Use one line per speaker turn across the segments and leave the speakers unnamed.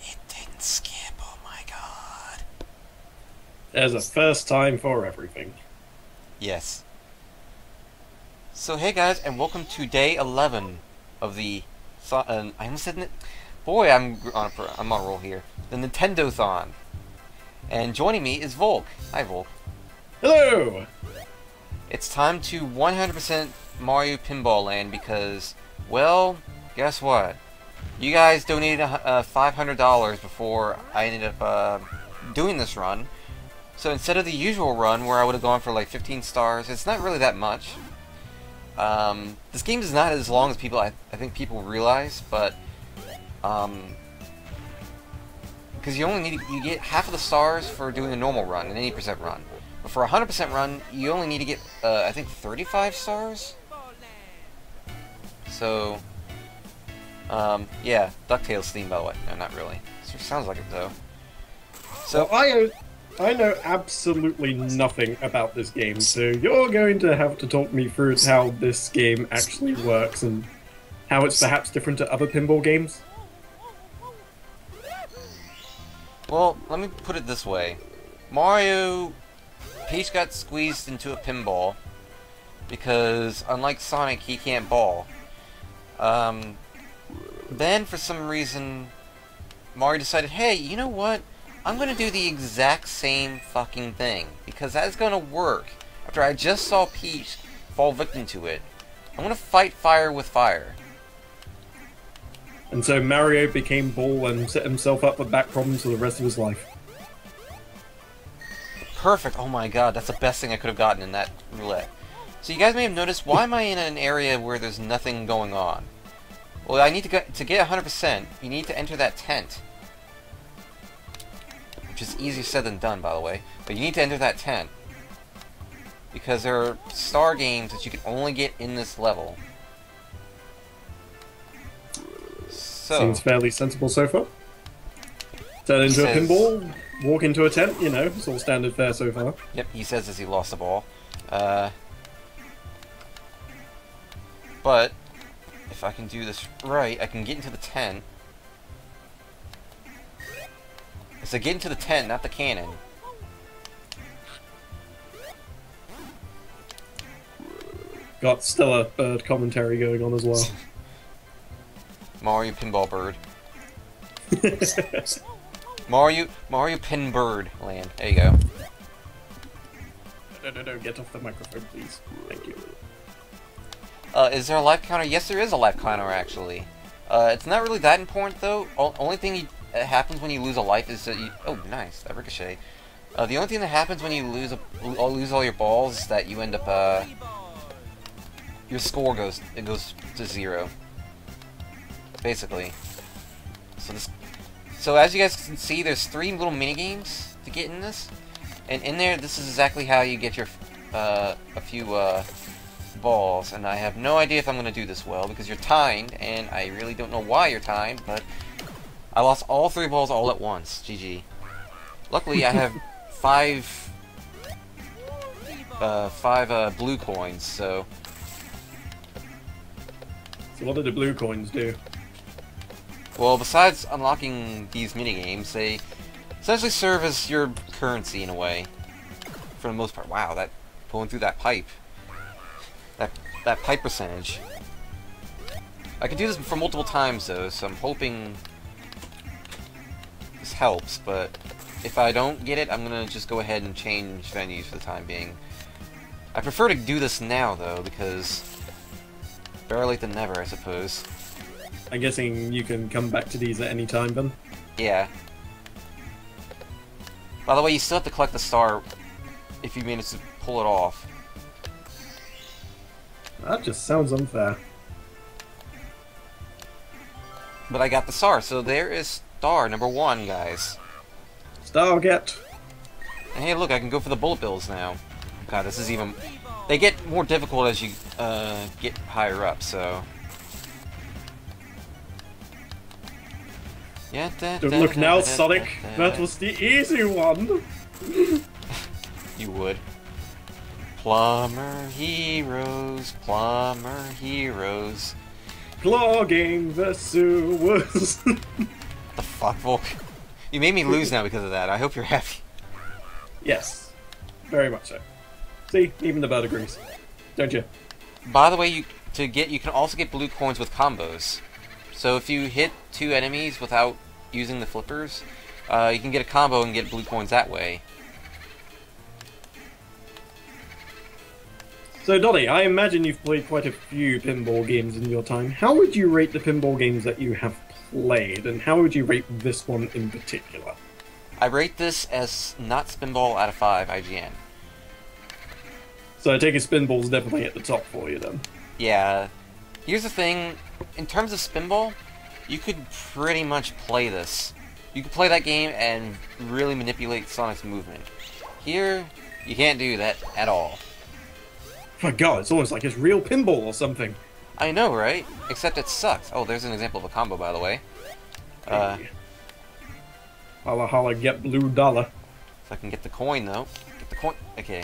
It didn't skip, oh my god.
There's a first time for everything.
Yes. So hey guys, and welcome to day 11 of the... I almost said it. Boy, I'm on a roll here. The Nintendo-thon. And joining me is Volk. Hi, Volk.
Hello!
It's time to 100% Mario Pinball Land because, well, guess what? You guys donated $500 before I ended up doing this run. So instead of the usual run where I would have gone for like 15 stars, it's not really that much. This game is not as long as I think people realize, but because you get half of the stars for doing a normal run, an 80% run. But for a 100% run, you only need to get I think 35 stars. So yeah, DuckTales theme, by the way. No, not really. It sounds like it though. So
well, I know absolutely nothing about this game, so you're going to have to talk me through how this game actually works and how it's perhaps different to other pinball games.
well, let me put it this way. Peach got squeezed into a pinball because, unlike Sonic, he can't ball. Then, for some reason, Mario decided, hey, you know what? I'm gonna do the exact same fucking thing, because that's gonna work. After I just saw Peach fall victim to it, I'm gonna fight fire with fire.
And so Mario became Ball and set himself up for back problems for the rest of his life.
Perfect. Oh my god, that's the best thing I could have gotten in that roulette. So you guys may have noticed, why am I in an area where there's nothing going on? Well, I need to get 100%, you need to enter that tent. Which is easier said than done, by the way. But you need to enter that tent. Because there are star games that you can only get in this level. So,
seems fairly sensible so far. Turn into a pinball, walk into a tent, you know, it's all standard fare so far.
Yep, he says as he lost the ball. But, if I can do this right, I can get into the tent. So get into the tent, not the cannon.
Got stellar bird commentary going on as well.
Mario Pinball Bird. Mario Pin Bird Land. There you go.
No, get off the microphone, please. Thank you.
Is there a life counter? Yes, there is a life counter, actually. It's not really that important, though. Only thing that happens when you lose a life is that you... Oh, nice. That ricochet. The only thing that happens when you lose all your balls is that you end up, your score goes to 0. Basically. So as you guys can see, there's 3 little mini games to get in this. And in there, this is exactly how you get your, a few, balls. And I have no idea if I'm going to do this well, because you're timed, and I really don't know why you're timed, but I lost all 3 balls all at once. GG. Luckily, I have 5 blue coins, so...
So what do the blue coins do?
Well, besides unlocking these minigames, they essentially serve as your currency in a way. For the most part. Wow, that pulling through that pipe. That pipe percentage. I can do this for multiple times though, so I'm hoping this helps, but if I don't get it, I'm gonna just go ahead and change venues for the time being. I prefer to do this now though, because better late than never, I suppose.
I'm guessing you can come back to these at any time, then?
Yeah. By the way, you still have to collect the star if you manage to pull it off.
That just sounds unfair.
But I got the star, so there is star number 1, guys.
Star get.
And hey, look, I can go for the bullet bills now. God, this is even... They get more difficult as you get higher up, so...
Don't look now, Sonic. That was the easy one.
You would. Plumber heroes, plumber heroes.
Clogging the sewers.
The fuck, Volk? You made me lose now because of that. I hope you're happy.
Yes, very much so. See, even the bird agrees. Don't you?
By the way, you can also get blue coins with combos. So if you hit 2 enemies without using the flippers, you can get a combo and get blue coins that way.
So, Donnie, I imagine you've played quite a few pinball games in your time. How would you rate the pinball games that you have played, and how would you rate this one in particular?
I rate this as not Spinball out of 5 IGN.
So I take it Spinball's definitely at the top for you then.
Yeah. Here's the thing, in terms of Spinball, you could pretty much play this. You could play that game and really manipulate Sonic's movement. Here, you can't do that at all.
My god, it's almost like it's real pinball or something.
I know, right? Except it sucks. Oh, there's an example of a combo, by the way.
Hey. Holla holla, get blue dollar.
If I can get the coin, though. Get the coin. Okay.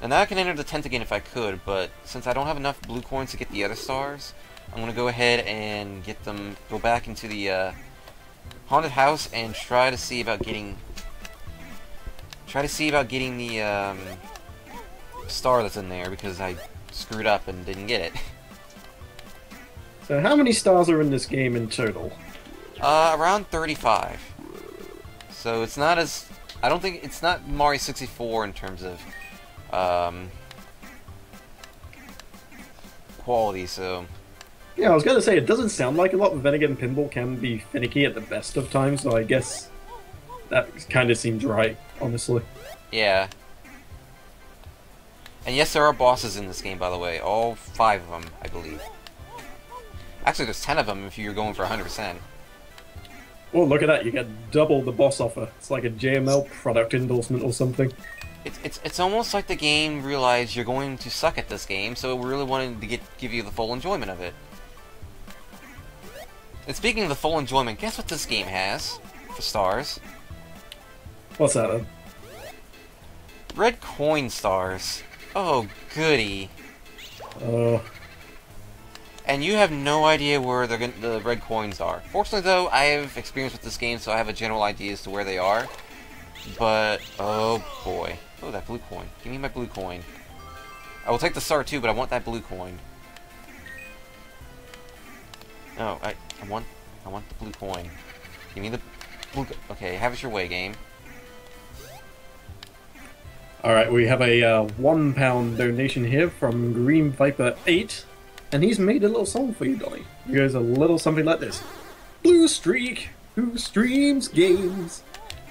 And now I can enter the tent again if I could, but since I don't have enough blue coins to get the other stars, I'm gonna go ahead and get them, go back into the haunted house and try to see about getting the star that's in there, because I screwed up and didn't get it.
So how many stars are in this game in total?
Around 35. So it's not as... I don't think... It's not Mario 64 in terms of quality, so...
Yeah, I was gonna say, it doesn't sound like a lot, but then again, pinball can be finicky at the best of times, so I guess that kind of seems right, honestly.
Yeah. And yes, there are bosses in this game, by the way. All 5 of them, I believe. Actually, there's 10 of them if you're going for 100%.
Oh, look at that, you get double the boss offer. It's like a JML product endorsement or something.
It's almost like the game realized you're going to suck at this game, so it really wanted to give you the full enjoyment of it. And speaking of the full enjoyment, guess what this game has for stars?
What's that then?
Red coin stars. Oh, goody. And you have no idea where the red coins are. Fortunately, though, I have experience with this game, so I have a general idea as to where they are. But, oh boy. Oh, that blue coin. Give me my blue coin. I will take the star too, but I want that blue coin. No, I want the blue coin. Give me the blue... Okay, have it your way, game.
Alright, we have a £1 donation here from Green Viper 8, and he's made a little song for you, Donnie. It goes a little something like this. Blue Streak, who streams games,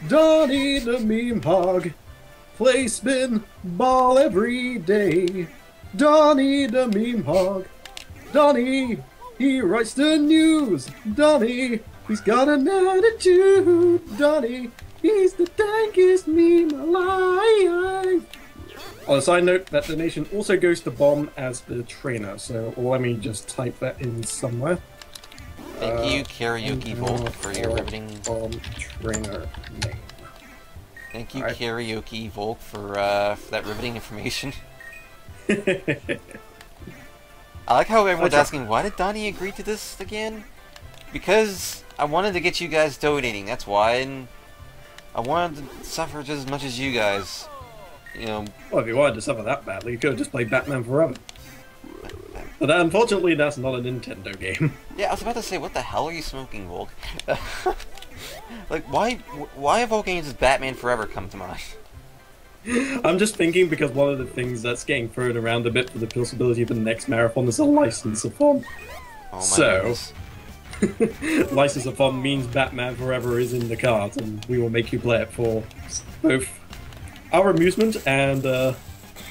Donnie the meme hog, play spin ball every day, Donnie the meme hog, Donnie, he writes the news, Donnie, he's got an attitude, Donnie, he's the dankest meme alive. On a side note, that donation also goes to Bomb as the trainer, so let me just type that in somewhere.
Thank you, Karaoke Volk, for your riveting...
Bomb trainer name.
Thank you,
Right.
Karaoke Volk, for that riveting information. I like how everyone's asking, why did Donnie agree to this again? Because I wanted to get you guys donating, that's why, and I wanted to suffer just as much as you guys. You know...
Well, if you wanted to suffer that badly, you could have just played Batman Forever. But unfortunately, that's not a Nintendo game.
Yeah, I was about to say, what the hell are you smoking, Volk? Like, why have all games as Batman Forever come to mind?
I'm just thinking because one of the things that's getting thrown around a bit for the possibility of the next marathon is a license of fun.
Oh my
So,
goodness.
license of fun means Batman Forever is in the cards, and we will make you play it for both our amusement and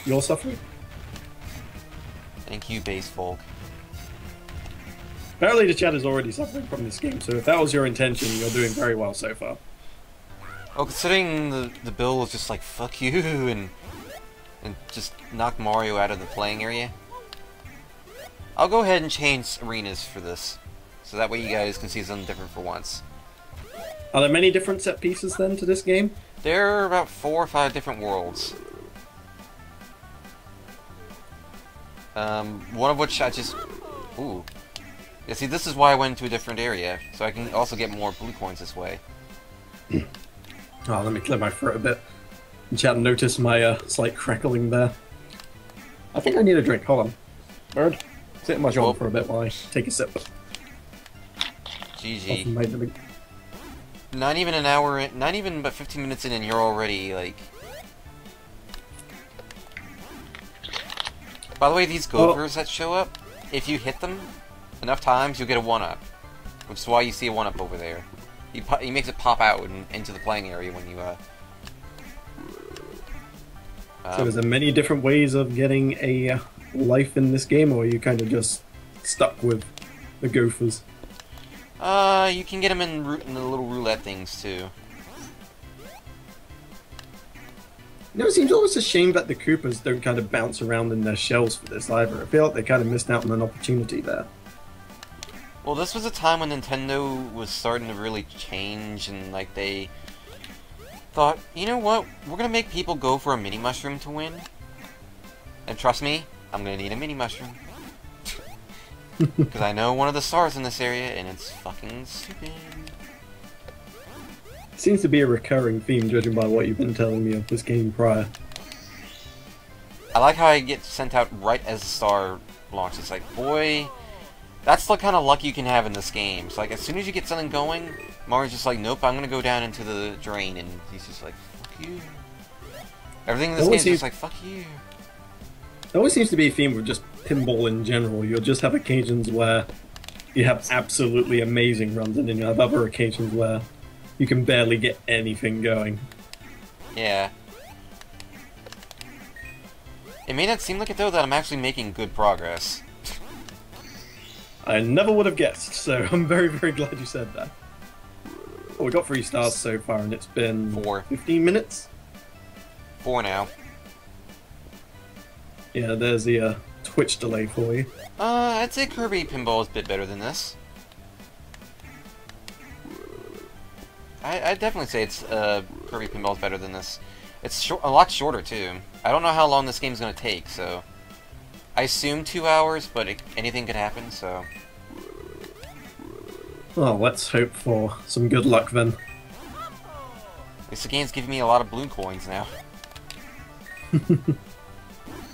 your suffering.
Thank you, Base Volk.
Apparently the chat is already suffering from this game, so if that was your intention, you're doing very well so far.
Oh, considering the bill was just like, fuck you, and just knock Mario out of the playing area, I'll go ahead and change arenas for this, so that way you guys can see something different for once.
Are there many different set pieces then to this game?
There are about 4 or 5 different worlds. One of which I just... Ooh. Yeah, see, this is why I went to a different area, so I can also get more blue coins this way.
Oh, let me clear my throat a bit. Chat noticed my slight crackling there. I think I need a drink. Hold on. Bird, sit in my job for a bit while I take a sip.
GG. Not even an hour in, not even about 15 minutes in and you're already, like... By the way, these gophers that show up, if you hit them enough times, you'll get a 1-up. Which is why you see a 1-up over there. He makes it pop out into the playing area when you,
So is there many different ways of getting a life in this game, or are you kind of just stuck with the gophers?
You can get them in the little roulette things, too.
You know, it seems always a shame that the Koopas don't kind of bounce around in their shells for this either. I feel like they kind of missed out on an opportunity there.
Well, this was a time when Nintendo was starting to really change, and, like, they thought, you know what, we're gonna make people go for a mini mushroom to win. And trust me, I'm gonna need a mini mushroom. Because I know one of the stars in this area, and it's fucking stupid.
Seems to be a recurring theme, judging by what you've been telling me of this game prior.
I like how I get sent out right as the star launches. It's like, boy, that's the kind of luck you can have in this game. So, like, as soon as you get something going, Mario's just like, nope, I'm gonna go down into the drain, and he's just like, fuck you. Everything in this game is just like, fuck you.
There always seems to be a theme with just pinball in general. You'll just have occasions where you have absolutely amazing runs, and then you'll have other occasions where you can barely get anything going.
Yeah. It may not seem like it, though, that I'm actually making good progress.
I never would have guessed, so I'm very, very glad you said that. Well, we got 3 stars so far, and it's been
4.
15 minutes?
4 now.
Yeah, there's the Twitch delay for you.
I'd say Kirby Pinball is a bit better than this. I'd definitely say it's Kirby Pinball is better than this. It's a lot shorter too. I don't know how long this game's gonna take, so I assume 2 hours, but anything could happen. So,
well, let's hope for some good luck then.
At least the game's giving me a lot of blue coins now.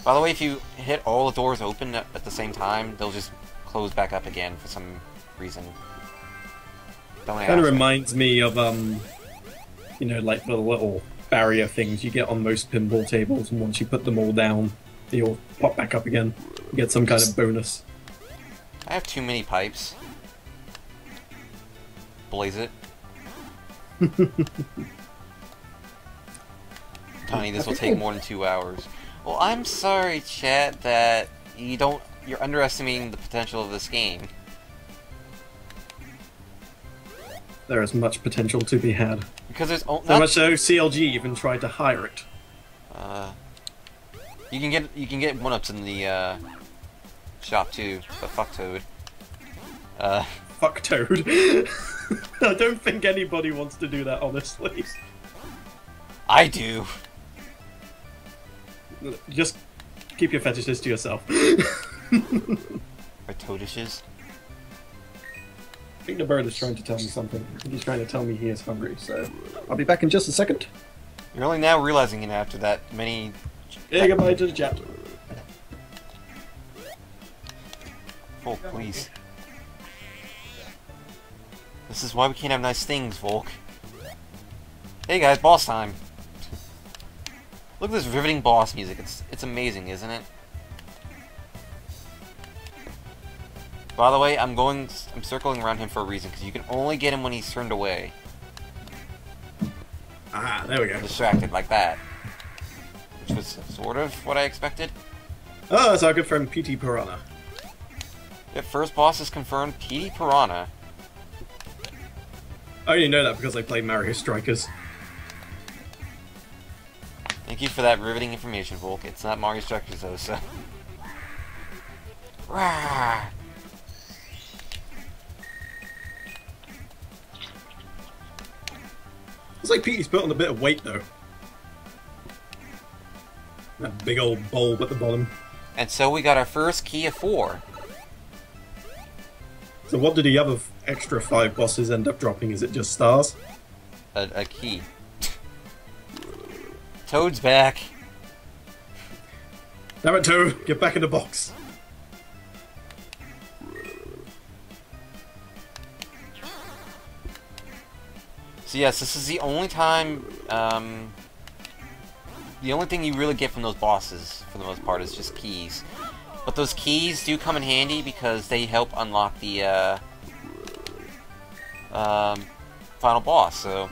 By the way, if you hit all the doors open at the same time, they'll just close back up again for some reason.
Kind of reminds me of, you know, like the little barrier things you get on most pinball tables, and once you put them all down, they'll pop back up again. You get some kind of bonus.
I have too many pipes. Blaze it. Tony, this will take more than 2 hours. Well, I'm sorry, chat, that you're underestimating the potential of this game.
There is much potential to be had.
Because there's
so much so CLG even tried to hire it.
You can get 1-ups in the shop too, but fuck Toad.
Fuck Toad. I don't think anybody wants to do that, honestly.
I do.
Just keep your fetishes to yourself.
Or toadishes.
I think the bird is trying to tell me something. I think he's trying to tell me he is hungry, so I'll be back in just a second.
You're only now realizing it after that many...
Yeah, goodbye to the chat.
Volk, please. This is why we can't have nice things, Volk. Hey guys, boss time! Look at this riveting boss music. It's amazing, isn't it? By the way, I'm circling around him for a reason, because you can only get him when he's turned away.
Ah, there we go.
Distracted, like that. Which was sort of what I expected.
Oh, that's our good friend PT Piranha.
The first boss is confirmed, PT Piranha.
I only know that because I played Mario Strikers.
Thank you for that riveting information, Volk. It's not Mario Strikers though, so... Rah!
It's like Petey's put on a bit of weight, though. That big old bulb at the bottom.
And so we got our first key of 4.
So what did the other extra 5 bosses end up dropping? Is it just stars?
A key. Toad's back.
Damn it, Toad! Get back in the box!
So yes, this is the only time, the only thing you really get from those bosses, for the most part, is just keys. But those keys do come in handy because they help unlock the, final boss, so...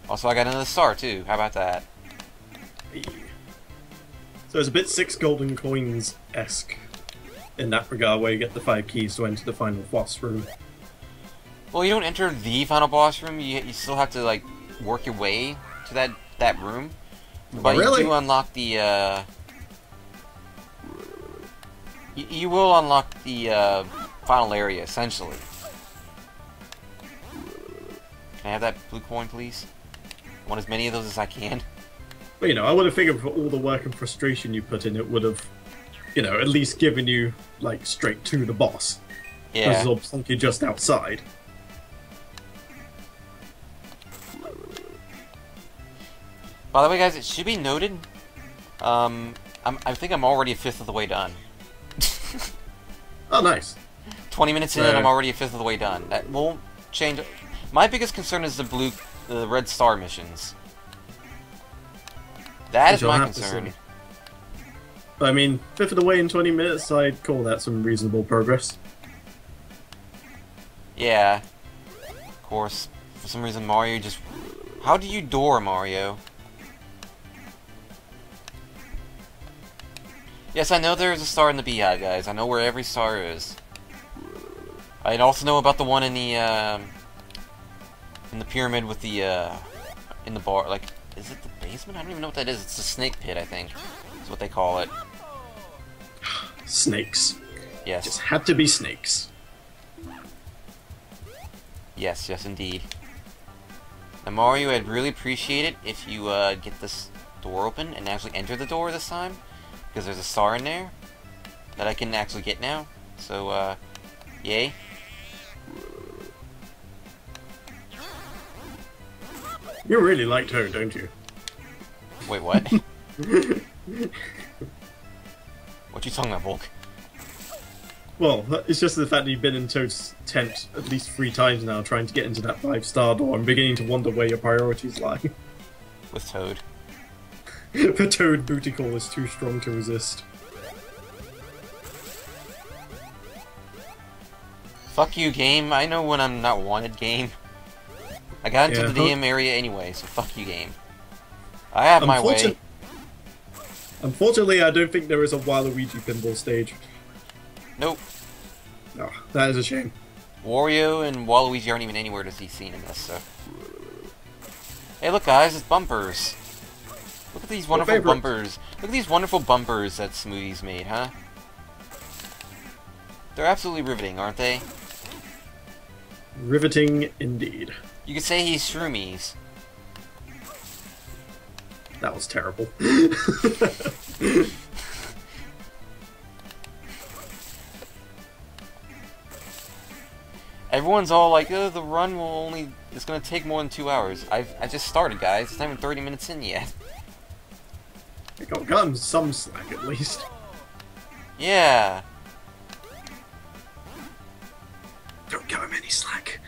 Also, I got another star, too. How about that?
So it's a bit 6 golden coins-esque in that regard, where you get the 5 keys to enter the final boss room.
Well, you don't enter the final boss room. You still have to, like, work your way to that room. But
really?
you do unlock the, You will unlock the, final area, essentially. Can I have that blue coin, please? I want as many of those as I can.
But, you know, I would have figured for all the work and frustration you put in, it would have, you know, at least given you, like, straight to the boss.
Yeah.
This is all plunky just outside.
By the way, guys, it should be noted, I think I'm already a fifth of the way done.
Oh, nice.
20 minutes in, and I'm already a fifth of the way done. That won't change. My biggest concern is the red star missions. That is my concern.
I mean, fifth of the way in 20 minutes, I'd call that some reasonable progress.
Yeah. Of course, for some reason Mario just... How do you door, Mario? Yes, I know there is a star in the beehive, guys. I know where every star is. I also know about the one in the pyramid with the, in the bar, like, is it the basement? I don't even know what that is. It's the snake pit, I think. That's what they call it.
Snakes.
Yes.
Just had to be snakes.
Yes, yes, indeed. Now, Mario, I'd really appreciate it if you, get this door open and actually enter the door this time. Because there's a star in there that I can actually get now. So, yay.
You really like Toad, don't you?
Wait, what? What you talking about, Volk?
Well, it's just the fact that you've been in Toad's tent at least 3 times now trying to get into that 5-star door. I'm beginning to wonder where your priorities lie.
With Toad.
The Toad booty call is too strong to resist.
Fuck you, game. I know when I'm not wanted, game. I got into the DM area anyway, so fuck you, game. I have my way.
Unfortunately, I don't think there is a Waluigi pinball stage.
Nope.
No, that is a shame.
Wario and Waluigi aren't even anywhere to be seen in this, so... Hey, look, guys, it's bumpers. Look at these wonderful bumpers. Look at these wonderful bumpers that Smoothie's made, huh? They're absolutely riveting, aren't they?
Riveting indeed.
You could say he's Shroomies.
That was terrible.
Everyone's all like, oh, the run will only... It's gonna take more than 2 hours. I just started, guys. It's not even 30 minutes in yet.
It got him some slack, at least.
Yeah.
Don't give him any slack.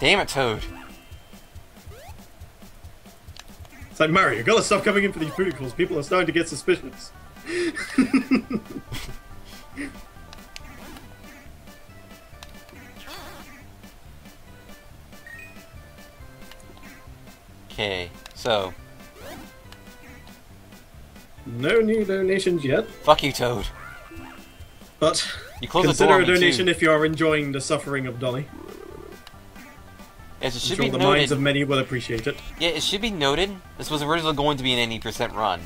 Damn it, Toad.
It's like, Mario, you gotta stop coming in for these booty calls. People are starting to get suspicious.
Okay, so...
No new donations yet.
Fuck you, Toad.
But
You closed the
consider
door on
a
me,
donation
too.
if you are enjoying the suffering of Donny.
Yes, it
I'm
should
sure
be
the
noted.
minds of many will appreciate it.
Yeah, it should be noted. This was originally going to be an 80% run.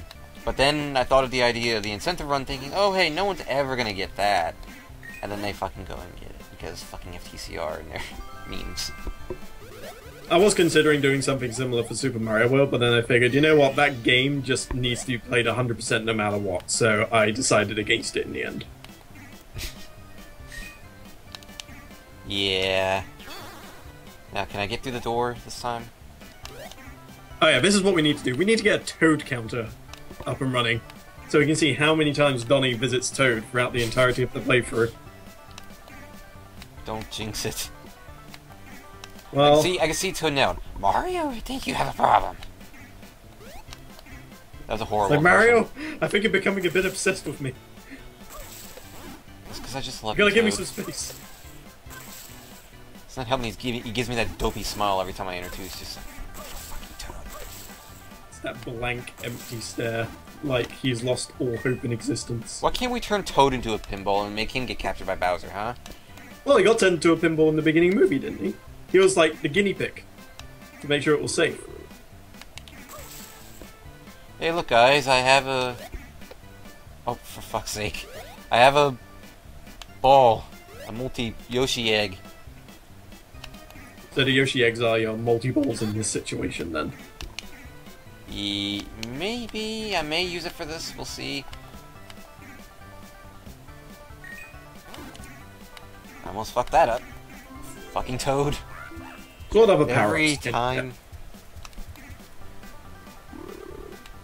But then I thought of the idea of the incentive run thinking, oh hey, no one's ever gonna get that. And then they fucking go and get it. Because fucking FTCR and their memes.
I was considering doing something similar for Super Mario World, but then I figured, you know what, that game just needs to be played 100% no matter what, so I decided against it in the end.
Yeah. Now, can I get through the door this time?
Oh yeah, this is what we need to do. We need to get a Toad counter up and running, so we can see how many times Donnie visits Toad throughout the entirety of the playthrough.
Don't jinx it.
Well,
I can see Toad now. Mario, I think you have a problem. That was a horrible
like Mario, I think you're becoming a bit obsessed with me.
It's because I just love
You gotta give me
Toad.
some space.
It's not helping me. He gives me that dopey smile every time I enter too. It's just like, Toad.
It's that blank, empty stare, like he's lost all hope in existence.
Why can't we turn Toad into a pinball and make him get captured by Bowser, huh?
Well, he got turned into a pinball in the beginning movie, didn't he? He was like the guinea pig to make sure it was safe.
Hey, look, guys, I have a... Oh, for fuck's sake. I have a ball. A multi-Yoshi egg.
So the Yoshi eggs are your multi-balls in this situation, then.
Maybe I may use it for this. We'll see. I almost fucked that up. Fucking Toad.
What other power-ups
Every
can you
time.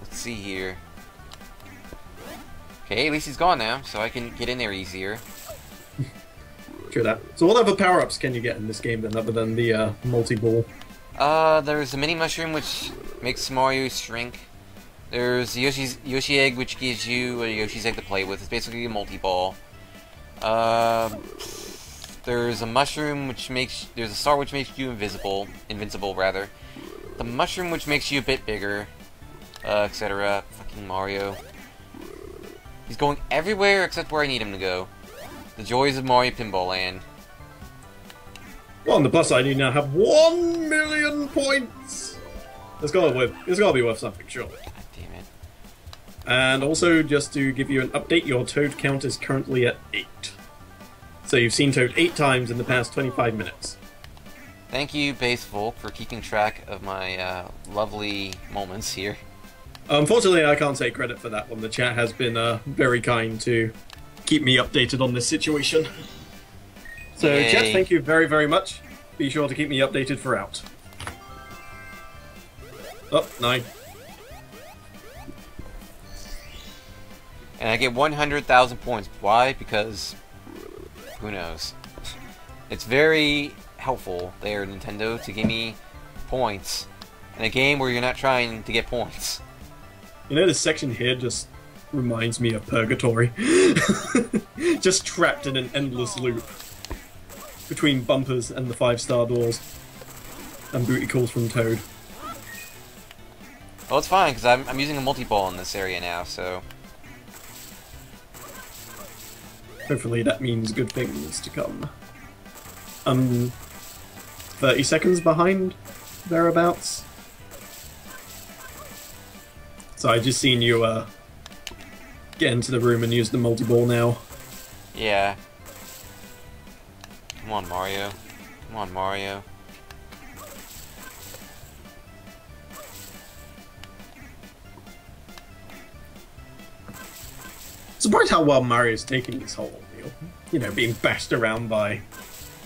Let's see here. Okay, at least he's gone now, so I can get in there easier.
get? True that. So what other power-ups can you get in this game, then, other than the multi-ball?
There's a mini mushroom which makes Mario shrink. There's Yoshi egg which gives you a Yoshi's egg to play with. It's basically a multi-ball. There's a mushroom which makes... There's a star which makes you invincible rather. The mushroom which makes you a bit bigger. Etc. Fucking Mario. He's going everywhere except where I need him to go. The joys of Mario Pinball Land.
Well, on the plus side, you now have 1 million points! It's gotta be worth something, surely.
God damn it.
And also, just to give you an update, your Toad count is currently at 8. So you've seen Toad 8 times in the past 25 minutes.
Thank you, Base Volk, for keeping track of my lovely moments here.
Unfortunately, I can't take credit for that one. The chat has been very kind to keep me updated on this situation. So,
Yay.
chat, thank you very, very much. Be sure to keep me updated throughout. Oh, 9.
And I get 100,000 points. Why? Because... who knows? It's very helpful there, Nintendo, to give me points in a game where you're not trying to get points.
You know, this section here just reminds me of Purgatory. Just trapped in an endless loop between bumpers and the 5-star doors and booty calls from Toad.
Well, it's fine, because I'm using a multi-ball in this area now, so...
Hopefully that means good things to come. 30 seconds behind, thereabouts. So I just seen you get into the room and use the multi-ball now.
Yeah. Come on, Mario. Come on, Mario.
Surprised how well Mario's taking this whole deal. You know, being bashed around by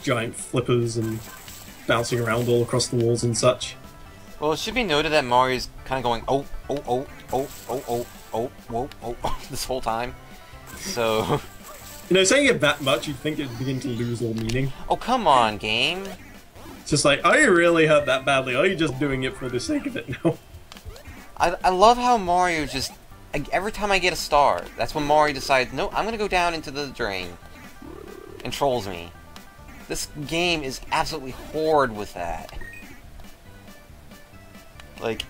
giant flippers and bouncing around all across the walls and such.
Well, it should be noted that Mario's kind of going, oh, oh, oh, oh, oh, oh, oh, oh, oh, oh, this whole time. So...
You know, saying it that much, you'd think it'd begin to lose all meaning.
Oh, come on, game.
It's just like, are you really hurt that badly? Or are you just doing it for the sake of it now?
I love how Mario just... Every time I get a star, that's when Mario decides, no, I'm gonna go down into the drain. And trolls me. This game is absolutely horrid with that. Like,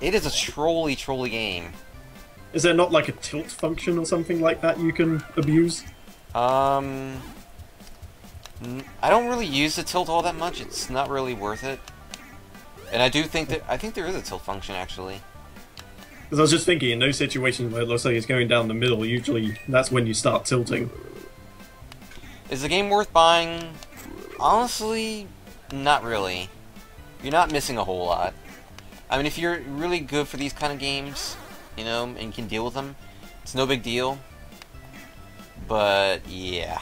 it is a trolly game.
Is there not like a tilt function or something like that you can abuse?
I don't really use the tilt all that much. It's not really worth it. And I think there is a tilt function actually.
Because I was just thinking, in those situations where it looks like it's going down the middle, usually that's when you start tilting.
Is the game worth buying? Honestly, not really. you're not missing a whole lot. I mean, if you're really good for these kind of games, you know, and can deal with them, it's no big deal. But yeah,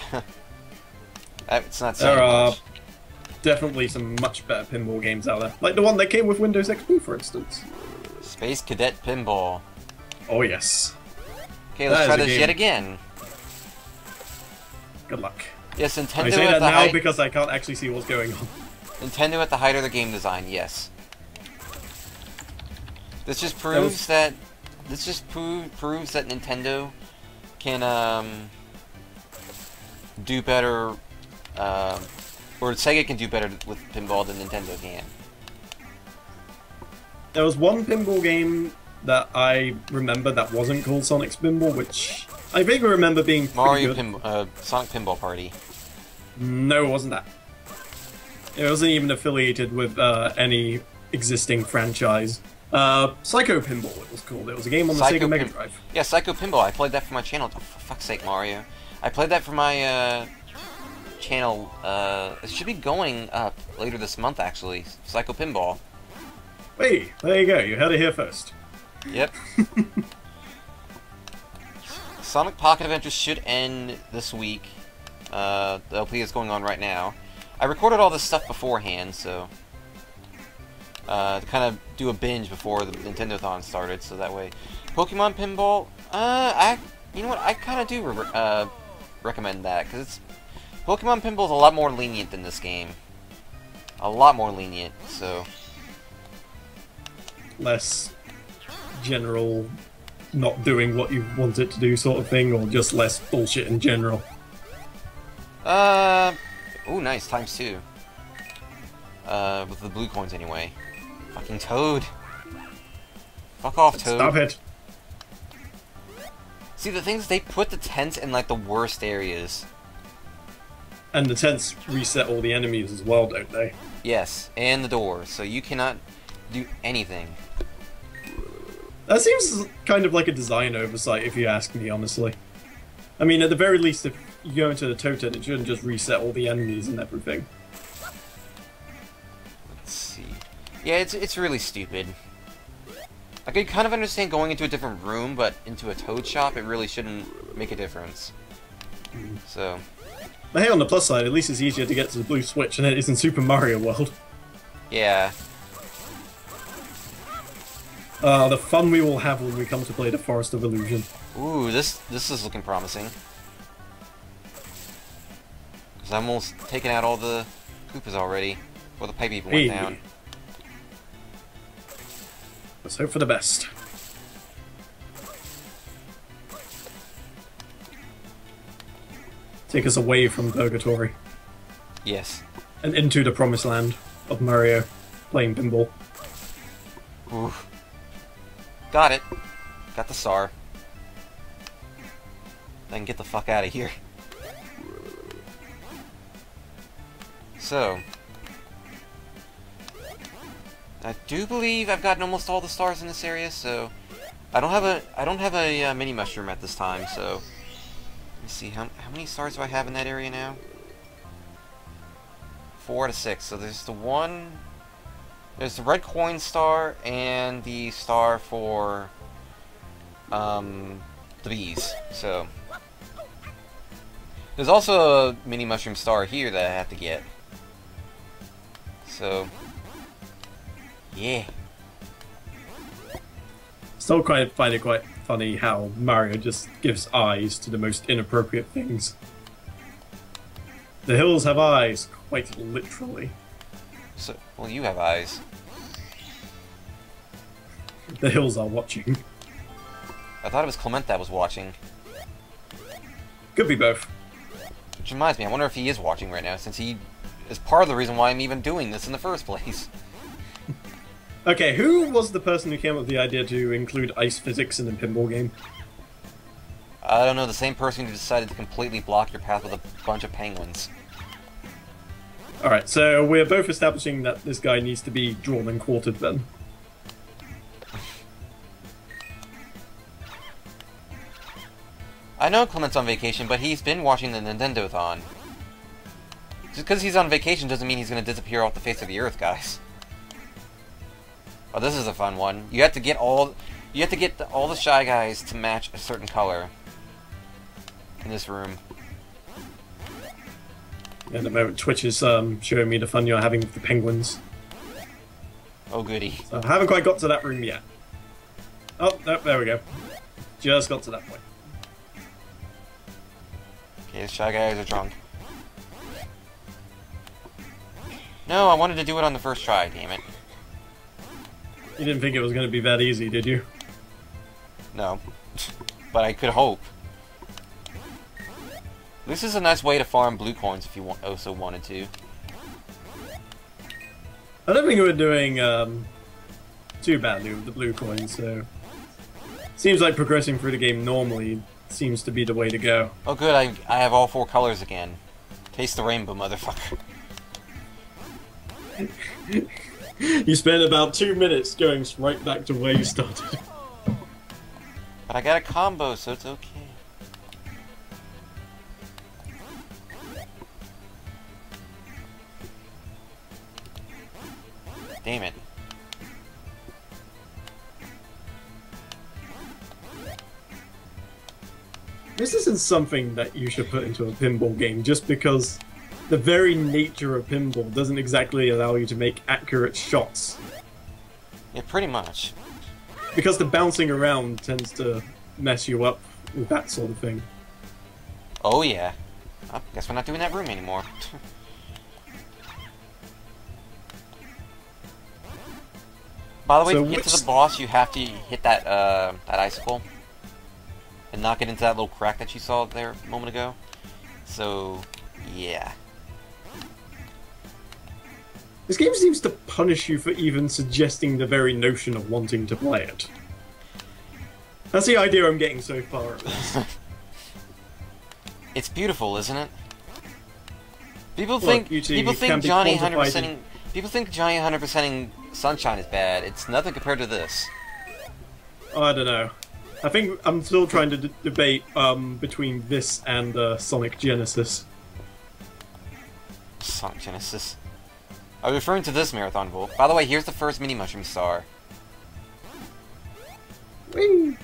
it's not saying
There are
much.
definitely some much better pinball games out there, like the one that came with Windows XP, for instance.
Space Cadet Pinball.
Oh yes.
Okay,
That
let's
is
try
a
this
game.
yet again.
Good luck.
Yes, Nintendo
I say
at
that
the
now
height.
because I can't actually see what's going on.
Nintendo at the height of their game design. Yes. This just
That was-
proves that. This just proves that Nintendo can do better, or Sega can do better with pinball than Nintendo can.
There was one pinball game that I remember that wasn't called Sonic's Pinball, which I vaguely remember being pretty
Mario
good.
Sonic Pinball Party.
No, it wasn't that. It wasn't even affiliated with any existing franchise. Psycho Pinball, it was called. It was a game on the
Psycho
Sega Mega
Pin-
Drive.
Yeah, Psycho Pinball. I played that for my channel. Oh, for fuck's sake, Mario. I played that for my channel. It should be going up later this month, actually. Psycho Pinball.
Hey, there you go. You heard it here first.
Yep. Sonic Pocket Adventures should end this week. The LP is going on right now. I recorded all this stuff beforehand, so to kind of do a binge before the Nintendo-thon started, so that way. Pokemon Pinball, you know what? I kind of do recommend that because it's Pokemon Pinball is a lot more lenient than this game. A lot more lenient, so.
Less general, not doing what you want it to do sort of thing, or just less bullshit in general.
Ooh, nice, ×2. With the blue coins anyway. Fucking Toad. Fuck off, Toad.
Stop it.
See, the thing is, they put the tents in, like, the worst areas.
And the tents reset all the enemies as well, don't they?
Yes, and the doors, so you cannot do anything.
That seems kind of like a design oversight, if you ask me, honestly. I mean, at the very least, if you go into the Toad tent, it shouldn't just reset all the enemies and everything.
Let's see. Yeah, it's really stupid. I could kind of understand going into a different room, but into a Toad shop, it really shouldn't make a difference. So,
But hey, on the plus side, at least it's easier to get to the blue switch than it is in Super Mario World.
yeah.
The fun we will have when we come to play the Forest of Illusion.
Ooh, this is looking promising. Because I'm almost taken out all the Koopas already. Or the pipe even went
Hey.
down.
Let's hope for the best. Take us away from Purgatory
Yes.
and into the promised land of Mario playing pinball.
Ooh. Got it. Got the star. Then get the fuck out of here. So, I do believe I've gotten almost all the stars in this area. So, I don't have a mini mushroom at this time. So, let me see how many stars do I have in that area now? 4 out of 6. So there's the one. There's the red coin star and the star for the bees. So there's also a mini mushroom star here that I have to get. So yeah.
Still find it quite funny how Mario just gives eyes to the most inappropriate things. The hills have eyes, quite literally.
So well, you have eyes.
The hills are watching.
I thought it was Clement that was watching.
Could be both.
Which reminds me, I wonder if he is watching right now, since he is part of the reason why I'm even doing this in the first place.
Okay, who was the person who came up with the idea to include ice physics in a pinball game?
I don't know, the same person who decided to completely block your path with a bunch of penguins.
Alright, so we're both establishing that this guy needs to be drawn and quartered then.
I know Clement's on vacation, but he's been watching the Nintendo-thon. Just because he's on vacation doesn't mean he's going to disappear off the face of the earth, guys. Oh, this is a fun one. You have to get all the Shy Guys to match a certain color in this room.
At the moment, Twitch is showing me the fun you're having with the penguins.
Oh, goody.
So I haven't quite got to that room yet. Oh, no, there we go. Just got to that point.
Okay, the Shy Guys are drunk. No, I wanted to do it on the first try, damn it.
You didn't think it was going to be that easy, did you?
No. But I could hope. This is a nice way to farm blue coins if you also wanted to.
I don't think we're doing too badly with the blue coins, so... Seems like progressing through the game normally seems to be the way to go.
Oh good, I have all 4 colors again. Taste the rainbow, motherfucker.
You spent about 2 minutes going right back to where you started.
But I got a combo, so it's okay. Damn it.
This isn't something that you should put into a pinball game, just because the very nature of pinball doesn't exactly allow you to make accurate shots.
Yeah, pretty much.
Because the bouncing around tends to mess you up with that sort of thing.
Oh yeah. Oh, guess we're not doing that room anymore. By the way,
So
to get to the boss, you have to hit that that icicle and knock it into that little crack that you saw there a moment ago. So, yeah.
This game seems to punish you for even suggesting the very notion of wanting to play it. That's the idea I'm getting so far at this.
It's beautiful, isn't it? People
Look,
think
you two,
people
you
think
can be
Johnny
quantified
100%ing people think Johnny 100%ing Sunshine is bad. It's nothing compared to this.
Oh, I don't know. I think I'm still trying to debate between this and Sonic Genesis.
Sonic Genesis. I was referring to this Marathon Volt. By the way, here's the first mini mushroom star.
Whee!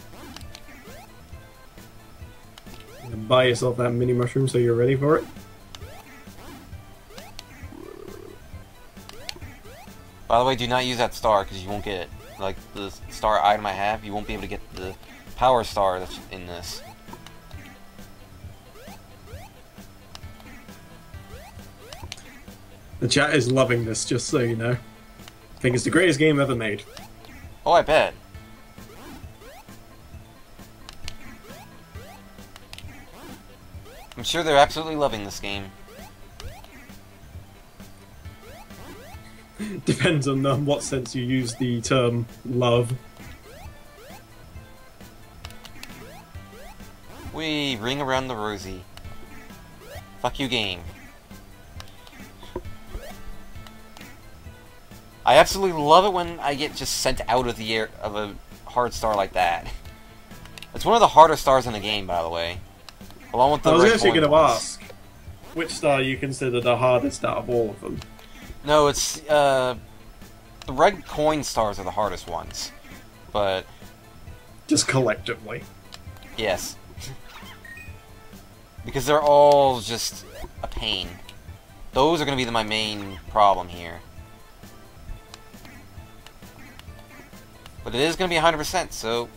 Buy yourself that mini mushroom so you're ready for it.
By the way, do not use that star because you won't get it. Like the star item I have, you won't be able to get the power star that's in this.
The chat is loving this, just so you know. I think it's the greatest game ever made.
Oh, I bet. I'm sure they're absolutely loving this game.
Depends on what sense you use the term love.
We ring around the rosy. Fuck you, game. I absolutely love it when I get just sent out of the air of a hard star like that. It's one of the harder stars in the game, by the way. Along with the
I was
red
actually
coin
going to
ones.
ask, which star you consider the hardest out of all of them?
No, it's the red coin stars are the hardest ones. But
Just collectively.
yes. Because they're all just a pain. Those are going to be my main problem here. But it is going to be 100%, so...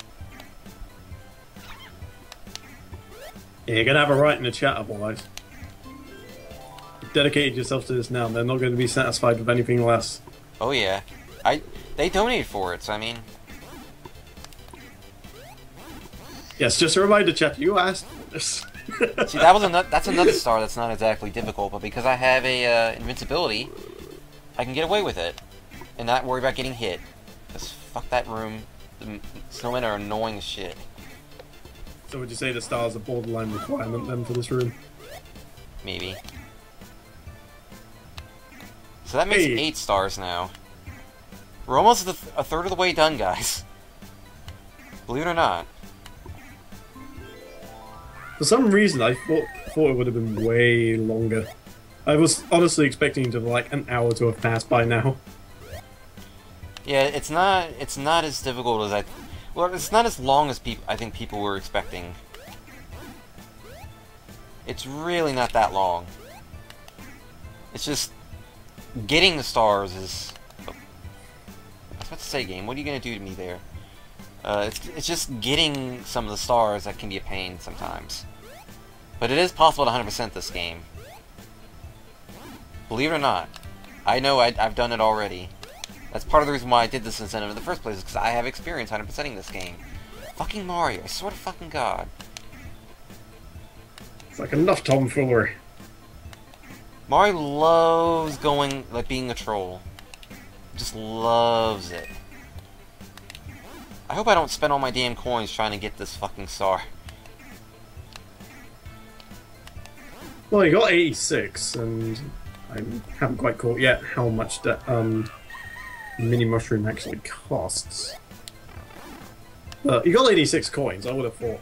Yeah, you're going to have a right in the chat otherwise. You've dedicated yourself to this now, and they're not going to be satisfied with anything less.
Oh yeah. They donated for it, so I mean...
Yes, just a reminder, chat, you asked for this.
See, that's another star that's not exactly difficult, but because I have a invincibility, I can get away with it. And not worry about getting hit. Because fuck that room. The snowmen are annoying as shit.
So would you say the stars are borderline requirement then for this room?
Maybe. So that makes
Hey.
8 stars now. We're almost a third of the way done, guys. Believe it or not.
For some reason, I thought it would have been way longer. I was honestly expecting to like an hour to have passed by now.
Yeah, it's not as difficult as well, it's not as long as I think people were expecting. It's really not that long. It's just getting the stars is. Oh, I was about to say, game. What are you gonna do to me there? It's just getting some of the stars that can be a pain sometimes. But it is possible to 100% this game. Believe it or not. I know I've done it already. That's part of the reason why I did this incentive in the first place, because I have experience 100%ing this game. Fucking Mario, I swear to fucking God.
It's like enough tomfoolery.
Mario loves going, like, being a troll. Just loves it. I hope I don't spend all my damn coins trying to get this fucking star.
Well, you got 86, and I haven't quite caught yet how much that mini mushroom actually costs. But you got 86 coins. I would have thought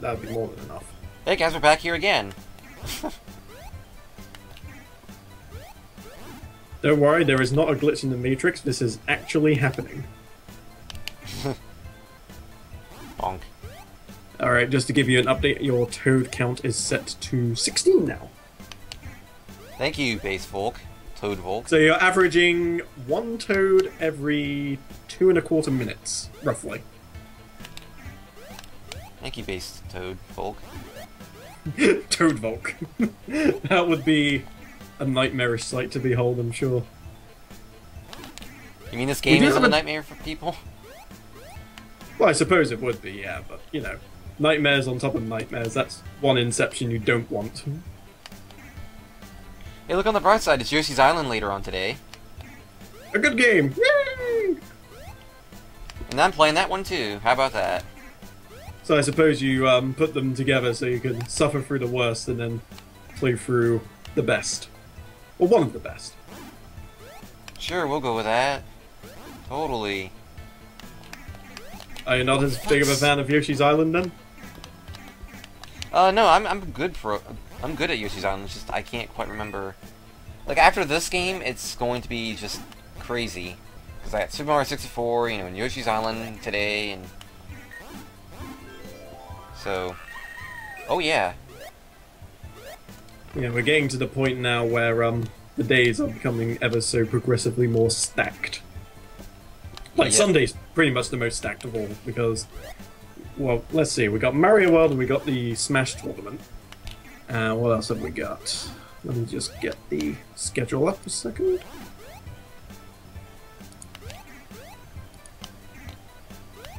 that would be more than enough.
Hey guys, we're back here again.
Don't worry, there is not a glitch in the Matrix. This is actually happening.
Bonk.
Alright, just to give you an update, your toad count is set to 16 now.
Thank you, Base Volk. Toad Volk.
So you're averaging one toad every 2.25 minutes, roughly.
Thank you, Base Toad Volk.
Toad Volk. That would be a nightmarish sight to behold, I'm sure.
You mean this game isn't a nightmare for people?
Well, I suppose it would be, yeah, but, you know, nightmares on top of nightmares, that's one Inception you don't want.
Hey, look on the bright side, it's Yoshi's Island later on today.
A good game! Yay!
And I'm playing that one too, how about that?
So I suppose you put them together so you can suffer through the worst and then play through the best. Or one of the best.
Sure, we'll go with that. Totally.
Are you not as big of a fan of Yoshi's Island then?
No, I'm good at Yoshi's Island, it's just I can't quite remember. Like, after this game, it's going to be just crazy. Because I got Super Mario 64, you know, and Yoshi's Island today, and... So... Oh yeah.
Yeah, we're getting to the point now where the days are becoming ever so progressively more stacked. Like,
Yeah.
Sunday's pretty much the most stacked of all, because... Well, let's see, we got Mario World and we got the Smash Tournament. What else have we got? Let me just get the schedule up a second.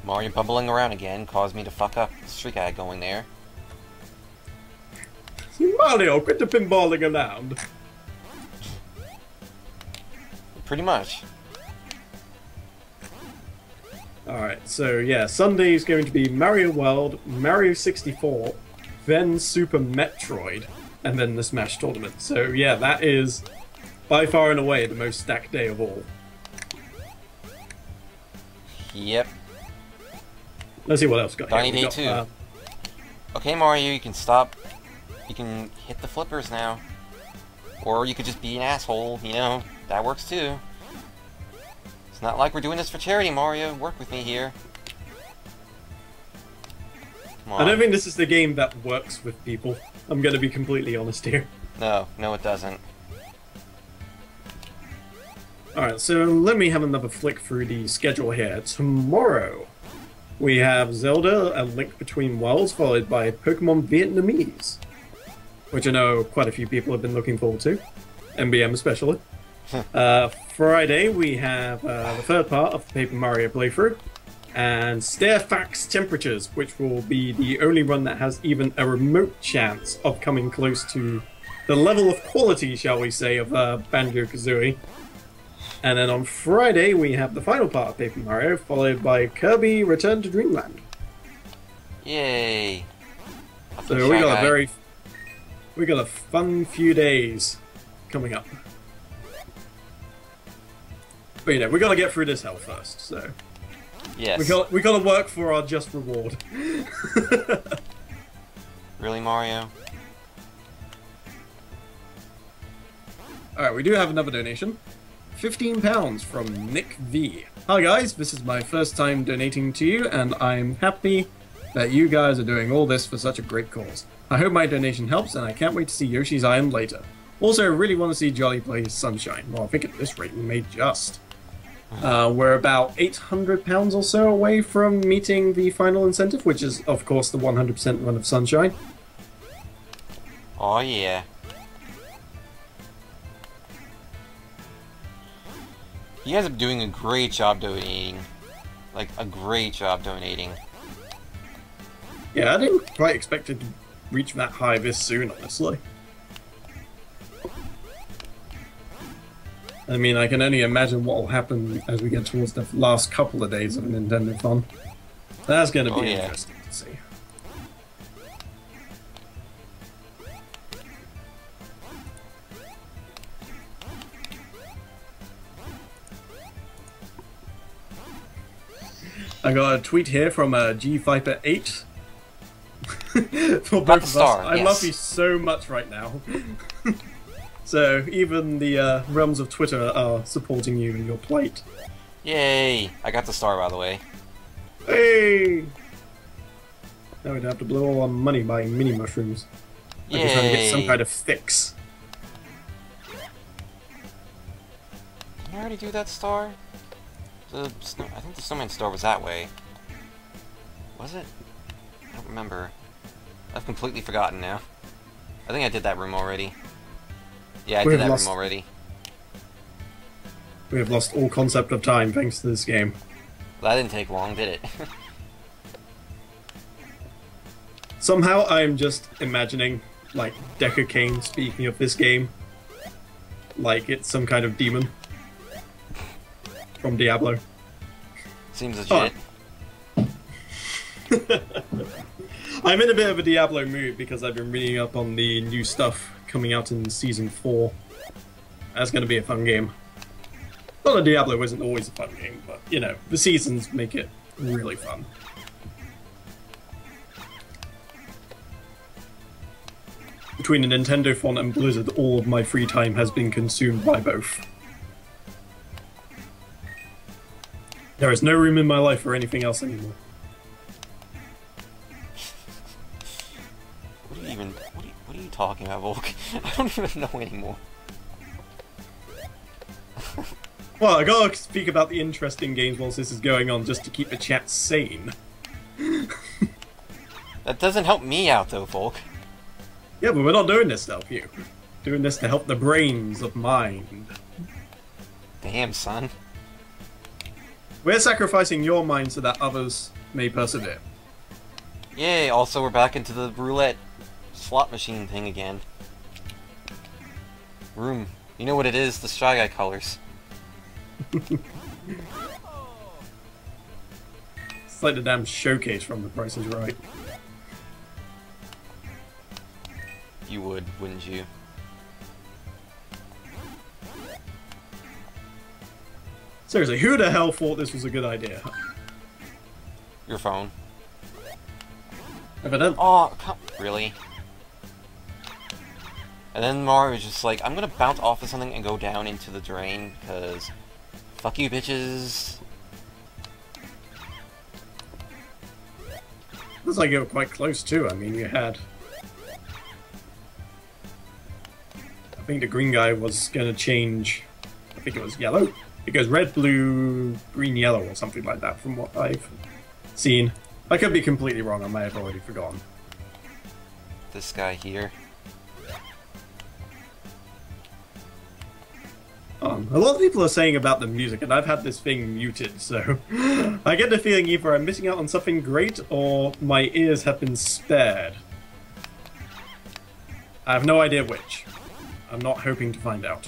Mario bumbling around again caused me to fuck up the streak I had going there.
Mario, quit the pinballing around!
Pretty much.
Alright, so yeah, Sunday is going to be Mario World, Mario 64, then Super Metroid, and then the Smash Tournament. So yeah, that is by far and away the most stacked day of all.
Yep.
Let's see what else we got
Donny
here.
Day 2. Okay, Mario, you can stop. You can hit the flippers now. Or you could just be an asshole, you know. That works too. It's not like we're doing this for charity, Mario. Work with me here. Come on.
I don't think this is the game that works with people. I'm going to be completely honest here.
No, it doesn't.
Alright, so let me have another flick through the schedule here. Tomorrow, we have Zelda, A Link Between Worlds, followed by Pokemon Vietnamese, which I know quite a few people have been looking forward to, MBM especially. Friday, we have the third part of the Paper Mario playthrough, and Stairfax Temperatures, which will be the only one that has even a remote chance of coming close to the level of quality, shall we say, of Banjo-Kazooie. And then on Friday, we have the final part of Paper Mario, followed by Kirby Return to Dreamland.
Yay.
So we got a fun few days coming up. But you know, we gotta get through this hell first, so
Yes.
we gotta work for our just reward.
Really, Mario?
Alright, we do have another donation. £15 from Nick V. Hi guys, this is my first time donating to you, and I'm happy that you guys are doing all this for such a great cause. I hope my donation helps, and I can't wait to see Yoshi's Island later. Also, I really want to see Jolly play Sunshine. Well, I think at this rate we may just. We're about £800 or so away from meeting the final incentive, which is, of course, the 100% run of Sunshine.
Oh yeah. You guys are doing a great job donating. Like, a great job donating.
Yeah, I didn't quite expect it to reach that high this soon, honestly. I mean, I can only imagine what will happen as we get towards the last couple of days of Nintendo Fun. That's going to be interesting to see. I got a tweet here from G Viper 8 for both of us. I love you so much right now. So even the realms of Twitter are supporting you in your plight.
Yay! I got the star, by the way.
Hey! Now we'd have to blow all our money buying mini mushrooms. Like we're trying to get some kind of fix.
Did I already do that star? I think the snowman star was that way. Was it? I don't remember. I've completely forgotten now. I think I did that room already. Yeah, I did that room already.
We have lost all concept of time thanks to this game.
Well, that didn't take long, did it?
Somehow I'm just imagining, like, Deku Kane speaking of this game. Like it's some kind of demon. From Diablo.
Seems legit.
Oh. I'm in a bit of a Diablo mood because I've been reading up on the new stuff coming out in Season 4. That's going to be a fun game. Not that Diablo isn't always a fun game, but, you know, the seasons make it really fun. Between a Nintendo font and Blizzard, all of my free time has been consumed by both. There is no room in my life for anything else anymore.
What are you talking about, Volk? I don't even know anymore.
Well, I gotta speak about the interesting games whilst this is going on, just to keep the chat sane.
That doesn't help me out, though, Volk.
Yeah, but we're not doing this to help you. We're doing this to help the brains of mind.
Damn, son.
We're sacrificing your mind so that others may persevere.
Yay, also we're back into the roulette slot machine thing again. Room. You know what it is? The Shy Guy colors.
It's like the damn showcase from The Price is Right.
You would, wouldn't you?
Seriously, who the hell thought this was a good idea?
Your phone.
Evidently.
Oh, really? And then Mario was just like, I'm gonna bounce off of something and go down into the drain, because fuck you, bitches.
Looks like you were quite close too. I mean, you had... I think the green guy was gonna change... I think it was yellow. It goes red, blue, green, yellow, or something like that from what I've seen. I could be completely wrong, I may have already forgotten.
This guy here.
A lot of people are saying about the music, and I've had this thing muted, so I get the feeling either I'm missing out on something great, or my ears have been spared. I have no idea which. I'm not hoping to find out.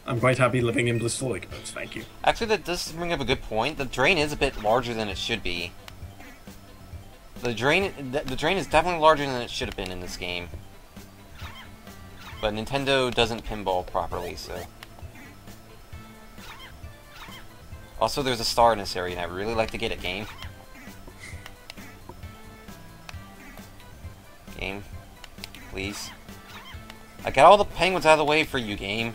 I'm quite happy living in blissful ignorance, thank you.
Actually, that does bring up a good point. The drain is a bit larger than it should be. The drain is definitely larger than it should have been in this game. But Nintendo doesn't pinball properly, so... Also, there's a star in this area, and I'd really like to get it, game. Game. Please. I got all the penguins out of the way for you, game.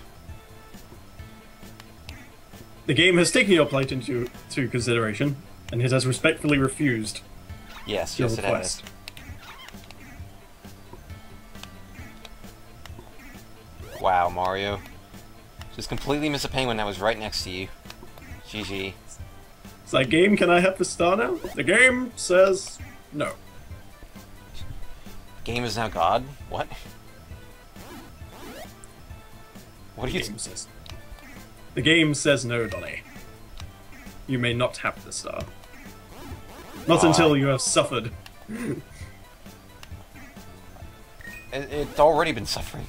The game has taken your plight into consideration, and it has respectfully refused
Yes,
your
yes, it
request.
has. Wow, Mario. Just completely missed a penguin that was right next to you. GG.
It's like, game, can I have the star now? The game says no.
Game is now God? What? What are you...
The game says no, Donny. You may not have the star. Not until you have suffered.
It's already been suffering.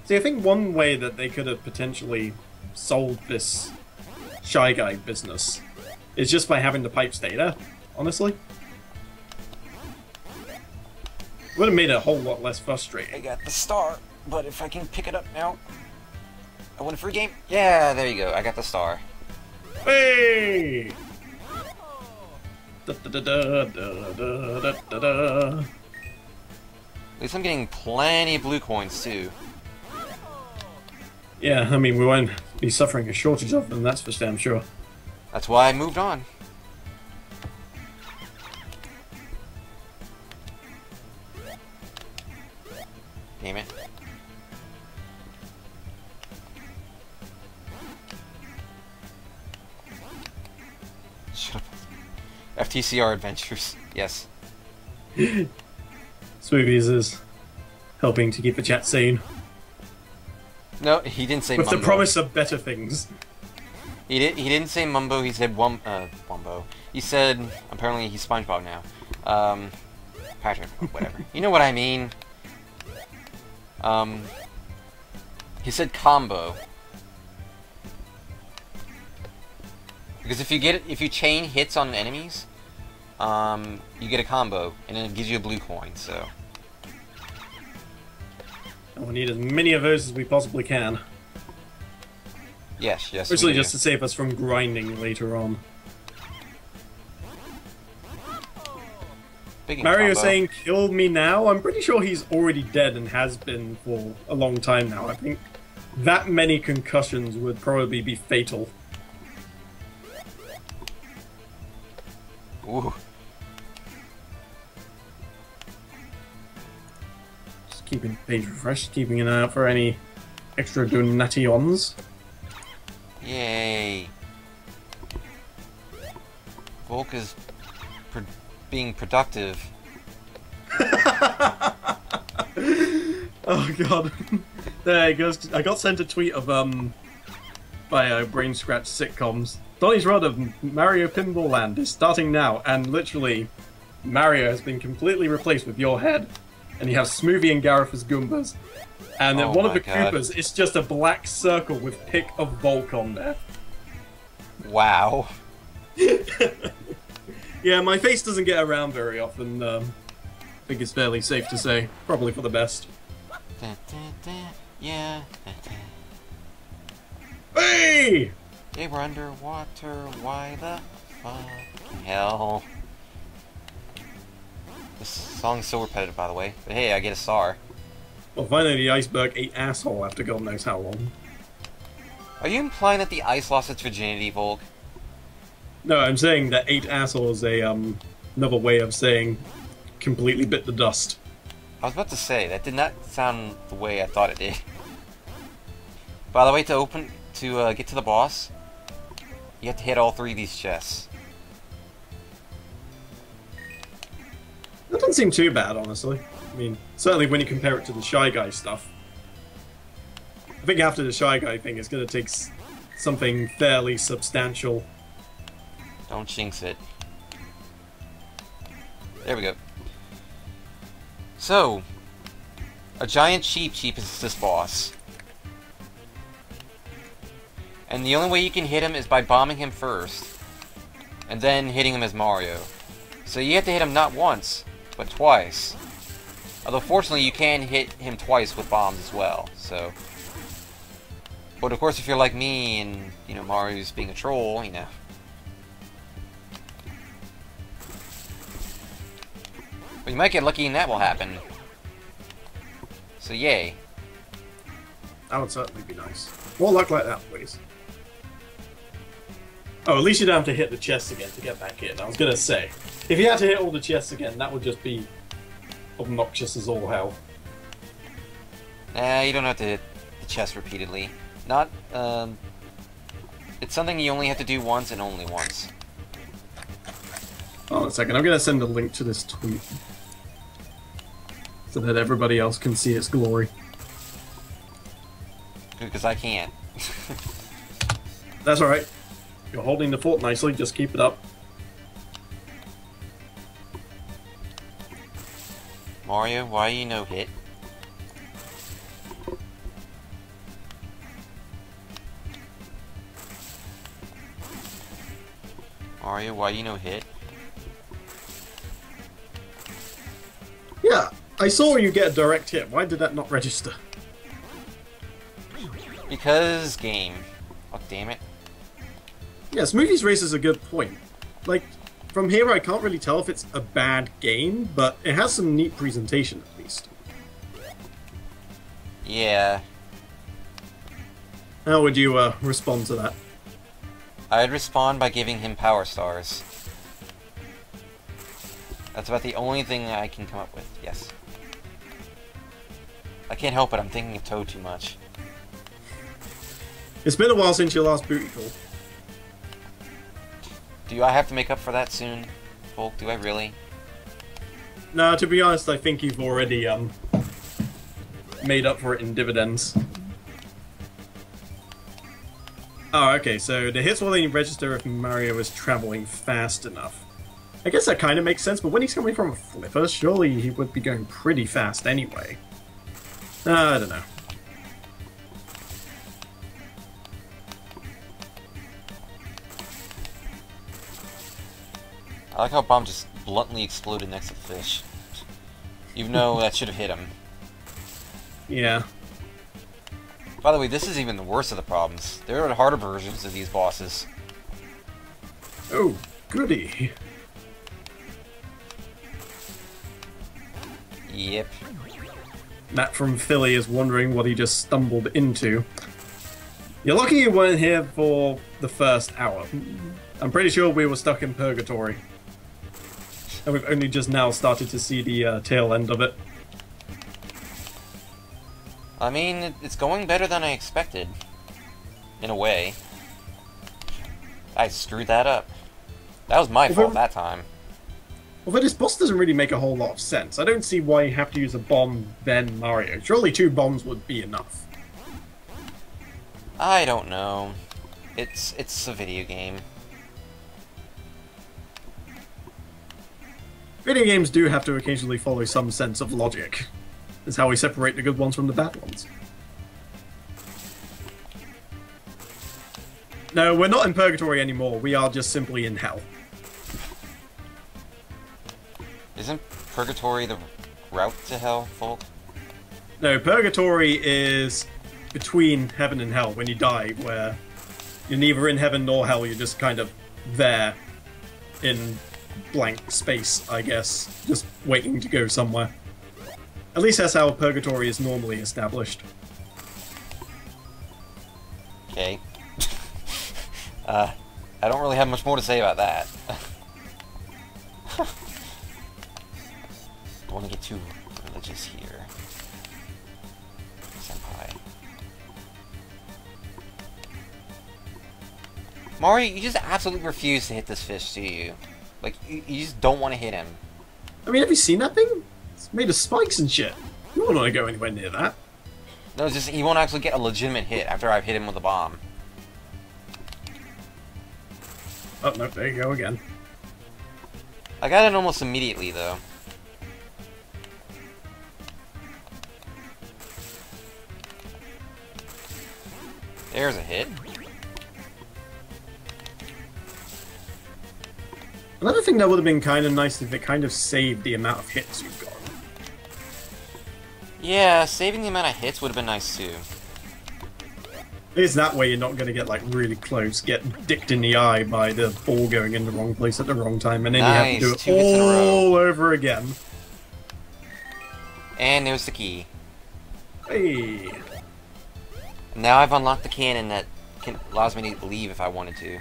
See, I think one way that they could have potentially sold this Shy Guy business is just by having the pipes data, honestly. Would have made it a whole lot less
I
frustrating.
got the star, but if I can pick it up now... I won a free game? Yeah, there you go. I got the star.
Hey! Da, da, da, da, da, da, da, da, da.
At least I'm getting plenty of blue coins, too.
Yeah, I mean, we won't be suffering a shortage of them, that's for damn sure.
That's why I moved on. Damn it. Shut up. FTCR Adventures. Yes.
Smoothies is helping to keep the chat sane.
No, he didn't say
With
Mumbo.
the promise of better things.
He didn't say Mumbo, he said Wumbo. He said, apparently he's SpongeBob now. Patrick, whatever. You know what I mean. He said combo. Because if you chain hits on enemies, you get a combo, and then it gives you a blue coin, so...
And we need as many of those as we possibly can.
Yes, yes.
Mostly
we do.
just to save us from grinding later on.
Speaking of
Mario
combo,
saying, kill me now? I'm pretty sure he's already dead and has been for a long time now. I think that many concussions would probably be fatal.
Ooh.
Just keeping the page refreshed, keeping an eye out for any extra donations.
Yay. Volk is being productive.
Oh god. There it goes. I got sent a tweet of by Brain Scratch Sitcoms. Donny's run of Mario Pinball Land is starting now, and literally Mario has been completely replaced with your head, and you have Smoothie and Gareth as Goombas. And
Oh
one of
my
the
God.
Koopas is just a black circle with pick of Volk on there.
Wow.
Yeah, my face doesn't get around very often. I think it's fairly safe to say. Probably for the best.
Da, da, da, yeah. Da, da.
Hey!
They were underwater. Why the fucking hell? This song's so repetitive, by the way. But hey, I get a star.
Well, finally the iceberg ate asshole after God knows how long.
Are you implying that the ice lost its virginity, Volk?
No, I'm saying that ate asshole is a another way of saying completely bit the dust.
I was about to say, that did not sound the way I thought it did. By the way, to get to the boss, you have to hit all three of these chests.
That doesn't seem too bad, honestly. I mean, certainly when you compare it to the Shy Guy stuff. I think after the Shy Guy thing, it's going to take something fairly substantial.
Don't jinx it. There we go. So, a giant Cheep is this boss. And the only way you can hit him is by bombing him first, and then hitting him as Mario. So you have to hit him not once, but twice. Although fortunately you can hit him twice with bombs as well, so... But of course if you're like me and, you know, Mario's being a troll, you know... But you might get lucky and that will happen. So yay.
That would certainly be nice. More luck like that, please. Oh, at least you don't have to hit the chest again to get back in. I was gonna say, if you had to hit all the chests again, that would just be obnoxious as all hell.
You don't have to hit the chest repeatedly. Not, it's something you only have to do once and only once.
Hold on a second, I'm gonna send a link to this tweet. So that everybody else can see its glory.
Because I can't.
That's alright. You're holding the fort nicely, just keep it up.
Mario, why you no hit? Mario, why you no hit?
Yeah, I saw you get a direct hit. Why did that not register?
Because game. Oh, damn it.
Yeah, Smoothies Race is a good point. Like, from here I can't really tell if it's a bad game, but it has some neat presentation at least.
Yeah.
How would you respond to that?
I'd respond by giving him power stars. That's about the only thing I can come up with, yes. I can't help it, I'm thinking of Toad too much.
It's been a while since your last booty call.
Do I have to make up for that soon, Folk? Do I really?
No, to be honest, I think you've already made up for it in dividends. Oh, okay, so the hits will only register if Mario is traveling fast enough. I guess that kind of makes sense, but when he's coming from a flipper, surely he would be going pretty fast anyway. I don't know.
I like how Bomb just bluntly exploded next to the fish. Even though that should have hit him.
Yeah.
By the way, this is even the worst of the problems. There are harder versions of these bosses.
Oh, goody.
Yep.
Matt from Philly is wondering what he just stumbled into. You're lucky you weren't here for the first hour. I'm pretty sure we were stuck in purgatory. And we've only just now started to see the tail end of it.
I mean, it's going better than I expected. In a way. I screwed that up. That was my fault that time.
Although this boss doesn't really make a whole lot of sense. I don't see why you have to use a bomb, then Mario. Surely 2 bombs would be enough.
I don't know. It's a video game.
Video games do have to occasionally follow some sense of logic. It's how we separate the good ones from the bad ones. No, we're not in purgatory anymore. We are just simply in hell.
Isn't purgatory the route to hell, Folk?
No, purgatory is between heaven and hell when you die, where you're neither in heaven nor hell, you're just kind of there in blank space, I guess, just waiting to go somewhere. At least that's how purgatory is normally established.
Okay. I don't really have much more to say about that. Don't want to get too religious here. Senpai. Mario, you just absolutely refuse to hit this fish, do you? Like, you just don't want to hit him.
I mean, have you seen that thing? It's made of spikes and shit. You wouldn't want to go anywhere near that.
No, it's just he won't actually get a legitimate hit after I've hit him with a bomb.
Oh, no, there you go again.
I got it almost immediately, though. There's a hit.
Another thing that would have been kind of nice if it kind of saved the amount of hits you've got.
Yeah, saving the amount of hits would have been nice, too.
At least that way you're not going to get, like, really close, get dicked in the eye by the ball going in the wrong place at the wrong time, and then
Nice,
you have to
2
do
hits
it
in a row.
all over again.
And there's the key.
Hey!
Now I've unlocked the cannon that allows me to leave if I wanted to.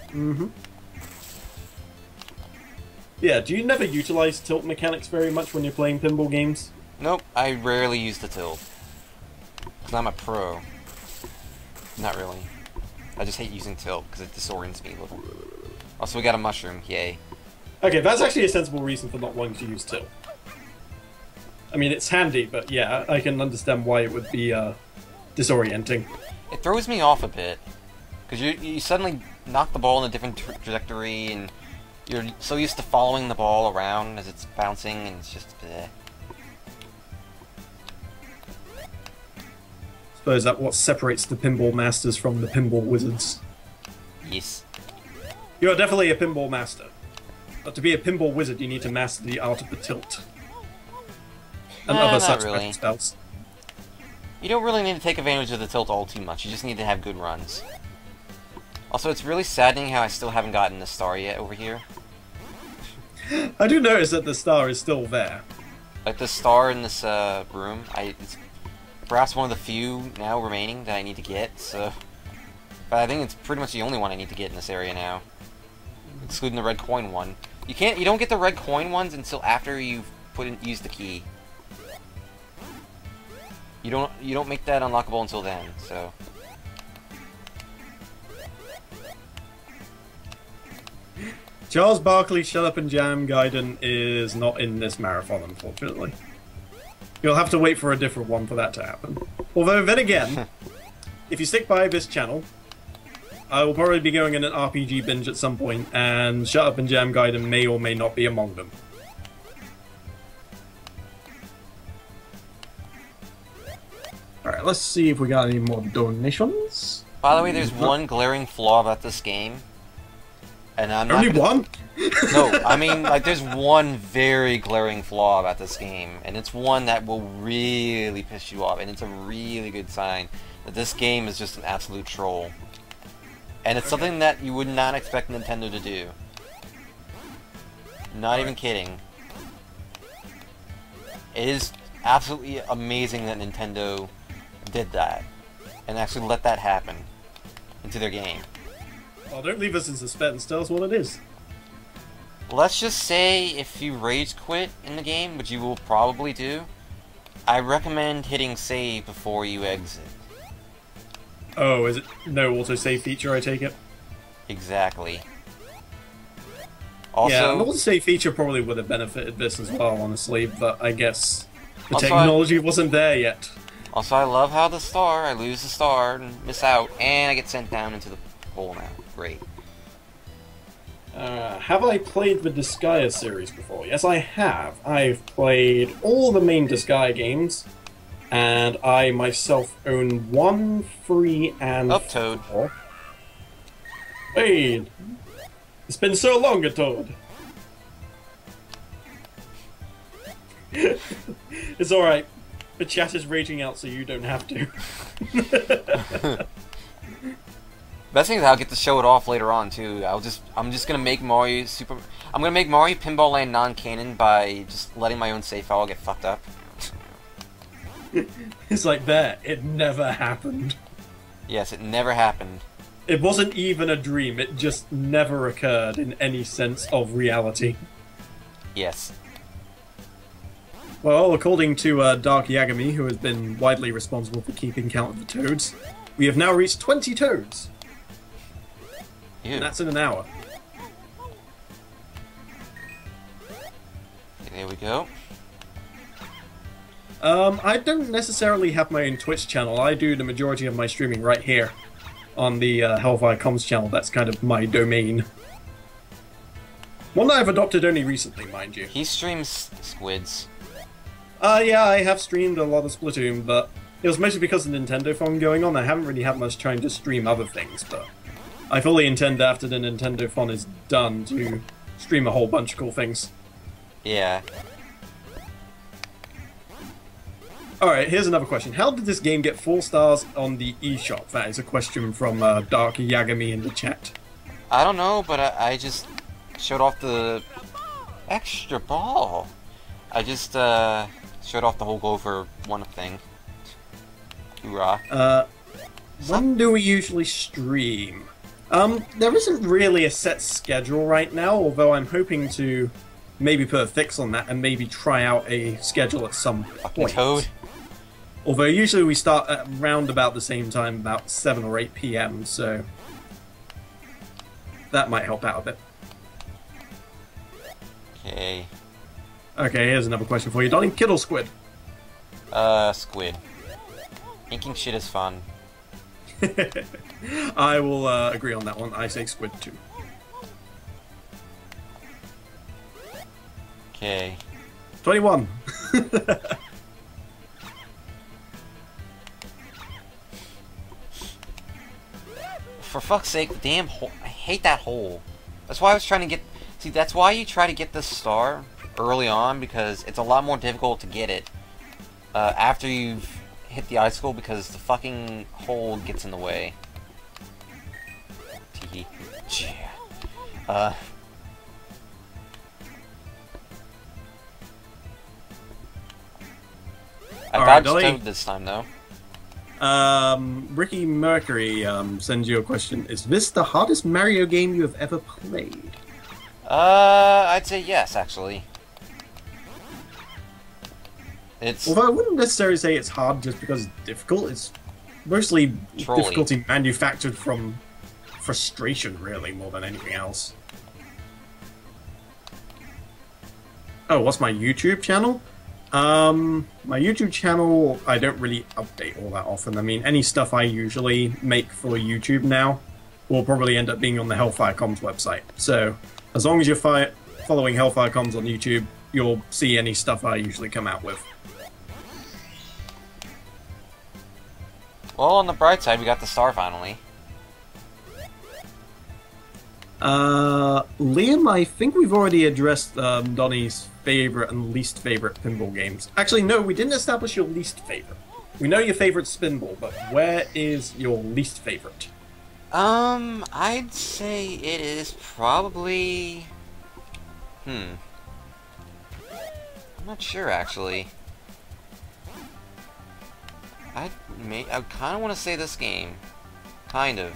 Mm-hmm. Yeah, do you never utilize tilt mechanics very much when you're playing pinball games?
Nope, I rarely use the tilt. Because I'm a pro. Not really. I just hate using tilt because it disorients me a little. Also, we got a mushroom. Yay.
Okay, that's actually a sensible reason for not wanting to use tilt. I mean, it's handy, but yeah, I can understand why it would be disorienting.
It throws me off a bit. Because you suddenly knock the ball in a different trajectory, and you're so used to following the ball around as it's bouncing, and it's just bleh.
I suppose that's what separates the pinball masters from the pinball wizards.
Yes.
You are definitely a pinball master. But to be a pinball wizard, you need to master the art of the tilt. And other
not
such
really.
special spells.
You don't really need to take advantage of the tilt all too much. You just need to have good runs. Also, it's really saddening how I still haven't gotten the star yet over here.
I do notice that the star is still there.
Like the star in this room, it's perhaps one of the few now remaining that I need to get. So, but I think it's pretty much the only one I need to get in this area now, excluding the red coin one. You don't get the red coin ones until after you've used the key. You don't make that unlockable until then. So.
Charles Barkley, Shut Up and Jam Gaiden is not in this marathon, unfortunately. You'll have to wait for a different one for that to happen. Although, then again, if you stick by this channel, I will probably be going in an RPG binge at some point, and Shut Up and Jam Gaiden may or may not be among them. Alright, let's see if we got any more donations.
By the way, there's one glaring flaw about this game. And I'm not
Only one?
No, I mean, like, there's one very glaring flaw about this game, and it's one that will really piss you off, and it's a really good sign that this game is just an absolute troll. And it's something that you would not expect Nintendo to do. Not even kidding. It is absolutely amazing that Nintendo did that, and actually let that happen into their game.
Well, don't leave us in suspense. Tell us what it is.
Let's just say if you rage quit in the game, which you will probably do, I recommend hitting save before you exit.
Oh, is it no autosave feature, I take it?
Exactly. Also,
yeah, an autosave feature probably would have benefited this as well, honestly, but I guess the
Also,
technology wasn't there yet.
Also, I love how I lose the star and miss out, and I get sent down into the hole now. Great.
Have I played the Disgaea series before? Yes, I have. I've played all the main Disgaea games, and I myself own 1, 3, and
Up, Toad.
4. Hey, it's been so long, a Toad. It's alright. The chat is raging out, so you don't have to.
Best thing is I'll get to show it off later on too. I'm just gonna make Mario I'm gonna make Mario Pinball Land non-canon by just letting my own save file get fucked up.
It's like that. It never happened.
Yes, it never happened.
It wasn't even a dream. It just never occurred in any sense of reality.
Yes.
Well, according to Dark Yagami, who has been widely responsible for keeping count of the toads, we have now reached 20 toads.
Ew.
And that's in an hour.
There we go.
I don't necessarily have my own Twitch channel. I do the majority of my streaming right here on the Hellfire Comms channel. That's kind of my domain. One that I've adopted only recently, mind you.
He streams squids.
Yeah, I have streamed a lot of Splatoon, but it was mostly because of the Nintendo Fun going on. I haven't really had much time to stream other things, but I fully intend after the Nintendo Fun is done to stream a whole bunch of cool things.
Yeah.
Alright, here's another question. How did this game get 4 stars on the eShop? That is a question from Dark Yagami in the chat.
I don't know, but I just showed off the extra ball. I just showed off the whole go for one thing. Hoorah.
When do we usually stream? There isn't really a set schedule right now, although I'm hoping to maybe put a fix on that and maybe try out a schedule at some
Fucking
point.
Toad.
Although usually we start at around about the same time, about 7 or 8 p.m., so that might help out a bit.
Okay.
Okay, here's another question for you, Donnie. Kittle Squid.
Squid. Inking shit is fun.
I will agree on that one. I say Squid too.
Okay.
21.
For fuck's sake, the damn hole. I hate that hole. That's why I was trying to get... See, that's why you try to get this star early on, because it's a lot more difficult to get it after you've hit the icicle, because the fucking hole gets in the way. Teehee. Yeah. I
Alright,
dodged
Dolly.
Toad this time, though.
Ricky Mercury sends you a question. Is this the hardest Mario game you have ever played?
I'd say yes, actually. It's
Although I wouldn't necessarily say it's hard just because it's difficult. It's mostly
Trolly.
difficulty manufactured from frustration, really, more than anything else. Oh, what's my YouTube channel? My YouTube channel, I don't really update all that often. I mean, any stuff I usually make for YouTube now will probably end up being on the Hellfire Comms website. So, as long as you're following Hellfire Comms on YouTube, you'll see any stuff I usually come out with.
well, on the bright side, we got the star finally.
Liam, I think we've already addressed Donnie's favorite and least favorite pinball games. Actually, no, we didn't establish your least favorite. We know your favorite's Spinball, but where is your least favorite?
I'd say it is probably... I'm not sure, actually. I kind of want to say this game. Kind of.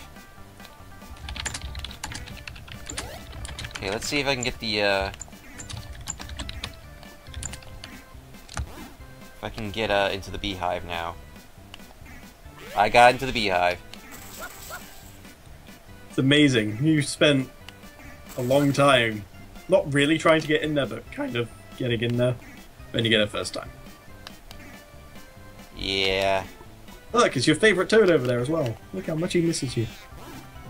Okay, let's see if I can get the, if I can get, into the beehive now. I got into the beehive.
It's amazing. You spent a long time not really trying to get in there, but kind of getting in there when you get it first time.
Yeah.
Look, it's your favorite Toad over there as well. Look how much he misses you.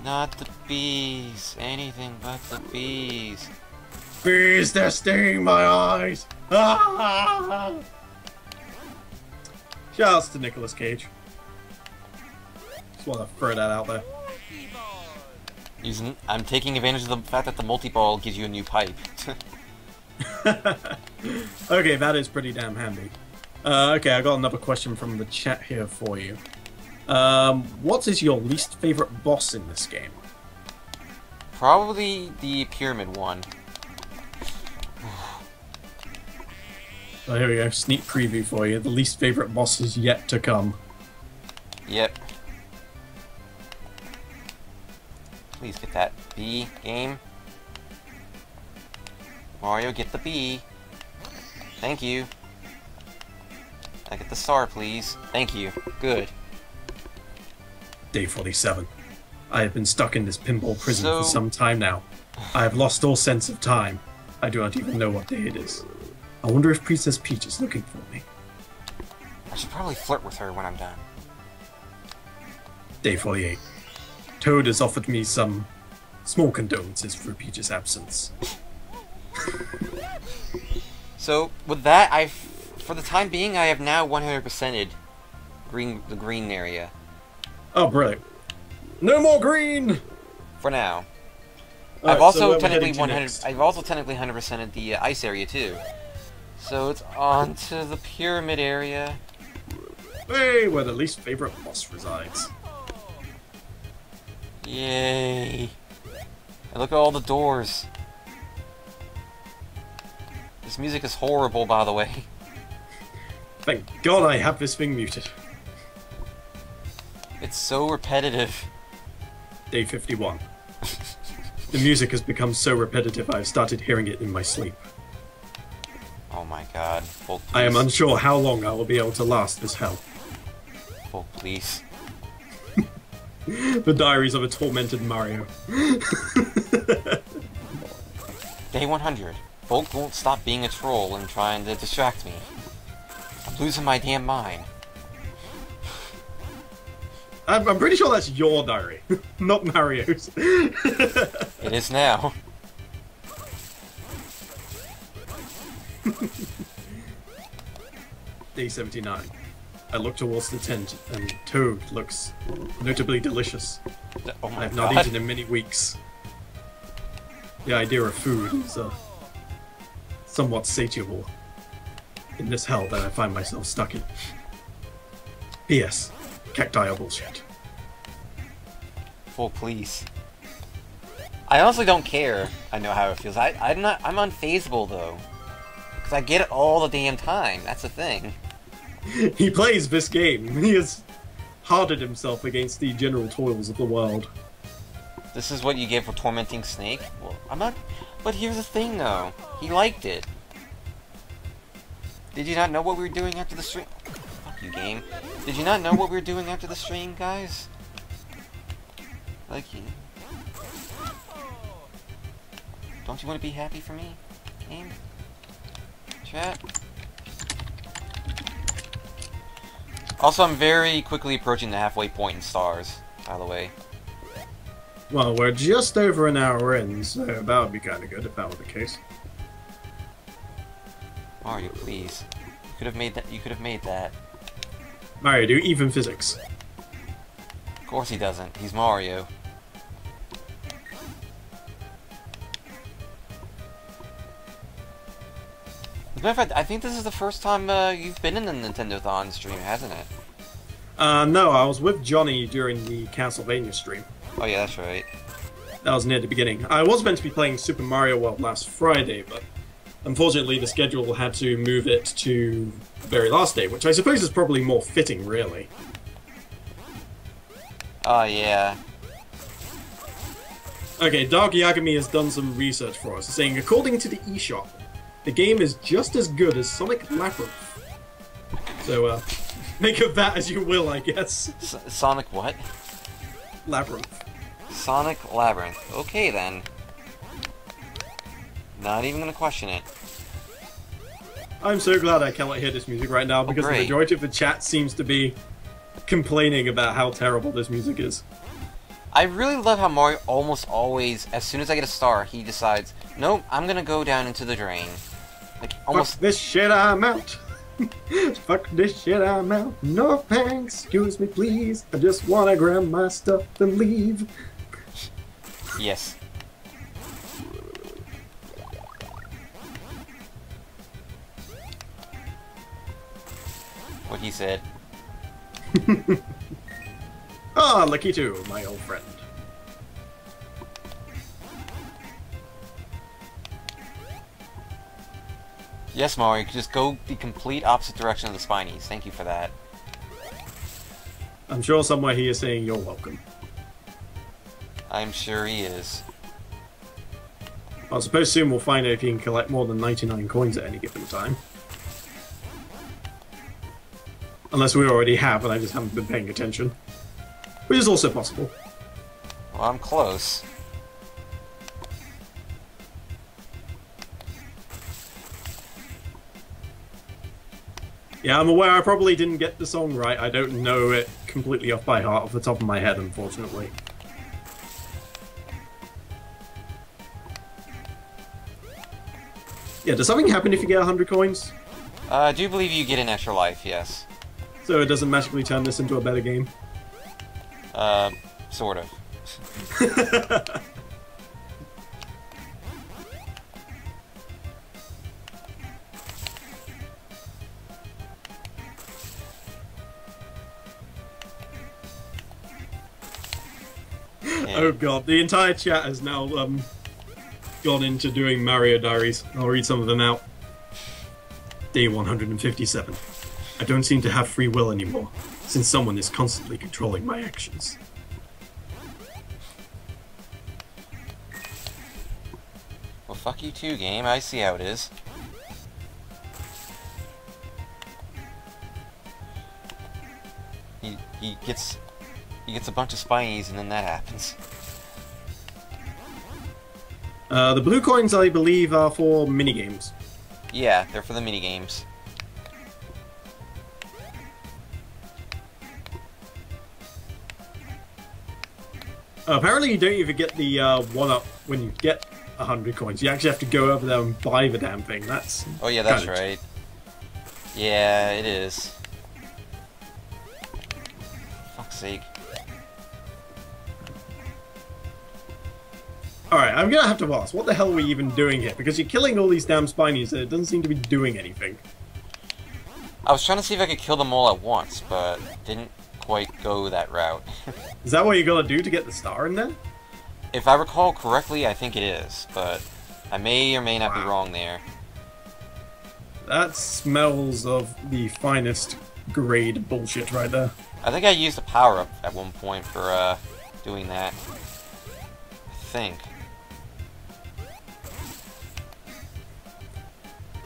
Not the bees. Anything but the bees.
Bees, they're stinging my eyes! Ah! Shouts to Nicolas Cage. Just want to throw that out there.
I'm taking advantage of the fact that the multi-ball gives you a new pipe.
Okay, that is pretty damn handy. Okay, I got another question from the chat here for you. What is your least favorite boss in this game?
Probably the pyramid one.
Oh, here we go. Sneak preview for you. The least favorite boss is yet to come.
Yep. Please get that bee, game. Mario, get the bee. Thank you. I get the star, please. Thank you. Good.
Day 47. I have been stuck in this pinball prison
So-
for some time now. I have lost all sense of time. I do not even know what day it is. I wonder if Princess Peach is looking for me.
I should probably flirt with her when I'm done.
Day 48. Toad has offered me some small condolences for Peach's absence.
So, with that, for the time being, I have now 100%ed the green area.
Oh, brilliant. No more green!
For now.
Alright,
I've
so
also
where we're
technically
heading to
100.
next?
I've also technically 100%ed the ice area too. So it's on to the pyramid area.
Hey, where the least favorite boss resides.
Yay! And look at all the doors. This music is horrible, by the way.
Thank God I have this thing muted.
It's so repetitive.
Day 51. The music has become so repetitive I've started hearing it in my sleep.
Oh my god. Volk,
I am
please.
unsure how long I will be able to last this hell.
Volk, please.
The Diaries of a Tormented Mario.
Day 100. Volk won't stop being a troll and trying to distract me. I'm losing my damn mind.
I'm pretty sure that's your diary, not Mario's.
It is now.
Day 79. I look towards the tent, and Toad looks notably delicious.
Oh my
I have not
god.
eaten in many weeks. The idea of food is somewhat satiable in this hell that I find myself stuck in. P.S. Cacti are bullshit.
Volk, please. I honestly don't care. I know how it feels. I'm unfazable though. Because I get it all the damn time. That's the thing.
He plays this game. He has hardened himself against the general toils of the world.
This is what you get for tormenting Snake? Well, I'm not... But here's the thing, though. He liked it. Did you not know what we were doing after the stream? Fuck you, game. Did you not know what we were doing after the stream, guys? Like, don't you want to be happy for me, game? Chat? Also, I'm very quickly approaching the halfway point in stars, by the way.
Well, we're just over an hour in, so that would be kind of good if that were the case.
Mario, please. You could have made that. You could have made that.
Mario, do even physics.
Of course he doesn't. He's Mario. As a matter of fact, I think this is the first time you've been in the Nintendo-thon stream, hasn't it?
No, I was with Johnny during the Castlevania stream.
Oh yeah, that's right.
That was near the beginning. I was meant to be playing Super Mario World last Friday, but unfortunately the schedule had to move it to the very last day, which I suppose is probably more fitting, really.
Oh yeah.
Okay, Dark Yagami has done some research for us, saying according to the eShop, the game is just as good as Sonic Labyrinth. So, make of that as you will, I guess.
Sonic what?
Labyrinth.
Sonic Labyrinth. Okay then. Not even gonna question it.
I'm so glad I cannot hear this music right now because the
great.
majority of the chat seems to be complaining about how terrible this music is.
I really love how Mario almost always, as soon as I get a star, he decides, nope, I'm gonna go down into the drain. Like, almost...
Fuck this shit, I'm out. Fuck this shit, I'm out. No thanks, excuse me please. I just wanna grab my stuff and leave.
Yes. What he said.
Ah, Lakitu, my old friend.
Yes, Mario, you could just go the complete opposite direction of the Spinies. Thank you for that.
I'm sure somewhere he is saying you're welcome.
I'm sure he is.
I suppose soon we'll find out if you can collect more than 99 coins at any given time. Unless we already have and I just haven't been paying attention. Which is also possible.
Well, I'm close.
Yeah, I'm aware I probably didn't get the song right. I don't know it completely off by heart off the top of my head, unfortunately. Yeah, does something happen if you get 100 coins?
I do believe you get an extra life, yes.
So it doesn't magically turn this into a better game?
Sort of.
Oh god, the entire chat has now gone into doing Mario Diaries. I'll read some of them out. Day 157. I don't seem to have free will anymore. since someone is constantly controlling my actions.
Well, fuck you too, game. I see how it is. He gets a bunch of spinies, and then that happens.
The blue coins, I believe, are for minigames.
Yeah, they're for the minigames.
Apparently, you don't even get the one-up when you get 100 coins. You actually have to go over there and buy the damn thing. That's
Oh yeah, that's
kinda
right. Yeah, it is. Fuck's sake.
Alright, I'm gonna have to ask, what the hell are we even doing here? Because you're killing all these damn spinies and it doesn't seem to be doing anything.
I was trying to see if I could kill them all at once, but didn't quite go that route.
Is that what you gotta do to get the star in there?
If I recall correctly, I think it is, but I may or may not be
Wow.
wrong there.
That smells of the finest grade bullshit right there.
I think I used a power-up at one point for doing that. I think.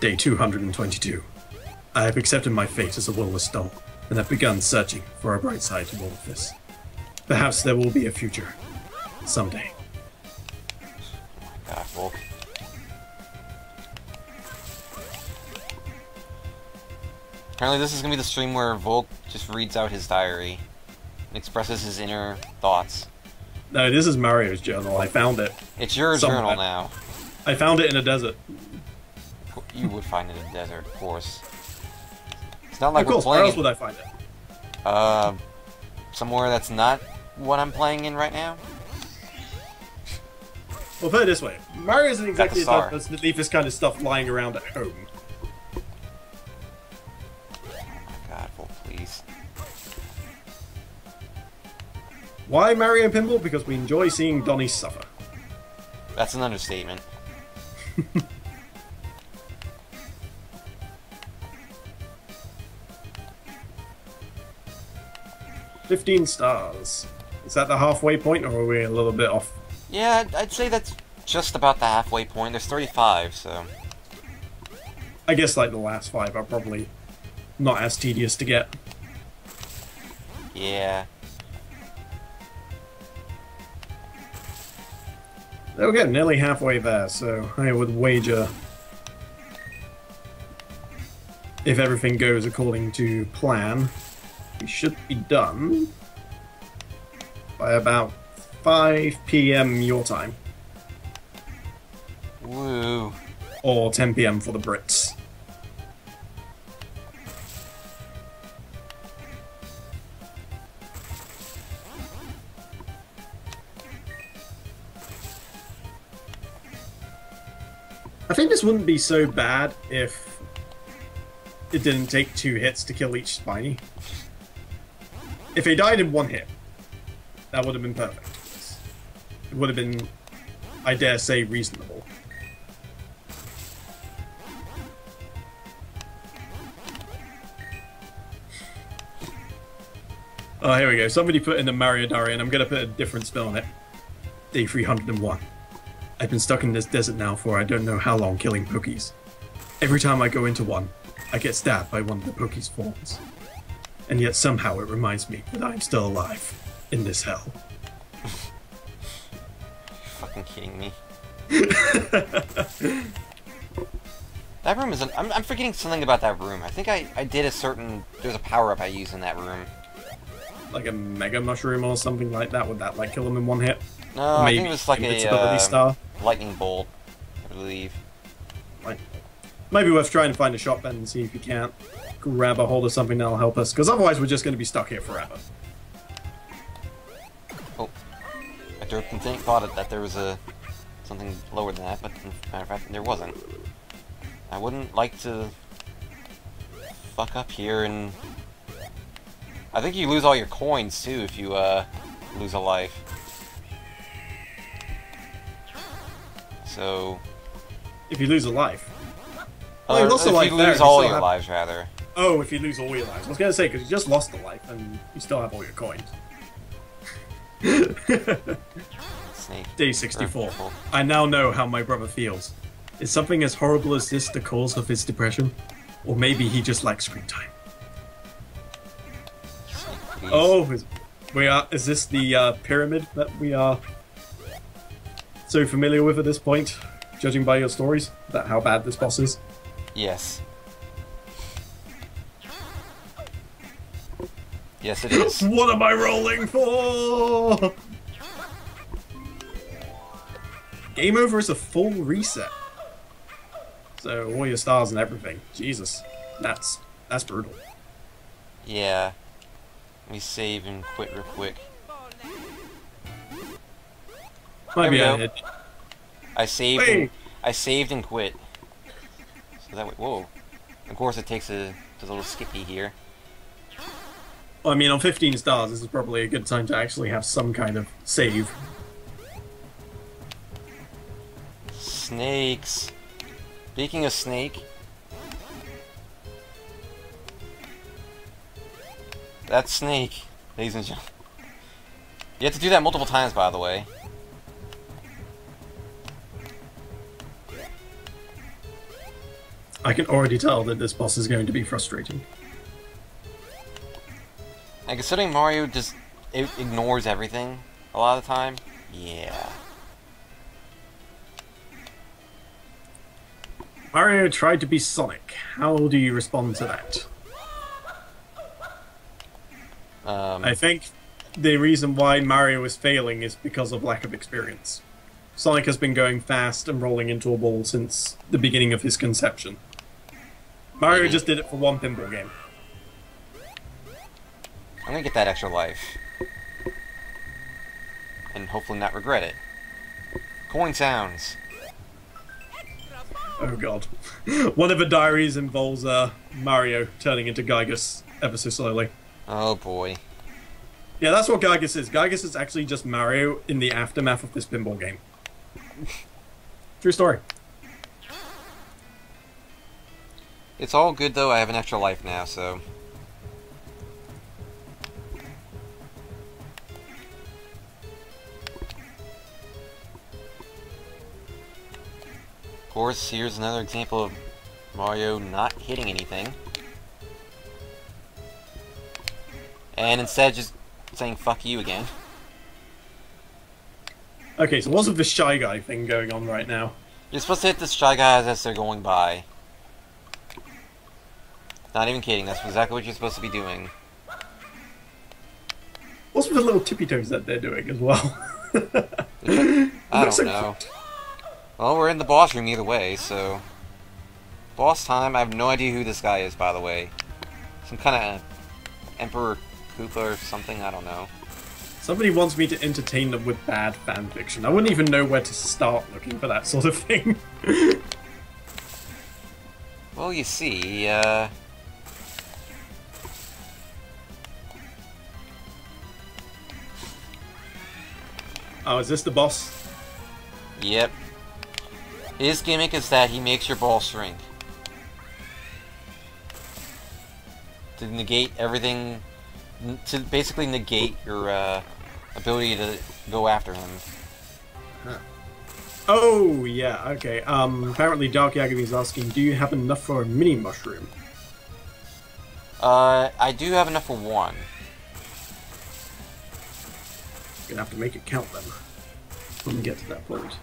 Day 222. I have accepted my fate as a willless doll, and have begun searching for a bright side to all of this. Perhaps there will be a future. Someday.
God, Volk. Apparently this is going to be the stream where Volk just reads out his diary and expresses his inner thoughts.
No, this is Mario's journal. I found it.
It's your
Somewhere.
journal now.
I found it in a desert.
You would find it in the desert, of course. It's not like
Of
we're
course, where
playing
else would I find it?
somewhere that's not what I'm playing in right now.
Well, put it this way. Mario isn't exactly the
star.
type person to leave this kind of stuff lying around at home.
Oh my god, Volk, please.
Why Mario and Pinball? Because we enjoy seeing Donnie suffer.
That's an understatement.
15 stars. Is that the halfway point, or are we a little bit off?
Yeah, I'd say that's just about the halfway point. There's 35, so...
I guess like the last 5 are probably not as tedious to get.
Yeah.
There we go, nearly halfway there, so I would wager if everything goes according to plan, we should be done by about 5 PM your time,
Woo.
or 10 PM for the Brits. I think this wouldn't be so bad if it didn't take 2 hits to kill each Spiny. If they died in 1 hit, that would have been perfect. It would have been, I dare say, reasonable. Oh, here we go. Somebody put in the Mario Diary, and I'm going to put a different spell on it. Day 301. I've been stuck in this desert now for I don't know how long killing Pokies. Every time I go into one, I get stabbed by one of the Pokies' forms. And yet somehow it reminds me that I'm still alive in this hell.
You're fucking kidding me. That room is I'm forgetting something about that room. I think I did a certain... There's a power-up I use in that room.
Like a Mega Mushroom or something like that. Would that like kill them in 1 hit?
No, I
Maybe
think it was like
Invincibility
a
Star.
lightning bolt, I believe.
Like, maybe worth trying to find a shop then and see if you can't grab a hold of something that'll help us. Because otherwise we're just going to be stuck here forever.
Oh, I thought that there was something lower than that, but as a matter of fact, there wasn't. I wouldn't like to fuck up here and... I think you lose all your coins too if you lose a life. So...
If you lose a life.
Or
you lost a
if
life
you
there,
lose
you
all
still
your
have-
lives, rather.
Oh, if you lose all your lives. I was going to say, because you just lost a life and you still have all your coins.
Snake.
Day 64.
Careful.
I now know how my brother feels. Is something as horrible as this the cause of his depression? Or maybe he just likes screen time.
Snake, please.
Oh, is this the pyramid that we are so familiar with at this point? Judging by your stories, that how bad this boss is?
Yes. Yes, it is.
What am I rolling for? Game over is a full reset. So all your stars and everything. Jesus, that's brutal.
Yeah. Let me save and quit real quick.
Might be
There
a
we go.
hit.
I saved.
Wait.
And, I saved and quit. So that way. Whoa. Of course, it takes a little skippy here.
Well, I mean, on 15 stars, this is probably a good time to actually have some kind of save.
Snakes. Speaking of snake. That's Snake, ladies and gentlemen. You have to do that multiple times, by the way.
I can already tell that this boss is going to be frustrating.
And considering Mario just ignores everything a lot of the time, yeah.
Mario tried to be Sonic. How do you respond to that? I think the reason why Mario is failing is because of lack of experience. Sonic has been going fast and rolling into a ball since the beginning of his conception. Mario just did it for one pinball game.
I'm gonna get that extra life. And hopefully not regret it. Coin sounds.
Oh god. One of the diaries involves Mario turning into Gygus ever so slowly.
Oh boy.
Yeah, that's what Gygus is. Gygus is actually just Mario in the aftermath of this pinball game. True story.
It's all good though, I have an extra life now, so... Of course, here's another example of Mario not hitting anything. And instead just saying fuck you again.
Okay, so what's with the Shy Guy thing going on right now?
You're supposed to hit the Shy Guys as they're going by. Not even kidding, that's exactly what you're supposed to be doing.
What's with the little tippy toes that they're doing as well?
I
Looks
don't
so
know.
cute.
Well, we're in the boss room either way, so... Boss time, I have no idea who this guy is, by the way. Some kind of Emperor Koopa or something, I don't know.
Somebody wants me to entertain them with bad fanfiction. I wouldn't even know where to start looking for that sort of thing.
Well, you see,
Oh, is this the boss?
Yep. His gimmick is that he makes your ball shrink. To negate everything... To basically negate your, ability to go after him.
Oh, yeah, okay. Apparently Dark Yagami is asking, do you have enough for a mini mushroom?
I do have enough for one.
Gonna have to make it count then. When we get to that point.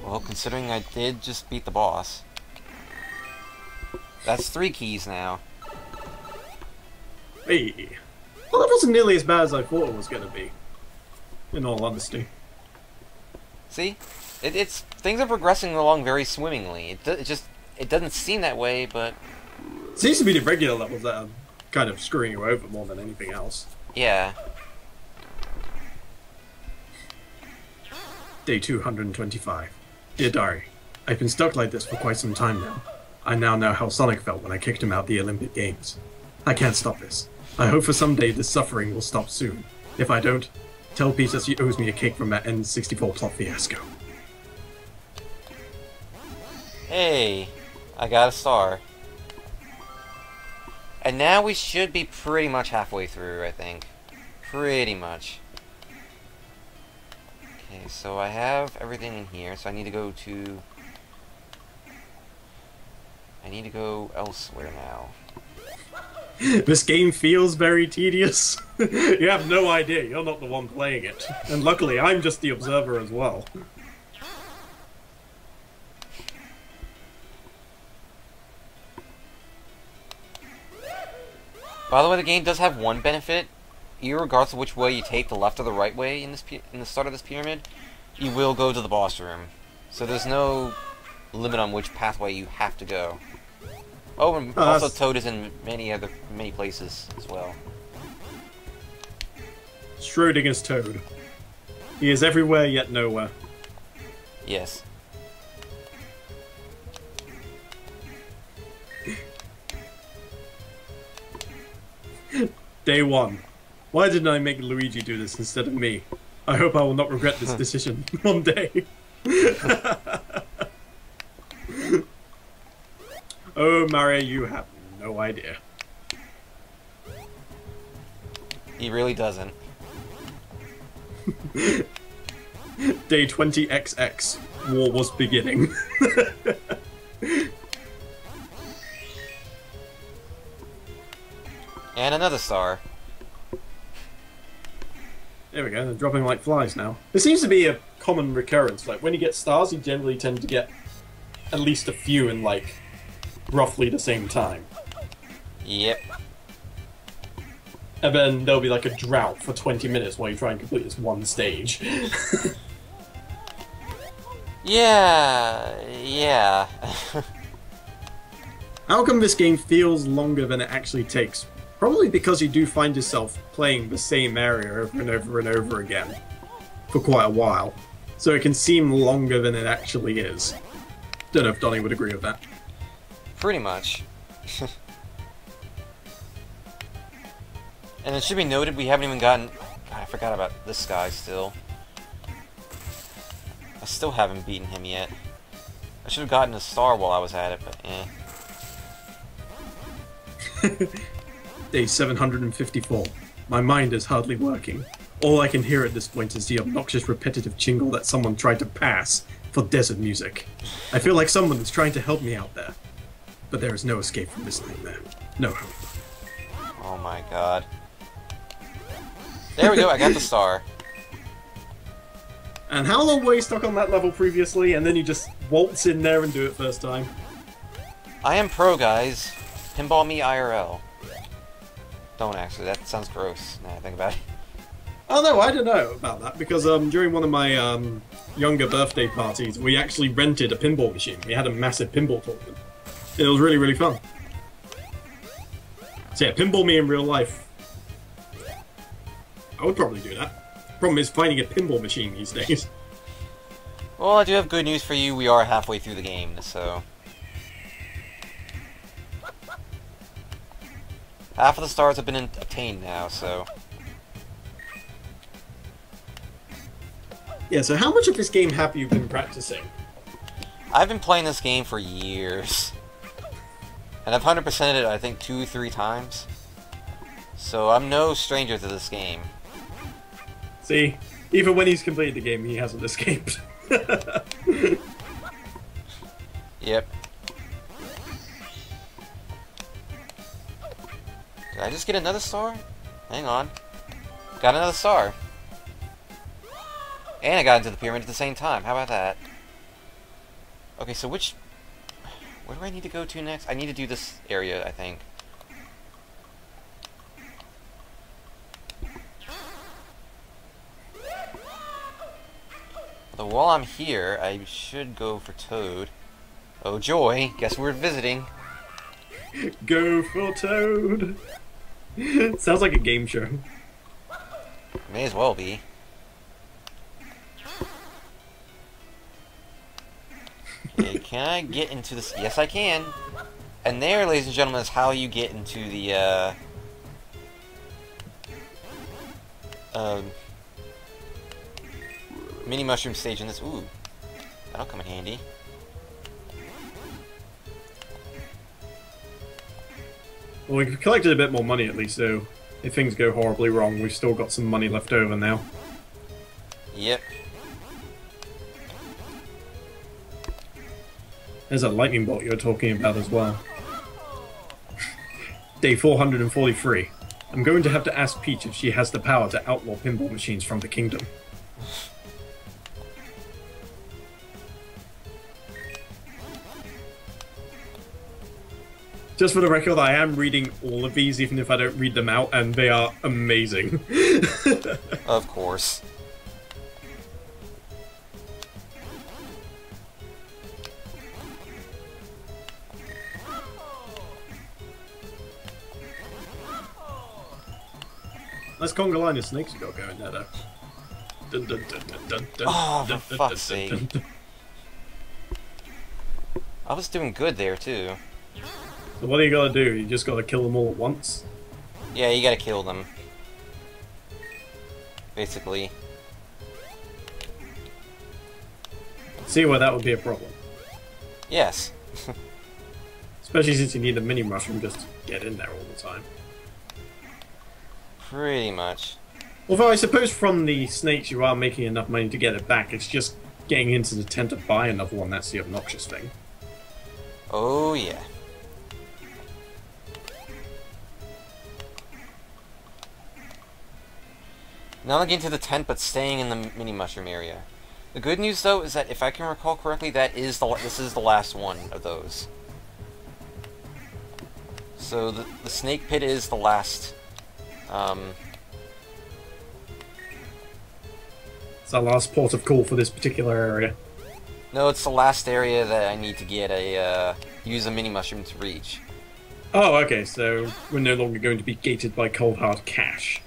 Well, considering I did just beat the boss. That's 3 keys now.
Hey. Well, that wasn't nearly as bad as I thought it was gonna be. In all honesty.
See? It's things are progressing along very swimmingly. It doesn't seem that way, but...
It seems to be the regular levels that are kind of screwing you over more than anything else.
Yeah.
Day 225. Dear Diary, I've been stuck like this for quite some time now. I now know how Sonic felt when I kicked him out the Olympic Games. I can't stop this. I hope for someday this suffering will stop soon. If I don't, tell Peter he owes me a cake from that N64 plot fiasco.
Hey, I got a star. And now we should be pretty much halfway through, I think. Pretty much. Okay, so I have everything in here, so I need to go to... I need to go elsewhere now.
This game feels very tedious. You have no idea, you're not the one playing it. And luckily, I'm just the observer as well.
By the way, the game does have one benefit. Regardless of which way you take, the left or the right way in the start of this pyramid, you will go to the boss room. So there's no limit on which pathway you have to go. Oh, and also Toad is in many places as well.
Schrodinger's Toad. He is everywhere yet nowhere.
Yes.
Day 1. Why didn't I make Luigi do this instead of me? I hope I will not regret this decision one day. Oh, Mario, you have no idea.
He really doesn't.
Day 20XX. War was beginning.
And another star.
There we go, they're dropping like flies now. It seems to be a common recurrence. Like, when you get stars, you generally tend to get at least a few in, like, roughly the same time.
Yep.
And then there'll be, like, a drought for 20 minutes while you try and complete this one stage.
Yeah.
How come this game feels longer than it actually takes? Probably because you do find yourself playing the same area over and over and over again for quite a while. So it can seem longer than it actually is. Don't know if Donnie would agree with that.
Pretty much. And it should be noted we haven't even gotten... God, I forgot about this guy still. I still haven't beaten him yet. I should have gotten a star while I was at it, but eh.
Day 754. My mind is hardly working. All I can hear at this point is the obnoxious repetitive jingle that someone tried to pass for desert music. I feel like someone is trying to help me out there. But there is no escape from this nightmare. No hope.
Oh my god. There we go, I got the star.
And how long were you stuck on that level previously, and then you just waltz in there and do it first time?
I am pro, guys. Pinball me IRL. Don't actually, that sounds gross now I think about it.
Oh no, I don't know about that, because during one of my younger birthday parties, we actually rented a pinball machine. We had a massive pinball tournament. It was really, really fun. So yeah, pinball me in real life. I would probably do that. Problem is finding a pinball machine these days.
Well, I do have good news for you. We are halfway through the game, so... half of the stars have been obtained now, so...
Yeah, so how much of this game have you been practicing?
I've been playing this game for years. And I've 100%ed it, I think, 2-3 times. So I'm no stranger to this game.
See, even when he's completed the game, he hasn't escaped.
Yep. Did I just get another star? Hang on. Got another star. And I got into the pyramid at the same time. How about that? Okay, so where do I need to go to next? I need to do this area, I think. So while I'm here, I should go for Toad. Oh joy, guess we're visiting.
Go for Toad! Sounds like a game show.
May as well be. Okay, can I get into this? Yes, I can. And there, ladies and gentlemen, is how you get into the, mini mushroom stage in this. Ooh, that'll come in handy.
Well, we've collected a bit more money at least, so if things go horribly wrong, we've still got some money left over now.
Yep.
There's a lightning bolt you're talking about as well. Day 443. I'm going to have to ask Peach if she has the power to outlaw pinball machines from the kingdom. Just for the record, I am reading all of these, even if I don't read them out, and they are amazing.
Of course.
Nice conga line of snakes you got going there, though. Dun, dun, dun, dun, dun, dun,
Oh,
dun,
for
dun,
fuck's
dun,
sake.
dun, dun.
I was doing good there, too.
So what do you gotta do? You just gotta kill them all at once?
Yeah, you gotta kill them. Basically.
See where that would be a problem.
Yes.
Especially since you need a mini mushroom just to get in there all the time.
Pretty much.
Although I suppose from the snakes you are making enough money to get it back, it's just getting into the tent to buy another one that's the obnoxious thing.
Oh, yeah. Not getting to the tent, but staying in the mini mushroom area. The good news, though, is that if I can recall correctly, this is the last one of those. So the snake pit is the last.
It's our last port of call for this particular area.
No, it's the last area that I need to get use a mini mushroom to reach.
Oh, okay, so we're no longer going to be gated by cold hard cash.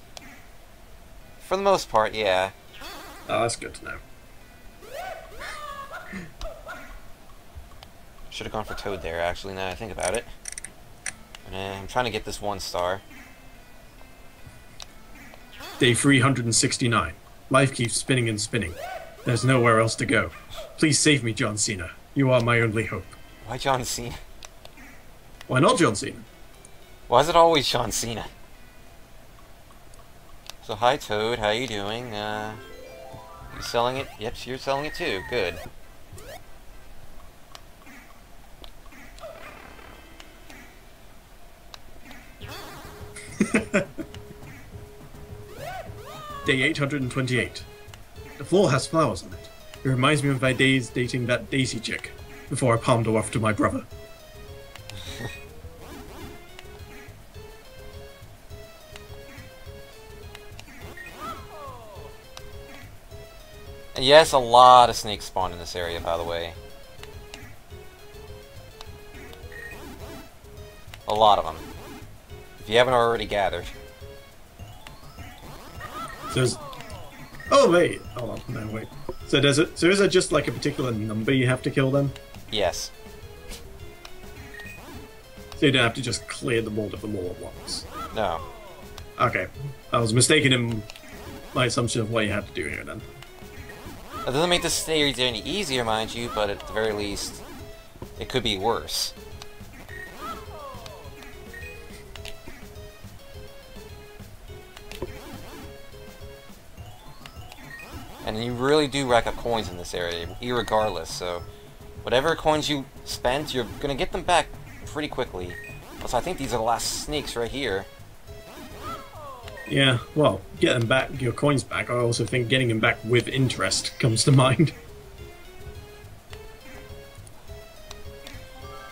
For the most part, yeah.
Oh, that's good to know.
Should have gone for Toad there, actually, now that I think about it. I'm trying to get this 1 star.
Day 369. Life keeps spinning and spinning. There's nowhere else to go. Please save me, John Cena. You are my only hope.
Why John Cena?
Why not John Cena?
Why is it always John Cena? So hi Toad, how you doing? You selling it? Yep, you're selling it too. Good.
Day 828. The floor has flowers on it. It reminds me of my days dating that Daisy chick, before I palmed her off to my brother.
And yes, a lot of snakes spawn in this area, by the way. A lot of them. If you haven't already gathered.
So oh wait, hold on, no wait. So is there just like a particular number you have to kill them?
Yes.
So you don't have to just clear the board of them all at once.
No.
Okay. I was mistaken in my assumption of what you had to do here then.
That doesn't make this stage any easier, mind you, but at the very least, it could be worse. And you really do rack up coins in this area, irregardless, so whatever coins you spent, you're gonna get them back pretty quickly. Also, I think these are the last snakes right here.
Yeah, well, get them back, your coins back. I also think getting them back with interest comes to mind.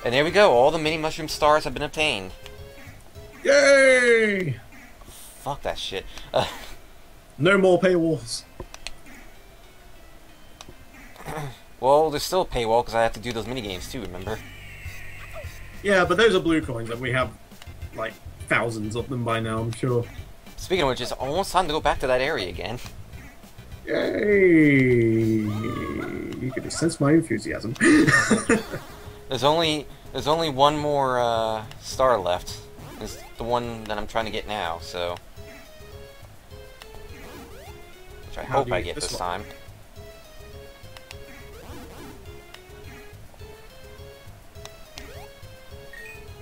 And there we go, all the mini mushroom stars have been obtained.
Yay!
Fuck that shit.
No more paywalls.
Well, there's still a paywall because I have to do those mini games too, remember?
Yeah, but those are blue coins, and we have, like, thousands of them by now, I'm sure.
Speaking of which, it's almost time to go back to that area again.
Yay! You can sense my enthusiasm.
There's only one more star left. It's the one that I'm trying to get now, so which I hope I get this time.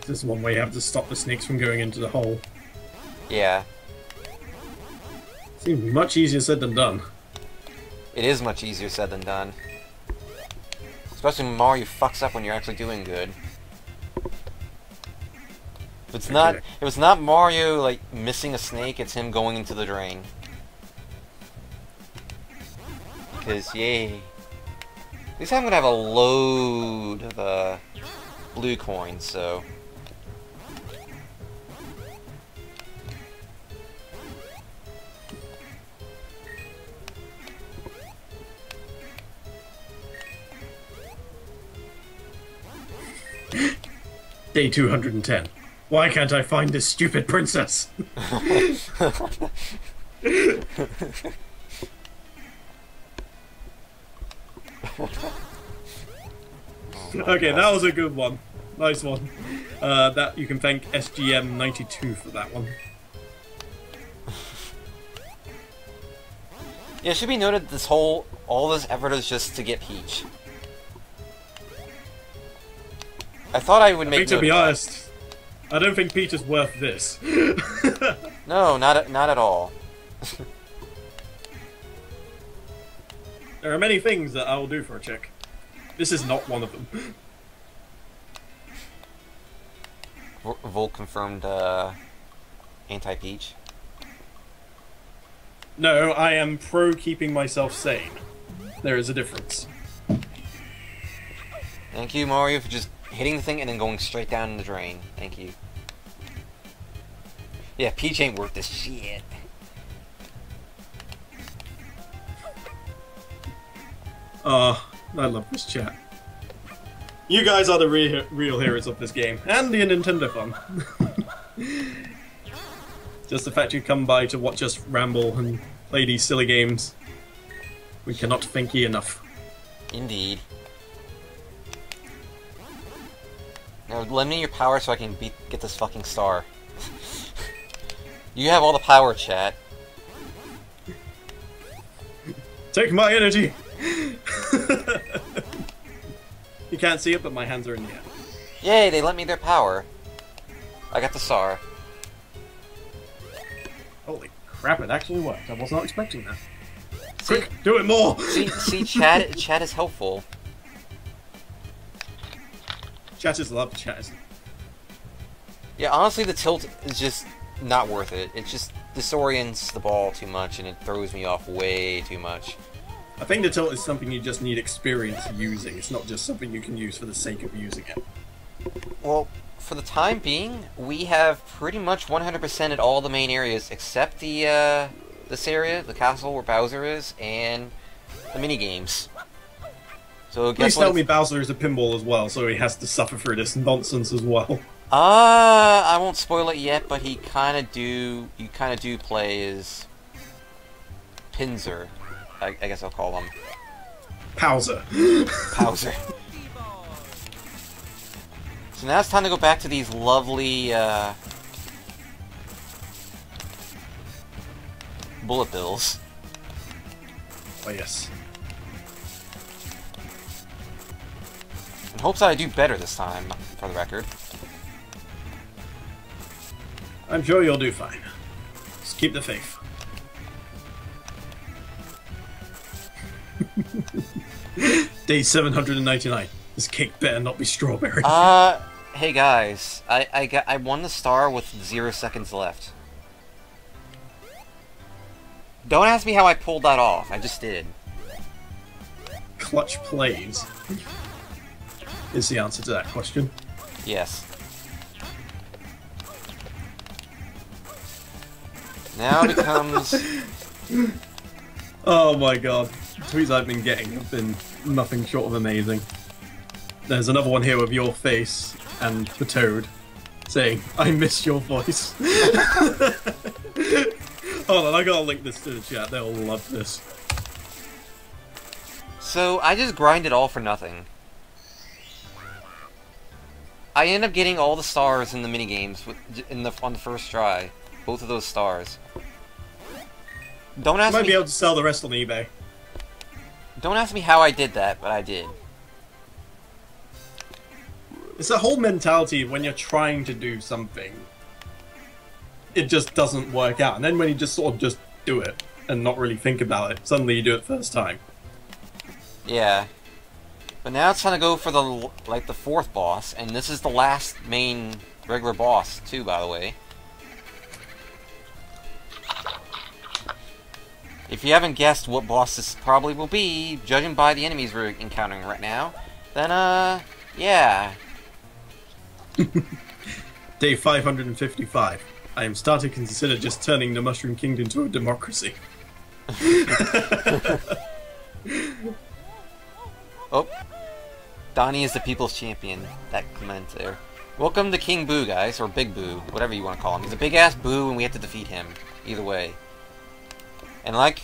This is one way you have to stop the snakes from going into the hole.
Yeah,
Seems much easier said than done.
it is much easier said than done. Especially when Mario fucks up when you're actually doing good. If it's not,
Okay.
if it's not Mario like missing a snake, it's him going into the drain. Because yay. At least I'm gonna have a load of blue coins, so.
Day 210. Why can't I find this stupid princess? Okay, that was a good one. Nice one. That you can thank SGM92 for that one.
Yeah, it should be noted all this effort is just to get Peach. I thought I would
I
make
think, to
note
be
of that.
honest, I don't think Peach is worth this.
No, not at all.
There are many things that I will do for a chick. This is not one of them.
Volt confirmed anti-Peach.
No, I am pro keeping myself sane. There is a difference.
Thank you, Mario, for just hitting the thing and then going straight down in the drain. Thank you. Yeah, Peach ain't worth this shit.
I love this chat. You guys are the real heroes of this game, and the Nintendo fun. Just the fact you come by to watch us ramble and play these silly games. We cannot thank you enough.
Indeed. Now, lend me your power so I can get this fucking star. You have all the power, chat.
Take my energy! You can't see it, but my hands are in the air.
Yay, they lent me their power. I got the star.
Holy crap, it actually worked. I was not expecting that.
See,
Quick, do it more!
see, chat is helpful.
Chat is love, chat is...
Yeah, honestly, the tilt is just not worth it. It just disorients the ball too much, and it throws me off way too much.
I think the tilt is something you just need experience using. It's not just something you can use for the sake of using it.
Well, for the time being, we have pretty much 100% at all the main areas, except the, this area, the castle where Bowser is, and the mini-games. So
Please
guess
tell
what?
me Bowser is a pinball as well, so he has to suffer through this nonsense as well.
I won't spoil it yet, but you kind of do play as Pinzer. I guess I'll call him
Bowser.
Bowser. So now it's time to go back to these lovely, bullet bills.
Oh yes.
In hopes that I do better this time, for the record.
I'm sure you'll do fine. Just keep the faith. Day 799. This cake better not be strawberry.
Hey guys, I won the star with 0 seconds left. Don't ask me how I pulled that off, I just did.
Clutch plays is the answer to that question.
Yes. Now it becomes...
Oh my god. The tweets I've been getting have been nothing short of amazing. There's another one here with your face and the toad saying, I miss your voice. Hold on, I gotta link this to the chat, they'll love this.
So, I just grinded all for nothing. I ended up getting all the stars in the minigames on the first try. Both of those stars. Don't
You
ask
might
me.
be able to sell the rest on eBay.
Don't ask me how I did that, but I did.
It's a whole mentality when you're trying to do something, it just doesn't work out. And then when you just sort of just do it and not really think about it, suddenly you do it first time.
Yeah. But now it's time to go for the fourth boss, and this is the last main regular boss too, by the way. If you haven't guessed what boss this probably will be, judging by the enemies we're encountering right now, then yeah.
Day 555. I am starting to consider just turning the Mushroom Kingdom into a democracy.
Oh. Donnie is the people's champion. That comment there. Welcome to King Boo, guys, or Big Boo, whatever you want to call him. He's a big-ass Boo, and we have to defeat him. Either way. And like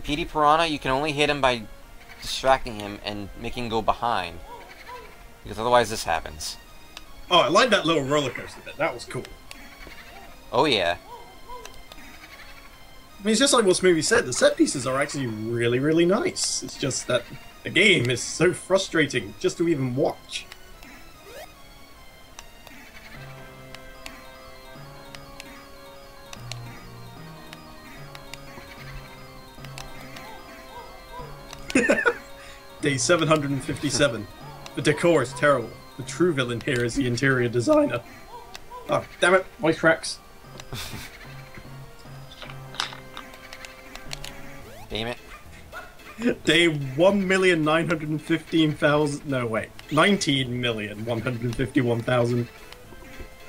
Petey Piranha, you can only hit him by distracting him and making him go behind. Because otherwise this happens.
Oh, I like that little roller coaster bit. That was cool.
Oh, yeah.
I mean, it's just like what Smoothie said. The set pieces are actually really, really nice. It's just that the game is so frustrating just to even watch. Day 757. The decor is terrible. The true villain here is the interior designer. Oh, damn it, voice cracks.
Damn it.
Day 1,915,000. No, wait. 19,151,000.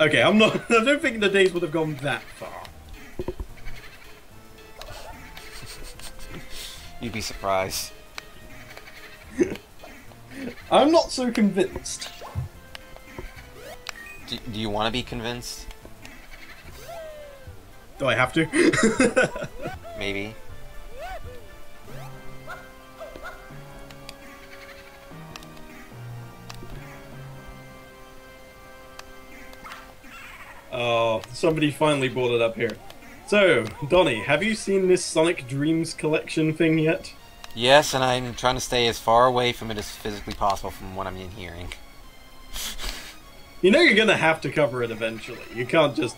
Okay, I don't think the days would have gone that far.
You'd be surprised.
I'm not so convinced.
Do you want to be convinced?
Do I have to?
Maybe.
Oh, somebody finally brought it up here. So, Donnie, have you seen this Sonic Dreams collection thing yet?
Yes, and I'm trying to stay as far away from it as physically possible from what I'm hearing.
You know you're gonna have to cover it eventually. You can't just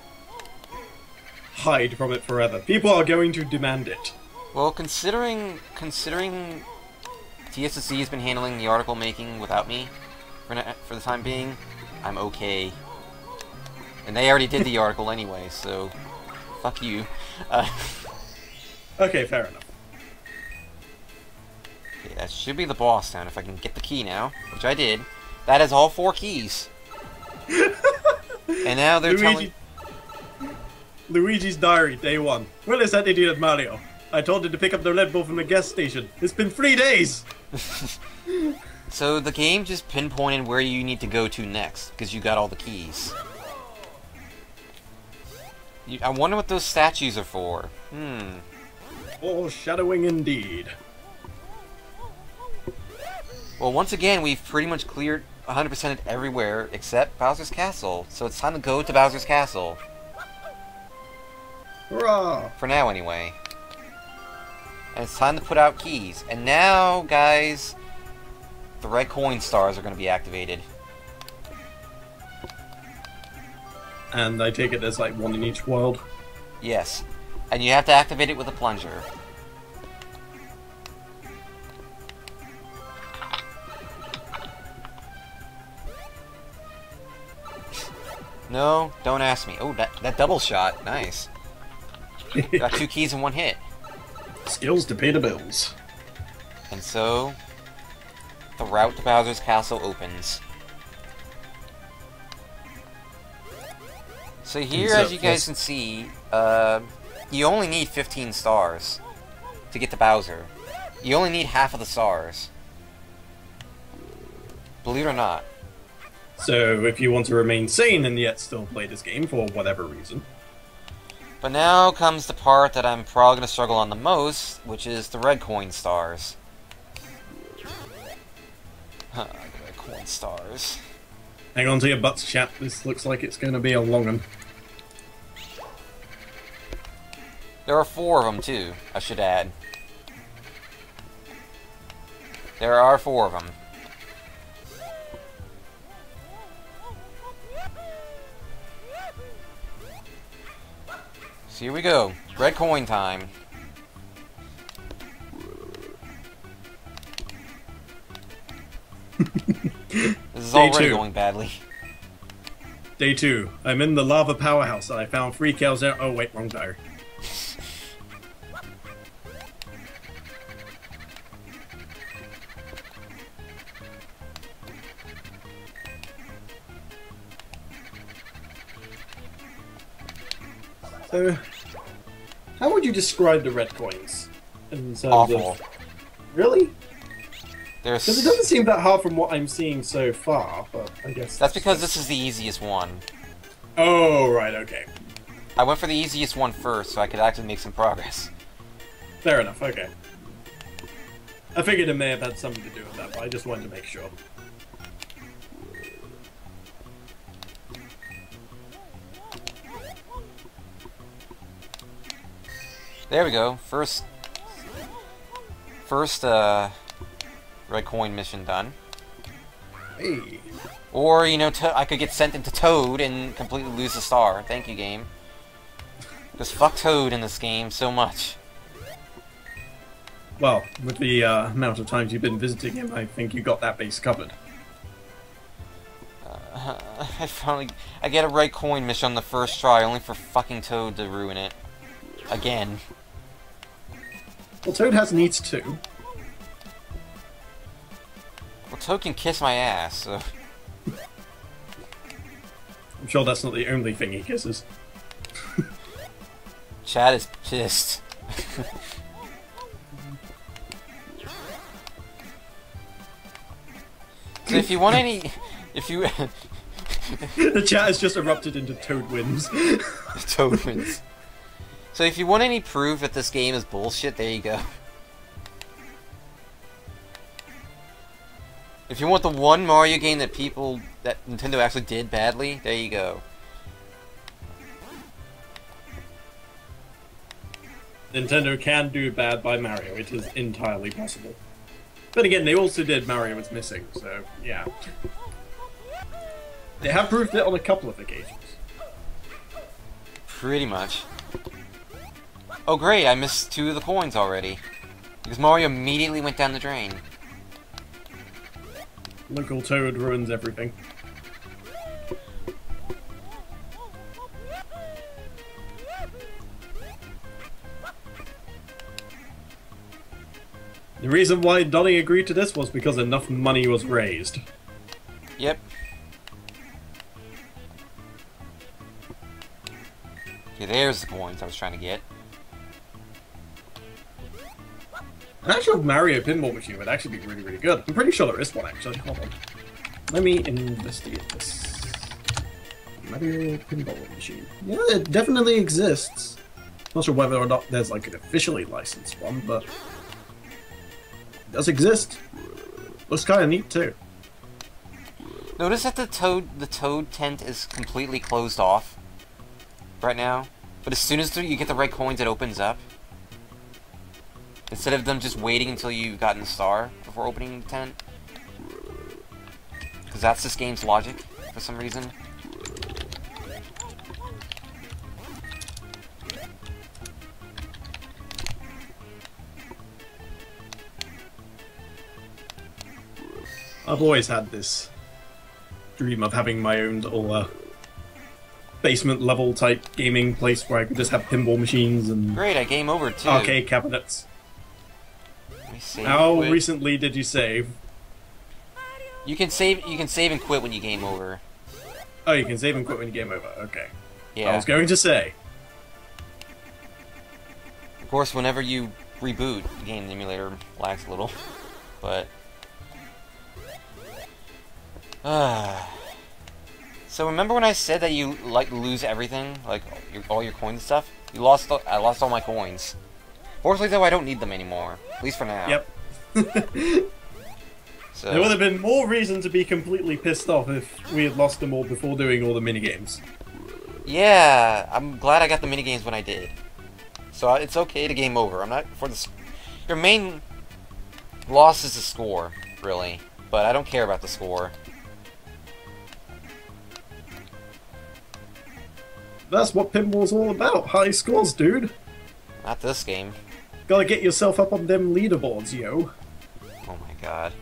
hide from it forever. People are going to demand it.
Well, considering TSSC has been handling the article making without me for the time being, I'm okay. And they already did the article anyway, so fuck you.
Okay, fair enough.
Okay, that should be the boss town if I can get the key now, which I did. That is all 4 keys. And now they're telling...
Luigi's Diary, day 1. Where is that idiot Mario? I told him to pick up the Red Bull from the gas station. It's been 3 days!
So the game just pinpointed where you need to go to next, because you got all the keys. I wonder what those statues are for.
Foreshadowing indeed.
Well, once again, we've pretty much cleared 100% it everywhere except Bowser's Castle. So it's time to go to Bowser's Castle.
Hurrah!
For now, anyway. And it's time to put out keys. And now, guys, the red coin stars are going to be activated.
And I take it there's like one in each world.
Yes. And you have to activate it with a plunger. No, don't ask me. Oh, that double shot. Nice. Got 2 keys in 1 hit.
Skills to pay the bills.
And so, the route to Bowser's Castle opens. So here, as you guys can see, you only need 15 stars to get to Bowser. You only need half of the stars. Believe it or not.
So, if you want to remain sane and yet still play this game for whatever reason.
But now comes the part that I'm probably going to struggle on the most, which is the red coin stars. The red coin stars.
Hang on to your butts, chap. This looks like it's going to be a long one.
There are 4 of them, too, I should add. There are 4 of them. So here we go. Red coin time. This is
Day
already
2.
going badly.
Day 2. I'm in the lava powerhouse and I found 3 cows there. Oh wait, wrong tire. So, how would you describe the red coins? In terms
Awful.
of... Really?
There's...
Because it doesn't seem that hard from what I'm seeing so far, but I guess...
That's because this is the easiest one.
Oh, right, okay.
I went for the easiest one first, so I could actually make some progress.
Fair enough, okay. I figured it may have had something to do with that, but I just wanted to make sure.
There we go. First red coin mission done.
Hey.
Or, you know, I could get sent into Toad and completely lose the star. Thank you, game. Just fuck Toad in this game so much.
Well, with the amount of times you've been visiting him, I think you got that base covered.
I get a red coin mission on the first try, only for fucking Toad to ruin it. Again.
Well, Toad has needs too.
Well, Toad can kiss my ass, so...
I'm sure that's not the only thing he kisses.
Chad is pissed. So if you want any... If you...
The chat has just erupted into Toad wins.
Toad wins. So if you want any proof that this game is bullshit, there you go. If you want the one Mario game that Nintendo actually did badly, there you go.
Nintendo can do bad by Mario, it is entirely possible. But again, they also did Mario is Missing, so yeah. They have proved it on a couple of occasions.
Pretty much. Oh great, I missed 2 of the coins already. Because Mario immediately went down the drain.
Local Toad ruins everything. The reason why Donnie agreed to this was because enough money was raised.
Yep. Okay, there's the coins I was trying to get.
An actual Mario pinball machine would actually be really, really good. I'm pretty sure there is one, actually. Hold on. Let me investigate this. Mario pinball machine. Yeah, it definitely exists. Not sure whether or not there's like an officially licensed one, but... it does exist. Looks kind of neat, too.
Notice that the Toad tent is completely closed off right now. But as soon as you get the red coins, it opens up. Instead of them just waiting until you've gotten the star before opening the tent. Because that's this game's logic, for some reason.
I've always had this dream of having my own little basement level type gaming place where I could just have pinball machines and
Great, I game over too.
arcade cabinets.
Let me save
How
and quit.
recently did you save?
You can save and quit when you game over.
Oh, you can save and quit when you game over. Okay. I
Yeah.
was going to say.
Of course, whenever you reboot, the game emulator lags a little. But so remember when I said that you like lose everything, like all your coins and stuff? I lost all my coins. Fortunately, though, I don't need them anymore. At least for now.
Yep.
So
There would have been more reason to be completely pissed off if we had lost them all before doing all the minigames.
yeah, I'm glad I got the minigames when I did. So it's okay to game over. I'm not for the. Your main loss is the score, really, but I don't care about the score.
That's what pinball's all about. High scores, dude.
Not this game.
Gotta get yourself up on them leaderboards, yo.
Oh my god.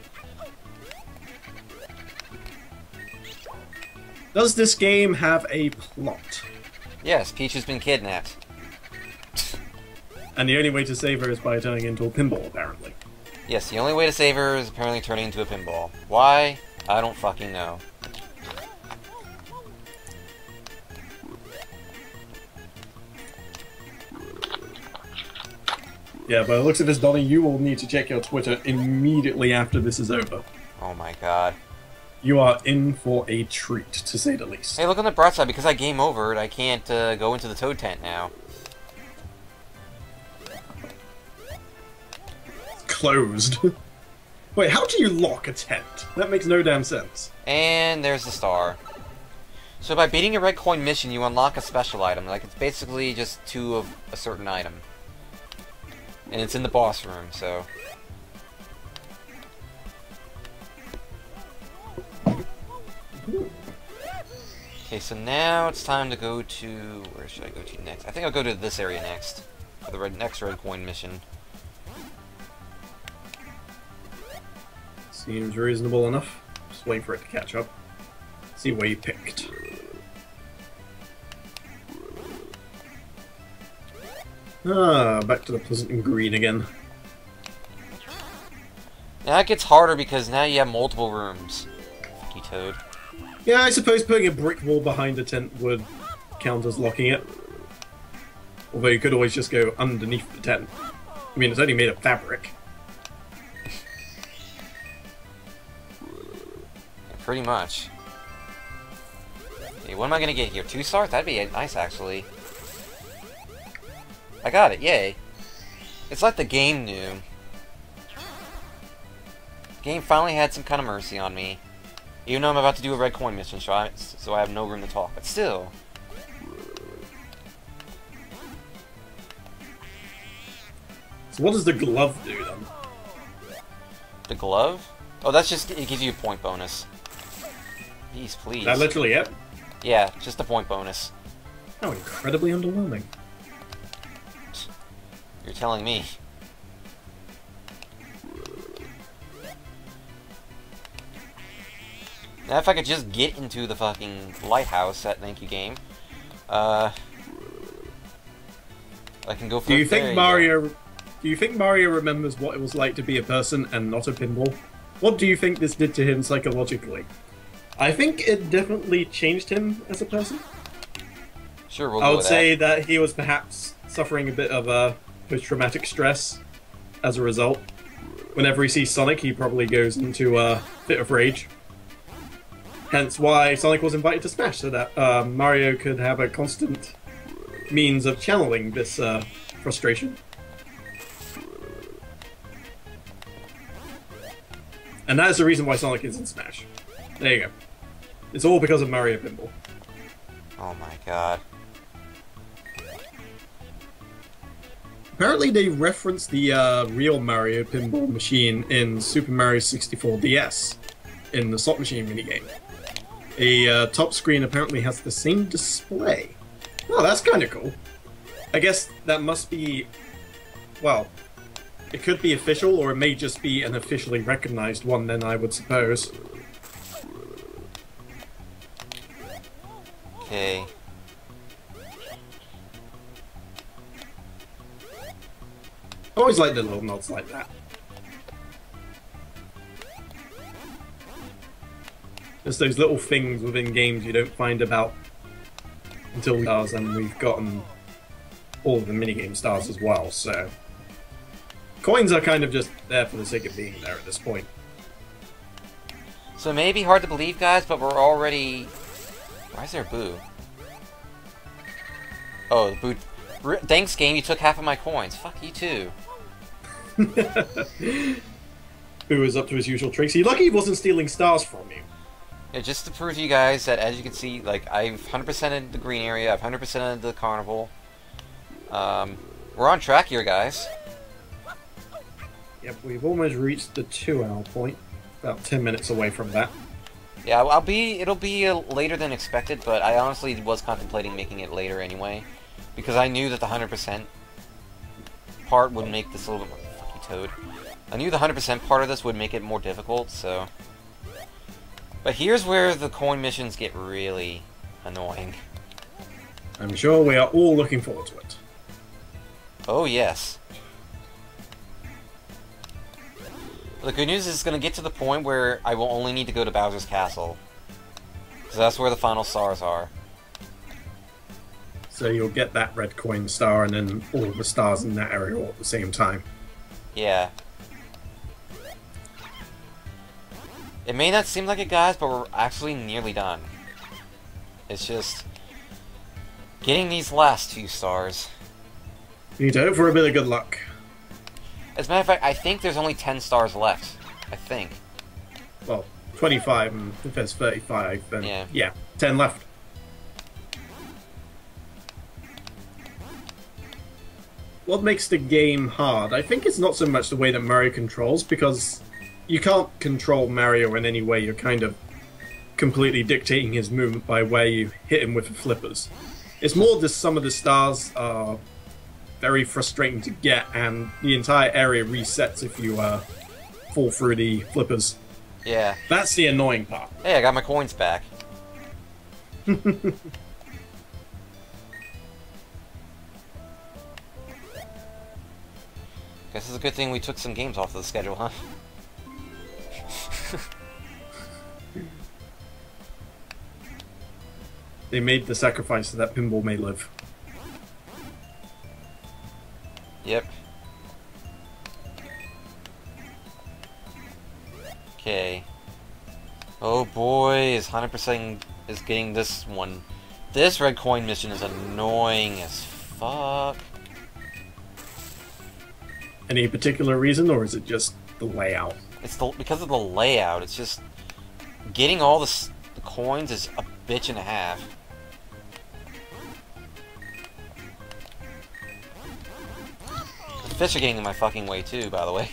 Does this game have a plot?
Yes, Peach has been kidnapped.
And the only way to save her is by turning into a pinball, apparently.
Yes, the only way to save her is apparently turning into a pinball. Why? I don't fucking know.
Yeah, by the looks of this, Donnie, you will need to check your Twitter immediately after this is over.
Oh my god.
You are in for a treat, to say the least.
Hey, look on the bright side, because I game overed, I can't go into the Toad tent now.
Closed. Wait, how do you lock a tent? That makes no damn sense.
And there's the star. So by beating a red coin mission, you unlock a special item. Like, it's basically just 2 of a certain item. And it's in the boss room, so... Okay, so now it's time to go to... Where should I go to next? I think I'll go to this area next. For the next red coin mission.
Seems reasonable enough. Just wait for it to catch up. See where you picked. Ah, back to the Pleasant Green again.
Now it gets harder because now you have multiple rooms. Fuck you, Toad.
Yeah, I suppose putting a brick wall behind a tent would count as locking it. Although you could always just go underneath the tent. I mean, it's only made of fabric.
Pretty much. Okay, what am I gonna get here? 2 stars? That'd be nice, actually. I got it, yay. It's like the game knew. The game finally had some kind of mercy on me. Even though I'm about to do a red coin mission, so I have no room to talk. But still.
So what does the glove do, then?
The glove? Oh, that's just, it gives you a point bonus. Please, please.
Is that literally it?
Yeah, just a point bonus.
How incredibly underwhelming.
You're telling me. Now, if I could just get into the fucking lighthouse at Thank You Game, I can go for.
Do you think Mario remembers what it was like to be a person and not a pinball? What do you think this did to him psychologically? I think it definitely changed him as a person.
Sure, we'll
I
go
would
with
say that he was perhaps suffering a bit of post-traumatic stress as a result. Whenever he sees Sonic, he probably goes into a fit of rage. Hence why Sonic was invited to Smash, so that Mario could have a constant means of channeling this frustration. And that is the reason why Sonic is in Smash. There you go. It's all because of Mario Pinball.
Oh my god.
Apparently they referenced the real Mario Pinball machine in Super Mario 64 DS in the slot machine minigame. A top screen apparently has the same display. Oh, that's kind of cool. I guess that must be... well, it could be official, or it may just be an officially recognized one then, I would suppose.
Okay.
I always like the little nods like that. Just those little things within games you don't find about until stars, and we've gotten all of the minigame stars as well, so... coins are kind of just there for the sake of being there at this point.
So it may be hard to believe, guys, but we're already... Why is there a boo? Oh, the boo... Thanks, game, you took half of my coins. Fuck you, too.
Who is up to his usual tricks. He's lucky he wasn't stealing stars from you.
Yeah, just to prove to you guys that, as you can see, like, I've 100%ed the green area, I've 100%ed the carnival. We're on track here, guys.
Yep, we've almost reached the 2-hour point. About 10 minutes away from that.
Yeah, it'll be later than expected, but I honestly was contemplating making it later anyway, because I knew that the 100% part would make this a little bit more... Fuck you, Toad. I knew the 100% part of this would make it more difficult, so... But here's where the coin missions get really annoying.
I'm sure we are all looking forward to it.
Oh, yes. The good news is it's going to get to the point where I will only need to go to Bowser's Castle. Because that's where the final stars are.
So you'll get that red coin star and then all the stars in that area all at the same time.
Yeah. It may not seem like it, guys, but we're actually nearly done. It's just... getting these last 2 stars.
You need to hope for a bit of good luck.
As a matter of fact, I think there's only 10 stars left. I think.
Well, 25, and if there's 35, then
yeah
10 left. What makes the game hard? I think it's not so much the way that Mario controls, because you can't control Mario in any way. You're kind of completely dictating his movement by where you hit him with the flippers. It's more just some of the stars are very frustrating to get, and the entire area resets if you fall through the flippers.
Yeah.
That's the annoying part.
Hey, I got my coins back. Guess it's a good thing we took some games off of the schedule, huh?
They made the sacrifice so that Pinball may live.
Yep. Okay. Oh boy, is 100% is getting this one. This red coin mission is annoying as fuck.
Any particular reason, or is it just the layout?
It's because of the layout. It's just getting all the coins is a bitch and a half. The fish are getting in my fucking way too, by the way.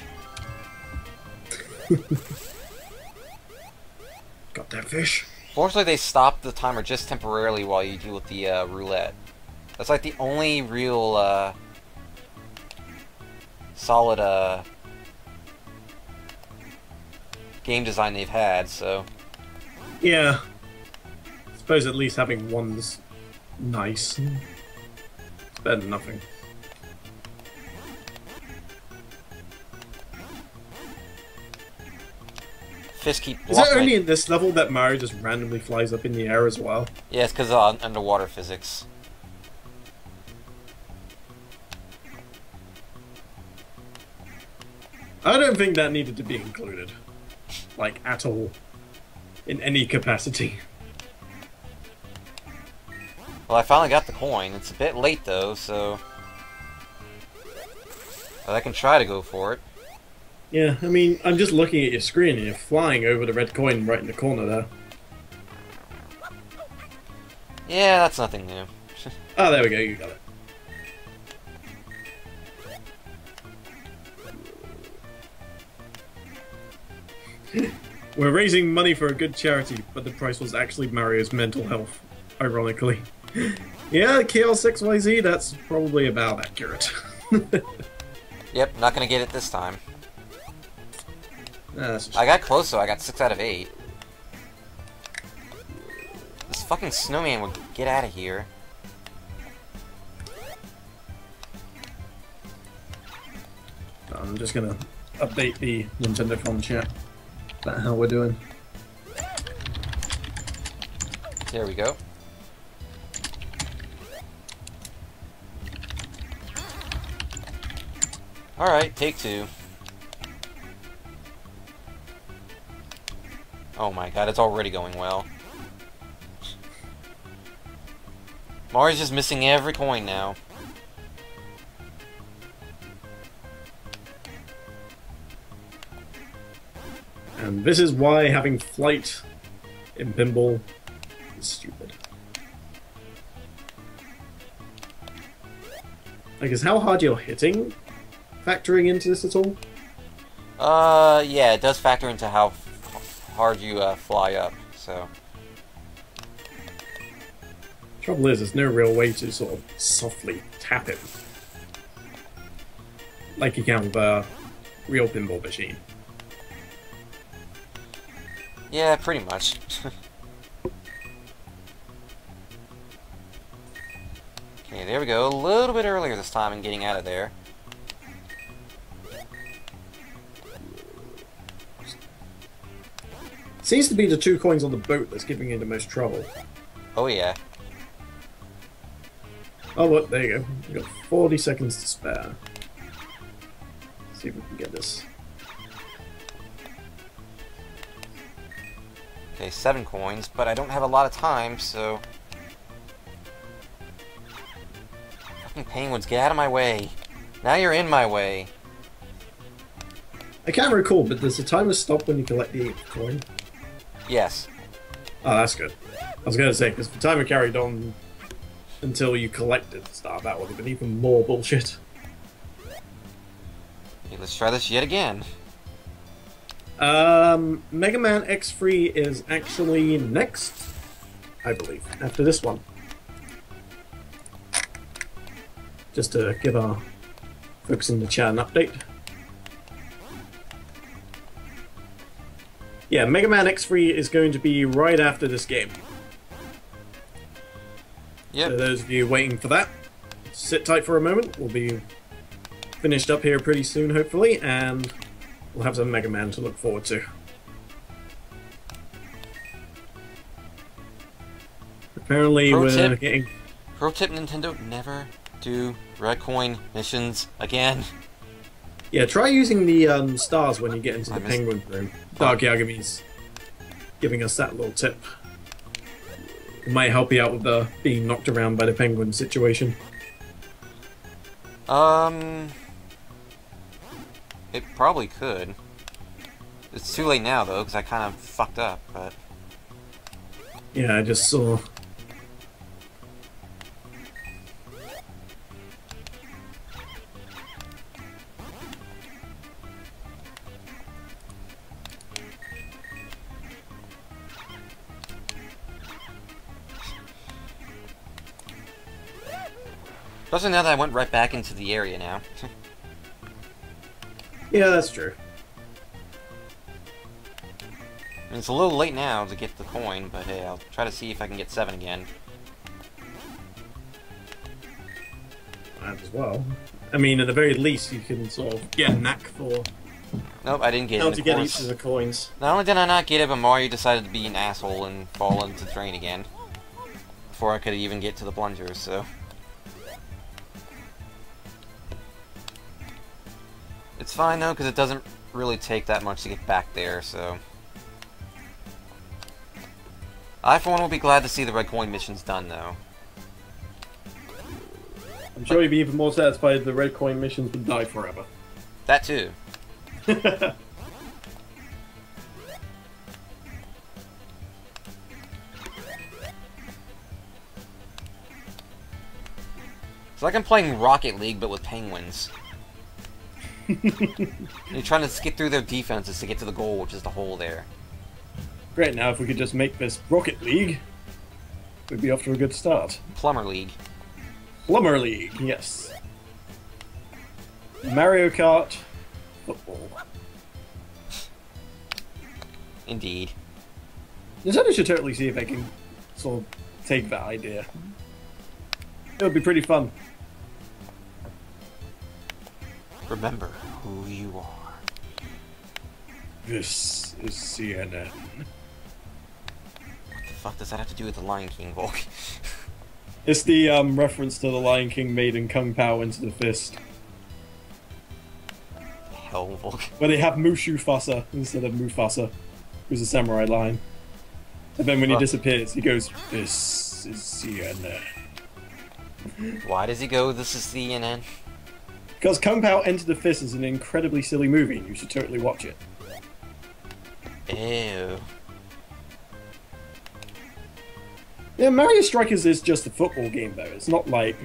Got that fish?
Fortunately, they stopped the timer just temporarily while you deal with the roulette. That's like the only real solid game design they've had, so...
Yeah. I suppose at least having one's nice. It's better than nothing.
Fish keep
Is it only in this level that Mario just randomly flies up in the air as well?
Yeah, it's because of underwater physics.
I don't think that needed to be included. Like, at all. In any capacity.
Well, I finally got the coin. It's a bit late, though, so... But I can try to go for it.
Yeah, I mean, I'm just looking at your screen and you're flying over the red coin right in the corner there.
Yeah, that's nothing new.
Oh, there we go, you got it. We're raising money for a good charity, but the price was actually Mario's mental health, ironically. Yeah, KL6YZ, that's probably about accurate.
Yep, not gonna get it this time.
Just...
I got close though, I got 6 out of 8. This fucking snowman would get out of here.
I'm just gonna update the Nintendo phone chat about how we're doing.
There we go. Alright, take 2. Oh my god, it's already going well. Mario's just missing every coin now.
And this is why having flight in pinball is stupid. Like, is how hard you're hitting factoring into this at all?
Yeah, it does factor into how hard you fly up, so...
Trouble is, there's no real way to sort of softly tap him. Like you can with a real pinball machine.
Yeah, pretty much. Okay, there we go. A little bit earlier this time in getting out of there.
Seems to be the 2 coins on the boat that's giving you the most trouble.
Oh yeah.
Oh, look, there you go. We've got 40 seconds to spare. Let's see if we can get this.
Okay, 7 coins, but I don't have a lot of time, so... Fucking penguins, get out of my way. Now you're in my way.
I can't recall, but does the timer stop when you collect the 8th coin?
Yes.
Oh, that's good. I was going to say, because the timer carried on until you collected the star, that would have been even more bullshit.
Okay, let's try this yet again.
Mega Man X3 is actually next, I believe, after this one. Just to give our folks in the chat an update. Yeah, Mega Man X3 is going to be right after this game.
Yep.
So those of you waiting for that, sit tight for a moment. We'll be finished up here pretty soon, hopefully, and we'll have some Mega Man to look forward to. Apparently we're getting...
Pro tip, Nintendo, never do red coin missions again.
Yeah, try using the stars when you get into the penguin room. Dark Yagami's giving us that little tip. It might help you out with the being knocked around by the penguin situation.
It probably could. It's too late now, though, because I kind of fucked up, but...
Yeah, I just saw...
Especially now that I went right back into the area now.
Yeah, that's true.
I mean, it's a little late now to get the coin, but hey, I'll try to see if I can get 7 again.
Might as well. I mean, at the very least, you can sort of get a knack for
Nope, I didn't get
how
it.
to get each of the coins.
Not only did I not get it, but Mario decided to be an asshole and fall into the drain again. Before I could even get to the plungers, so... It's fine though, because it doesn't really take that much to get back there, so... I, for one, will be glad to see the red coin missions done, though.
I'm sure you'd be even more satisfied if the red coin missions would die forever.
That too. It's like I'm playing Rocket League, but with penguins. You're trying to skip through their defenses to get to the goal, which is the hole there.
Great, now if we could just make this Rocket League, we'd be off to a good start.
Plumber League.
Plumber League, yes. Mario Kart football.
Indeed.
Nintendo should totally see if they can sort of take that idea. It would be pretty fun.
Remember who you are.
This is CNN.
What the fuck does that have to do with the Lion King, Volk?
It's the reference to the Lion King made in Kung Pao Into the Fist.
Hell, Volk.
Where they have Mushu Fasa instead of Mufasa, who's a samurai lion. And then when he disappears, he goes, "This is CNN."
Why does he go, "This is CNN"?
Because Kung Pao Enter the Fist is an incredibly silly movie, and you should totally watch it.
Ew.
Yeah, Mario Strikers is just a football game, though. It's not like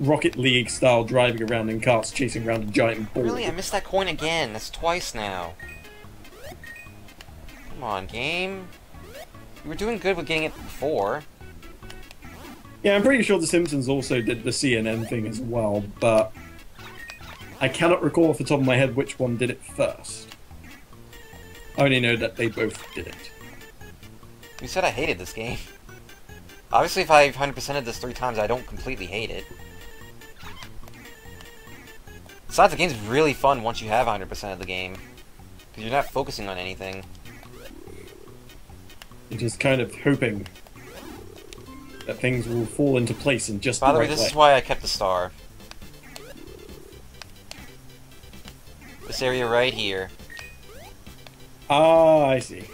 Rocket League style driving around in carts chasing around a giant ball.
Really? I missed that coin again. That's twice now. Come on, game. You were doing good with getting it before.
Yeah, I'm pretty sure The Simpsons also did the CNN thing as well, but I cannot recall off the top of my head which one did it first. I only know that they both did it.
You said I hated this game. Obviously, if I 100%ed this 3 times, I don't completely hate it. Besides, the game's really fun once you have 100% of the game. Because you're not focusing on anything.
You're just kind of hoping that things will fall into place in just
By the way,
right
this
way.
is why I kept the star. This area right here.
Ah, I see.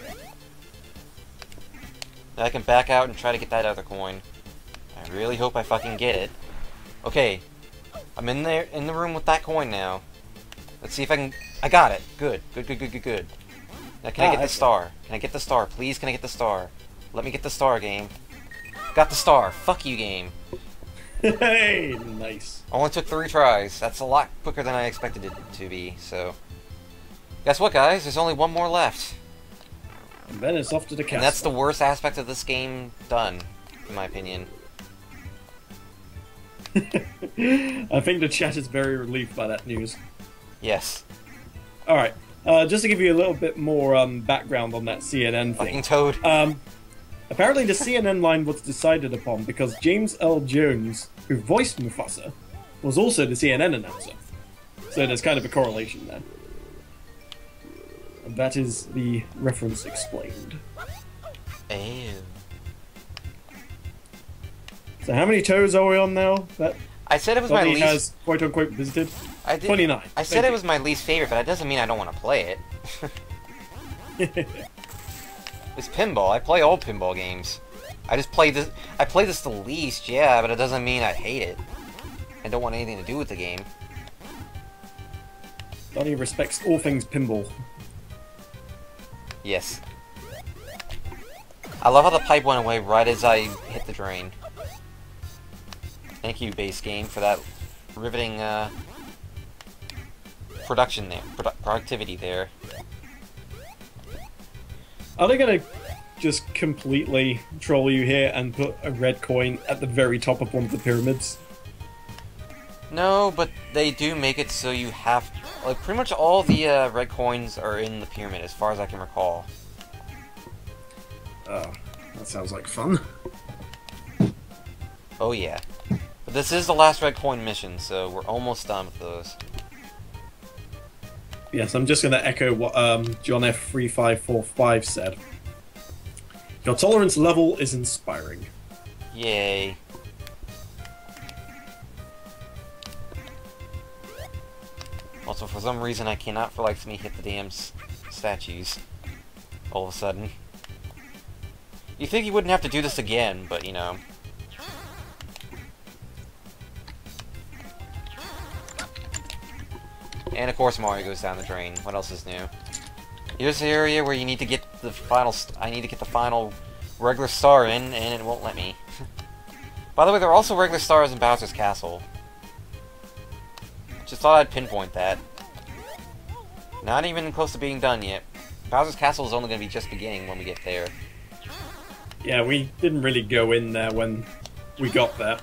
Now I can back out and try to get that other coin. I really hope I fucking get it. Okay. I'm in there, in the room with that coin now. Let's see if I can... I got it. Good. Good, good, good, good, good. Now can I get the star? Can I get the star? Please, can I get the star? Let me get the star, game. Got the star. Fuck you, game.
Hey, nice.
Only took 3 tries. That's a lot quicker than I expected it to be, so... Guess what, guys? There's only one more left.
And then it's off to the castle.
And that's the worst aspect of this game done, in my opinion.
I think the chat is very relieved by that news.
Yes.
Alright, just to give you a little bit more background on that CNN
Fucking
thing.
Toad.
Apparently the CNN line was decided upon because James L. Jones, who voiced Mufasa, was also the CNN announcer. So there's kind of a correlation there. And that is the reference explained.
Ew.
So how many toes are we on now? That
I said it was my
Donnie
least...
has quote-unquote visited?
I did,
29.
I said it was my least favorite, but that doesn't mean I don't want to play it. It's pinball. I play all pinball games. I just play this... I play this the least, yeah, but it doesn't mean I hate it. I don't want anything to do with the game.
Donnie respects all things pinball.
Yes. I love how the pipe went away right as I hit the drain. Thank you, base game, for that riveting, production there. Productivity there.
Are they gonna just completely troll you here and put a red coin at the very top of one of the pyramids?
No, but they do make it so you have... Like, pretty much all the, red coins are in the pyramid, as far as I can recall.
Oh, that sounds like fun.
Oh, yeah. But this is the last red coin mission, so we're almost done with those.
Yes, I'm just gonna echo what John F3545 said. Your tolerance level is inspiring.
Yay. Also, for some reason, I cannot for life of me hit the damn statues. All of a sudden. You think you wouldn't have to do this again, but, you know. And, of course, Mario goes down the drain. What else is new? Here's the area where you need to get the final... I need to get the final regular star in, and it won't let me. By the way, there are also regular stars in Bowser's Castle. Just thought I'd pinpoint that. Not even close to being done yet. Bowser's Castle is only going to be just beginning when we get there.
Yeah, we didn't really go in there when we got there.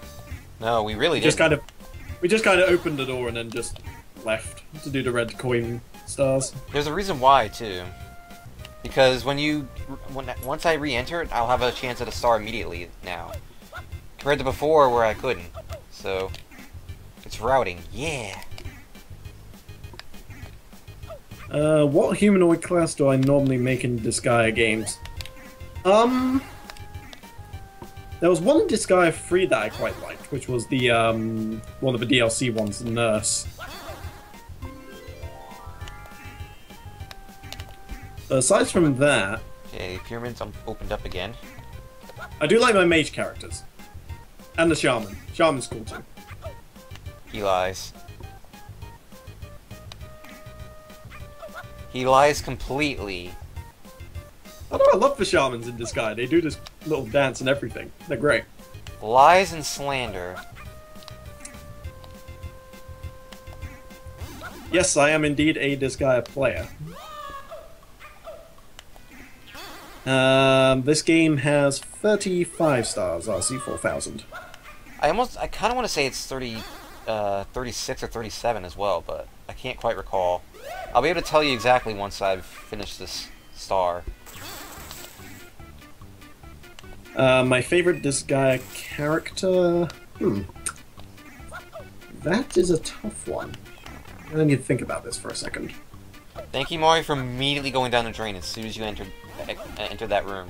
No, we really
We just
didn't.
we just kind of opened the door and then just left to do the red coin stars.
There's a reason why, too. Because once I re-enter it, I'll have a chance at a star immediately now. Compared to before, where I couldn't. So, it's routing. Yeah!
What humanoid class do I normally make in Disgaea games? There was one Disgaea 3 that I quite liked, which was the, one of the DLC ones, the Nurse. Aside from that,
Okay, pyramids opened up again.
I do like my mage characters. And the Shaman. Shaman's cool too.
He lies. He lies completely.
Although I love the Shamans in Disgaea, they do this little dance and everything. They're great.
Lies and slander.
Yes, I am indeed a Disgaea player. This game has 35 stars, RC4000.
I kind of want to say it's 36 or 37 as well, but I can't quite recall. I'll be able to tell you exactly once I've finished this star.
My favorite Disgaea character? That is a tough one. I need to think about this for a second.
Thank you, Mario, for immediately going down the drain as soon as you entered that room.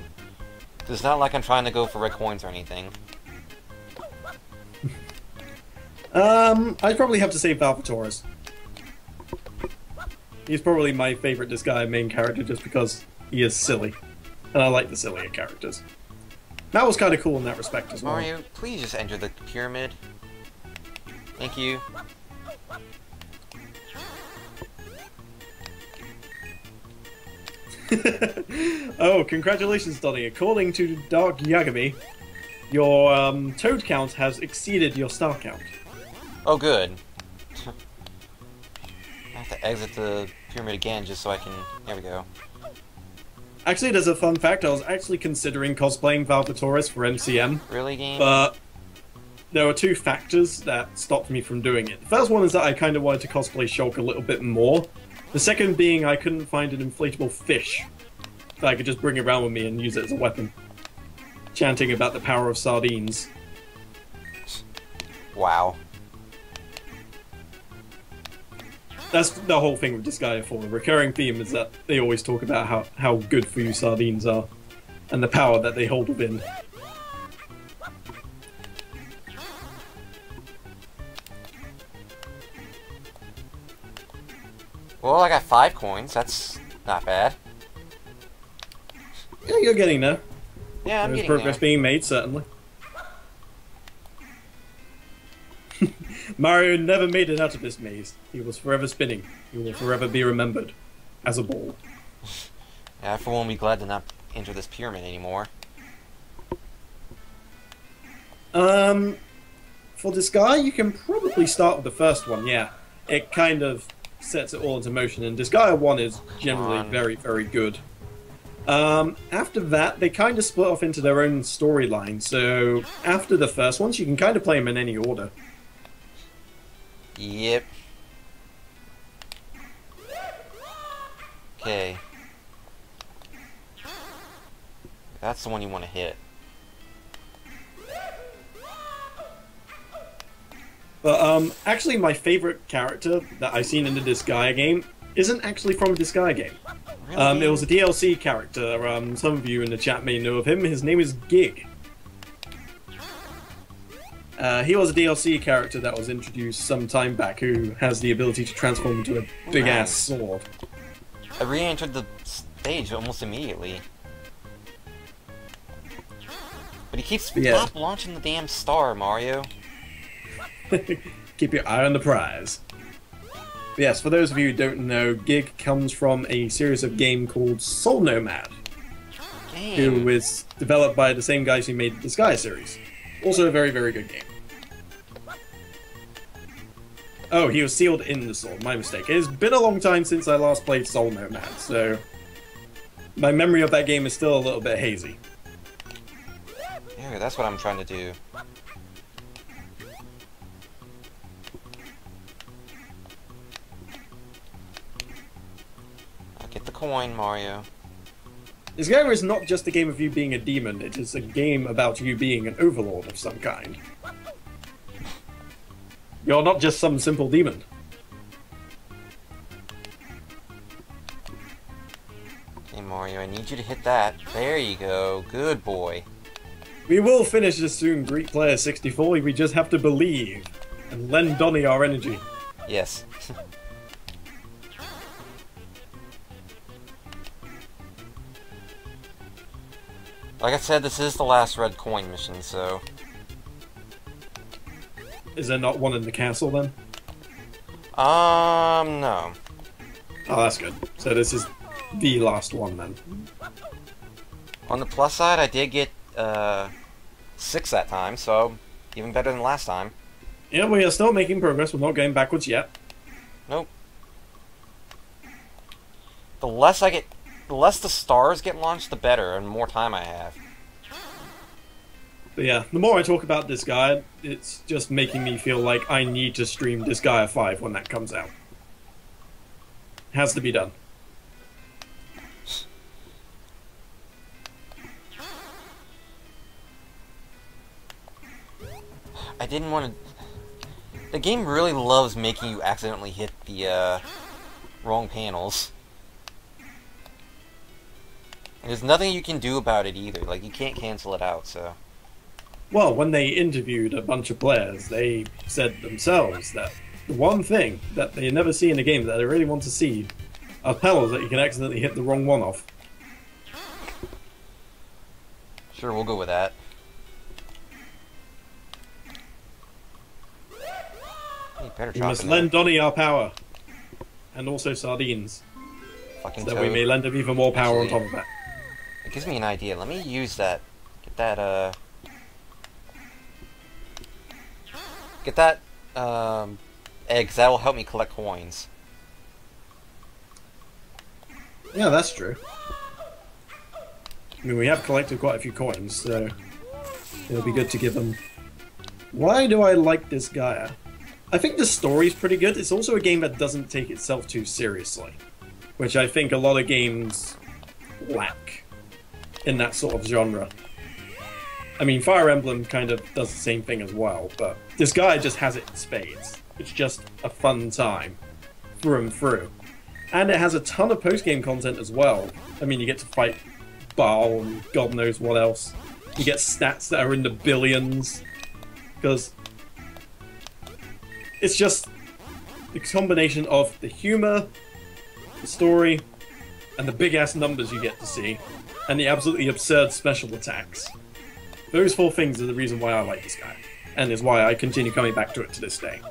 It's not like I'm trying to go for red coins or anything.
I'd probably have to say Valvatores. He's probably my favorite Disgaea main character just because he is silly. And I like the sillier characters. That was kind of cool in that respect as well.
Mario, please just enter the pyramid. Thank you.
Oh, congratulations, Donnie. According to Dark Yagami, your toad count has exceeded your star count.
Oh, good. I have to exit the pyramid again just so I can... There we go.
Actually, there's a fun fact. I was actually considering cosplaying Valvatores for MCM.
Really, game?
But there were two factors that stopped me from doing it. The first one is that I kind of wanted to cosplay Shulk a little bit more. The second being I couldn't find an inflatable fish that I could just bring around with me and use it as a weapon. Chanting about the power of sardines.
Wow.
That's the whole thing with Disgaea 4. The recurring theme is that they always talk about how good for you sardines are, and the power that they hold within.
Well, I got 5 coins. That's not bad.
Yeah, you're getting there.
Yeah, I'm
There's
getting
progress
there.
being made, certainly. Mario never made it out of this maze. He was forever spinning. He will forever be remembered as a ball.
Yeah, I for one will be glad to not enter this pyramid anymore.
For this guy, you can probably start with the first one, yeah. It kind of sets it all into motion, and Disgaea 1 is generally very, very good. After that, they kind of split off into their own storyline, so after the first ones, you can kind of play them in any order.
Yep. Okay. That's the one you want to hit.
But, actually my favorite character that I've seen in the Disgaea game isn't actually from a Disgaea game.
Really?
It was a DLC character, some of you in the chat may know of him. His name is Gig. He was a DLC character that was introduced some time back who has the ability to transform into a big-ass sword.
I re-entered the stage almost immediately. But he keeps stop launching the damn star, Mario.
Keep your eye on the prize. But yes, for those of you who don't know, Gig comes from a series of game called Soul Nomad, who is developed by the same guys who made the Disgaea series. Also a very, very good game. Oh, he was sealed in the sword, my mistake. It has been a long time since I last played Soul Nomad, so my memory of that game is still a little bit hazy.
Yeah, that's what I'm trying to do. I'll get the coin, Mario.
This game is not just a game of you being a demon, it is a game about you being an overlord of some kind. You're not just some simple demon.
Okay, Mario, I need you to hit that. There you go. Good boy.
We will finish this soon, Greek Player 64. We just have to believe and lend Donnie our energy.
Yes. Like I said, this is the last red coin mission, so...
Is there not one in the castle then?
No.
Oh, that's good. So this is the last one then.
On the plus side, I did get 6 that time, so even better than last time.
Yeah, we are still making progress. We're not going backwards yet.
Nope. The less I get the less the stars get launched, the better, and more time I have.
But yeah, the more I talk about Disgaea, it's just making me feel like I need to stream Disgaea 5 when that comes out. Has to be done.
I didn't want to... The game really loves making you accidentally hit the wrong panels. And there's nothing you can do about it either. Like, you can't cancel it out, so...
Well, when they interviewed a bunch of players, they said themselves that the one thing that they never see in a game that they really want to see are panels that you can accidentally hit the wrong one off.
Sure, we'll go with that. Hey, better
We
drop
must
in
lend
there.
Donnie our power. And also sardines.
Fucking
So that we may
toad.
lend him even more power on top of that.
It gives me an idea. Let me use that. Get that, egg, 'cause that'll help me collect coins.
Yeah, that's true. I mean, we have collected quite a few coins, so it'll be good to give them. Why do I like this Gaia? I think the story's pretty good. It's also a game that doesn't take itself too seriously, which I think a lot of games lack in that sort of genre. I mean, Fire Emblem kind of does the same thing as well, but this guy just has it in spades. It's just a fun time, through and through. And it has a ton of post-game content as well. I mean, you get to fight Baal and God knows what else. You get stats that are in the billions. Because it's just the combination of the humor, the story, and the big-ass numbers you get to see, and the absolutely absurd special attacks. Those four things are the reason why I like this guy, and is why I continue coming back to it to this day.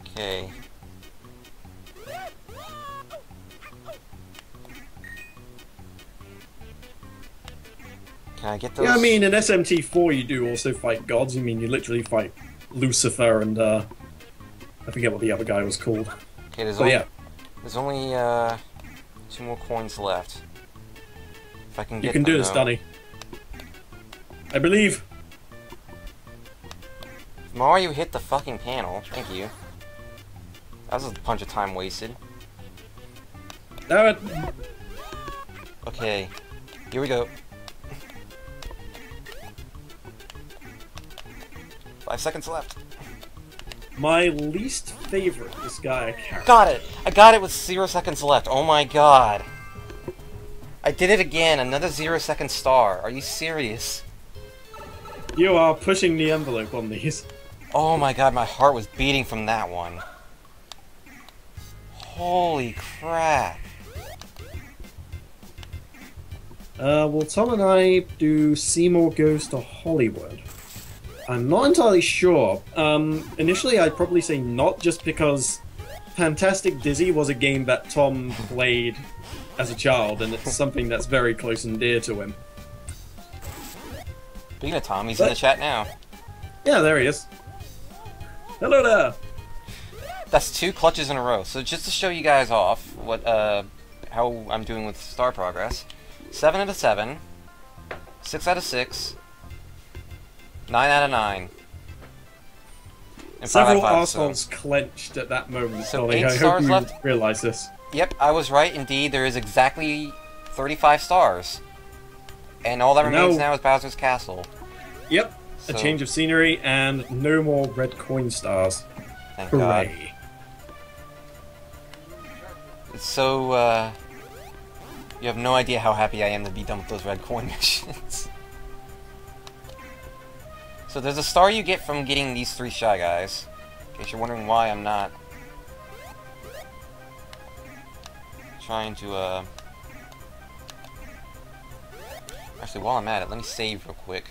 Okay. Can I get those?
Yeah, I mean, in SMT4 you do also fight gods. I mean, you literally fight Lucifer and, I forget what the other guy was called.
Okay,
But yeah,
there's only 2 more coins left. If I can get
you can
them,
do this,
though.
Dunny. I believe.
Mario hit the fucking panel. Thank you. That was a bunch of time wasted. Okay, here we go. 5 seconds left.
My least favorite this guy character.
Got it! I got it with 0 seconds left. Oh my god. I did it again. Another 0-second star. Are you serious?
You are pushing the envelope on these.
Oh my god, my heart was beating from that one. Holy crap.
Well, Tom and I do Seymour Goes to Hollywood. I'm not entirely sure. Initially I'd probably say not, just because Fantastic Dizzy was a game that Tom played as a child, and it's something that's very close and dear to him.
Speaking of Tom, he's in the chat now.
Yeah, there he is. Hello there!
That's 2 clutches in a row. So just to show you guys off what how I'm doing with star progress. 7 out of 7, 6 out of 6, 9 out of 9, and 5
Several
out of 5. So,
arseholes clenched at that moment,
So
Dolly.
8
I hope
stars
you
left?
realize this.
yep, I was right. Indeed, there is exactly 35 stars, and all that remains now is Bowser's Castle.
Yep,
So,
a change of scenery and no more red coin stars.
Thank God.
Hooray.
It's so, you have no idea how happy I am to be done with those red coin missions. So there's a star you get from getting these 3 Shy Guys. In case you're wondering why I'm not trying to, Actually, while I'm at it, let me save real quick.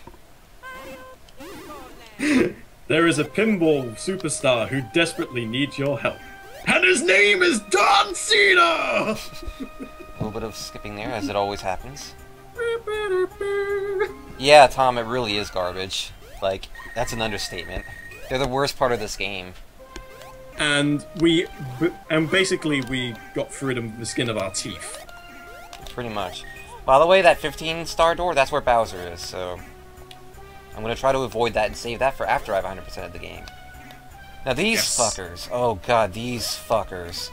There is a pinball superstar who desperately needs your help. And his name is Don Cena!
A little bit of skipping there, as it always happens. Yeah, Tom, it really is garbage. Like, that's an understatement. They're the worst part of this game.
And basically we got through them with the skin of our teeth.
Pretty much. By the way, that 15-star door, that's where Bowser is, so... I'm gonna try to avoid that and save that for after I have 100% of the game. Now these fuckers. Oh god, these fuckers.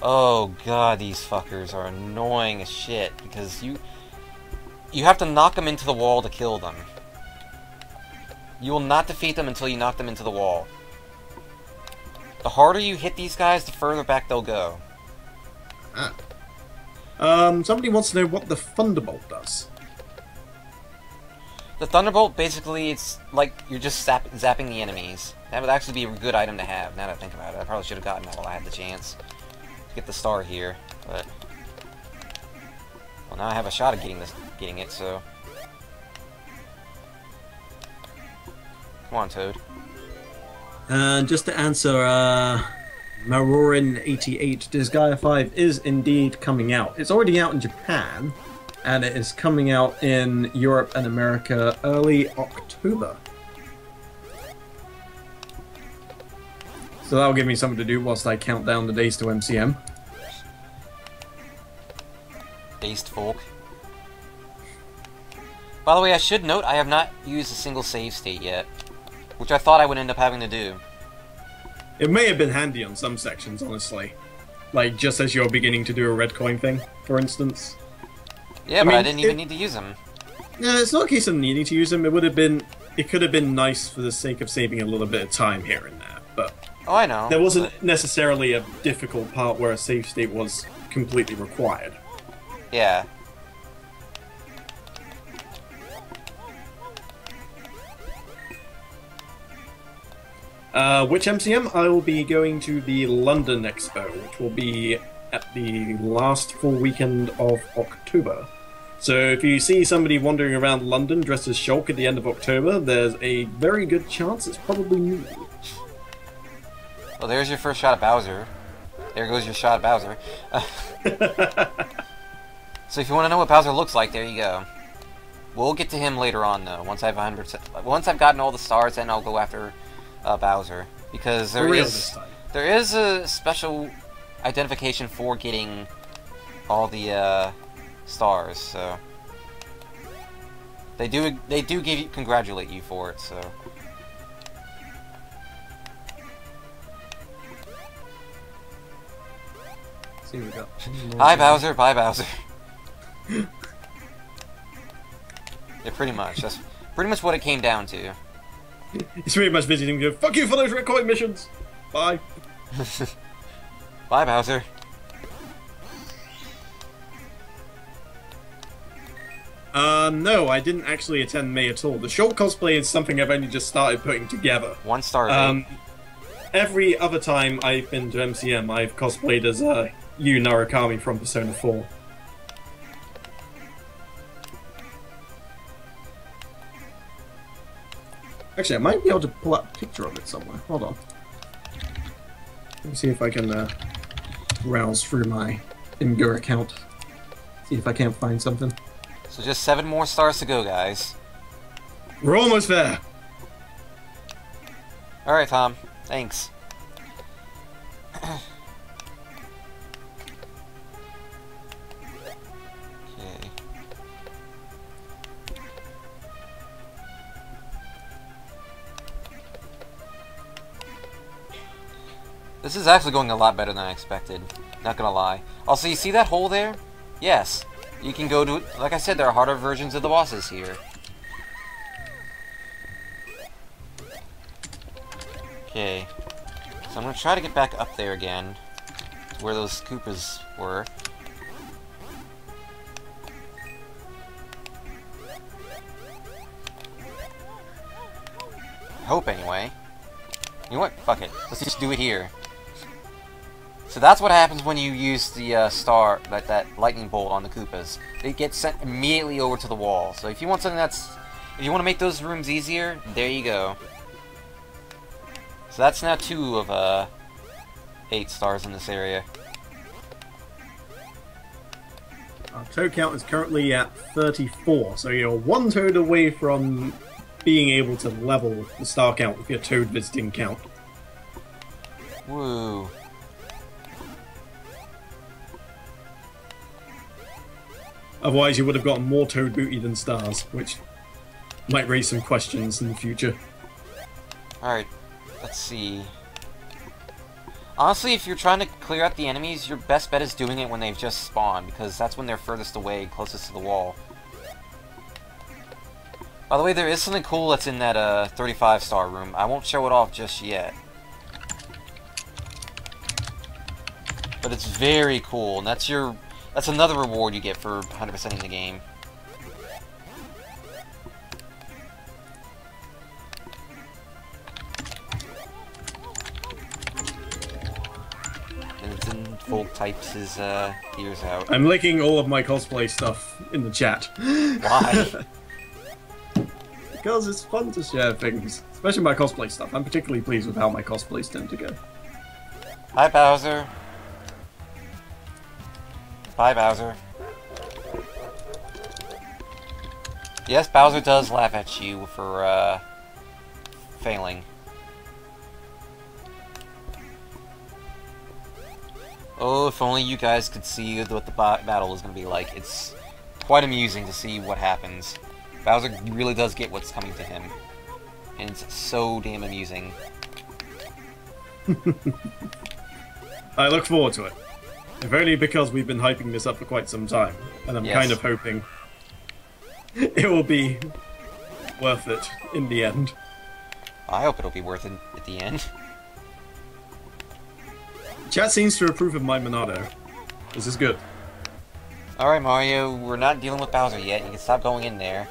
Oh god, these fuckers are annoying as shit, because you have to knock them into the wall to kill them. You will not defeat them until you knock them into the wall. The harder you hit these guys, the further back they'll go.
Somebody wants to know what the Thunderbolt does.
The Thunderbolt, basically, it's like you're just zapping the enemies. That would actually be a good item to have, now that I think about it. I probably should have gotten that while I had the chance to get the star here, but... Well, now I have a shot at getting it, so... Come on, Toad.
Just to answer, Marorin88, Disgaea 5 is indeed coming out. It's already out in Japan, and it is coming out in Europe and America early October. So that'll give me something to do whilst I count down the days to MCM.
Based folk. By the way, I should note I have not used a single save state yet, which I thought I would end up having to do.
It may have been handy on some sections, honestly. Like, just as you're beginning to do a red coin thing, for instance.
Yeah, but I didn't even need to use them.
No, it's not a case of needing to use them. It could have been nice for the sake of saving a little bit of time here and there, but...
Oh, I know.
There wasn't necessarily a difficult part where a save state was completely required.
Yeah.
Which MCM? I will be going to the London Expo, which will be at the last full weekend of October. So if you see somebody wandering around London dressed as Shulk at the end of October, there's a very good chance it's probably me.
Well, there's your first shot at Bowser. There goes your shot at Bowser. So if you want to know what Bowser looks like, there you go. We'll get to him later on, though. Once I've 100%. Once I've gotten all the stars, then I'll go after Bowser, because there is a special identification for getting all the stars. So they do congratulate you for it. So.
See what we got.
Hi Bowser, bye Bowser. Yeah, pretty much. That's pretty much what it came down to.
It's pretty much visiting him. Fuck you for those red coin missions. Bye.
Bye, Bowser.
No, I didn't actually attend May at all. The Shulk cosplay is something I've only just started putting together.
1 star.
Every other time I've been to MCM, I've cosplayed as Yu Narukami from Persona 4. Actually, I might be able to pull up a picture of it somewhere. Hold on. Let me see if I can browse through my Imgur account. See if I can't find something.
So just 7 more stars to go, guys.
We're almost there!
Alright, Tom. Thanks. Okay. This is actually going a lot better than I expected. Not gonna lie. Also, you see that hole there? Yes. You can go to... Like I said, there are harder versions of the bosses here. Okay. So I'm gonna try to get back up there again. To where those Koopas were. I hope, anyway. You know what? Fuck it. Let's just do it here. So that's what happens when you use the that lightning bolt on the Koopas. They get sent immediately over to the wall. So if you want something if you want to make those rooms easier, there you go. So that's now 2 of 8 stars in this area.
Our toad count is currently at 34, so you're 1 toad away from being able to level the star count with your Toad visiting count.
Woo.
Otherwise, you would have gotten more Toad Booty than stars, which might raise some questions in the future.
Alright, let's see. Honestly, if you're trying to clear out the enemies, your best bet is doing it when they've just spawned, because that's when they're furthest away, closest to the wall. By the way, there is something cool that's in that 35-star room. I won't show it off just yet. But it's very cool, and that's another reward you get for 100%ing the game. And it's in Folk types his ears out.
I'm linking all of my cosplay stuff in the chat.
Why?
Because it's fun to share things, especially my cosplay stuff. I'm particularly pleased with how my cosplays tend to go.
Hi, Bowser. Bye, Bowser. Yes, Bowser does laugh at you for, failing. Oh, if only you guys could see what the battle is going to be like. It's quite amusing to see what happens. Bowser really does get what's coming to him. And it's so damn amusing.
I look forward to it. If only because we've been hyping this up for quite some time. And I'm kind of hoping it will be worth it in the end.
I hope it'll be worth it at the end.
Chat seems to approve of my Monado. This is good.
Alright, Mario, we're not dealing with Bowser yet. You can stop going in there.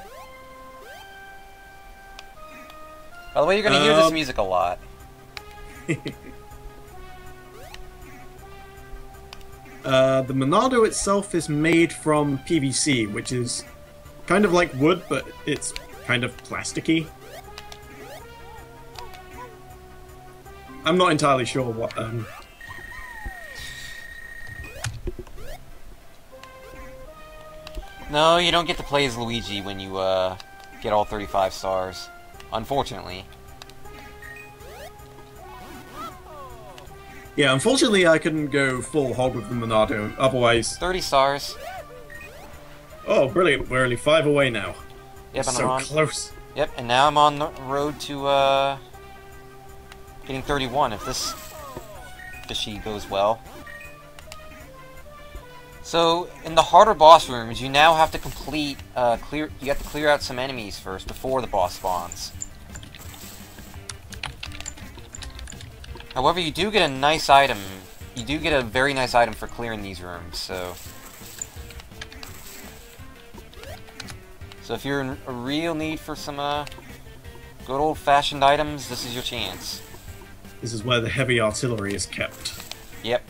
By the way, you're going to hear this music a lot.
The Monado itself is made from PVC, which is kind of like wood, but it's kind of plasticky. I'm not entirely sure what...
No, you don't get to play as Luigi when you get all 35 stars. Unfortunately.
Yeah, unfortunately I couldn't go full hog with the Monado, otherwise...
30 stars.
Oh, brilliant, we're only 5 away now.
Yep, and
so
I'm on...
close.
Yep, and now I'm on the road to, getting 31 if this fishy goes well. So, in the harder boss rooms, you now have to complete, you have to clear out some enemies first before the boss spawns. However, you do get a nice item. You do get a very nice item for clearing these rooms, so... So if you're in a real need for some, good old-fashioned items, this is your chance.
This is where the heavy artillery is kept.
Yep.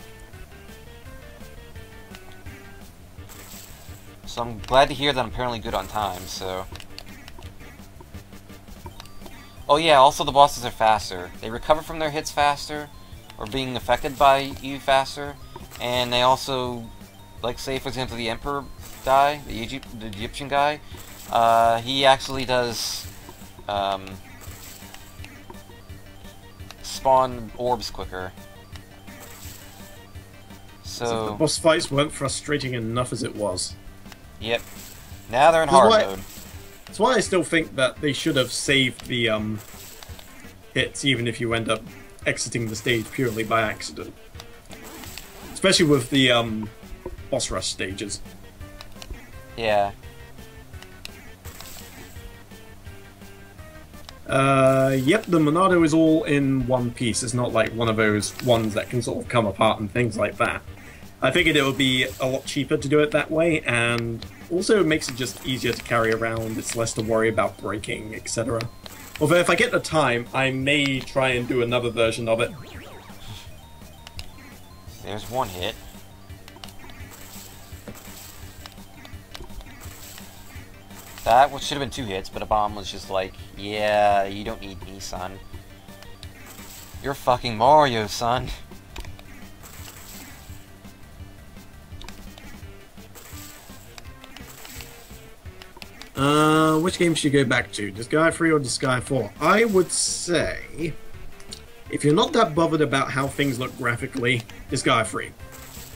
So I'm glad to hear that I'm apparently good on time, so... Oh yeah, also the bosses are faster. They recover from their hits faster, or being affected by you faster, and they also, like say for example the Emperor guy, the Egyptian guy, he actually does spawn orbs quicker. So
the boss fights weren't frustrating enough as it was.
Yep. Now they're in hard mode.
That's why I still think that they should have saved the hits, even if you end up exiting the stage purely by accident. Especially with the boss rush stages.
Yeah.
Yep, the Monado is all in one piece. It's not like one of those ones that can sort of come apart and things like that. I figured it would be a lot cheaper to do it that way, and also it makes it just easier to carry around. It's less to worry about breaking, etc. Although if I get the time, I may try and do another version of it.
There's one hit. That should have been 2 hits, but a bomb was just like, yeah, you don't need me, son. You're fucking Mario, son.
Which game should you go back to? Disgaea 3 or Disgaea 4? I would say, if you're not that bothered about how things look graphically, Disgaea 3.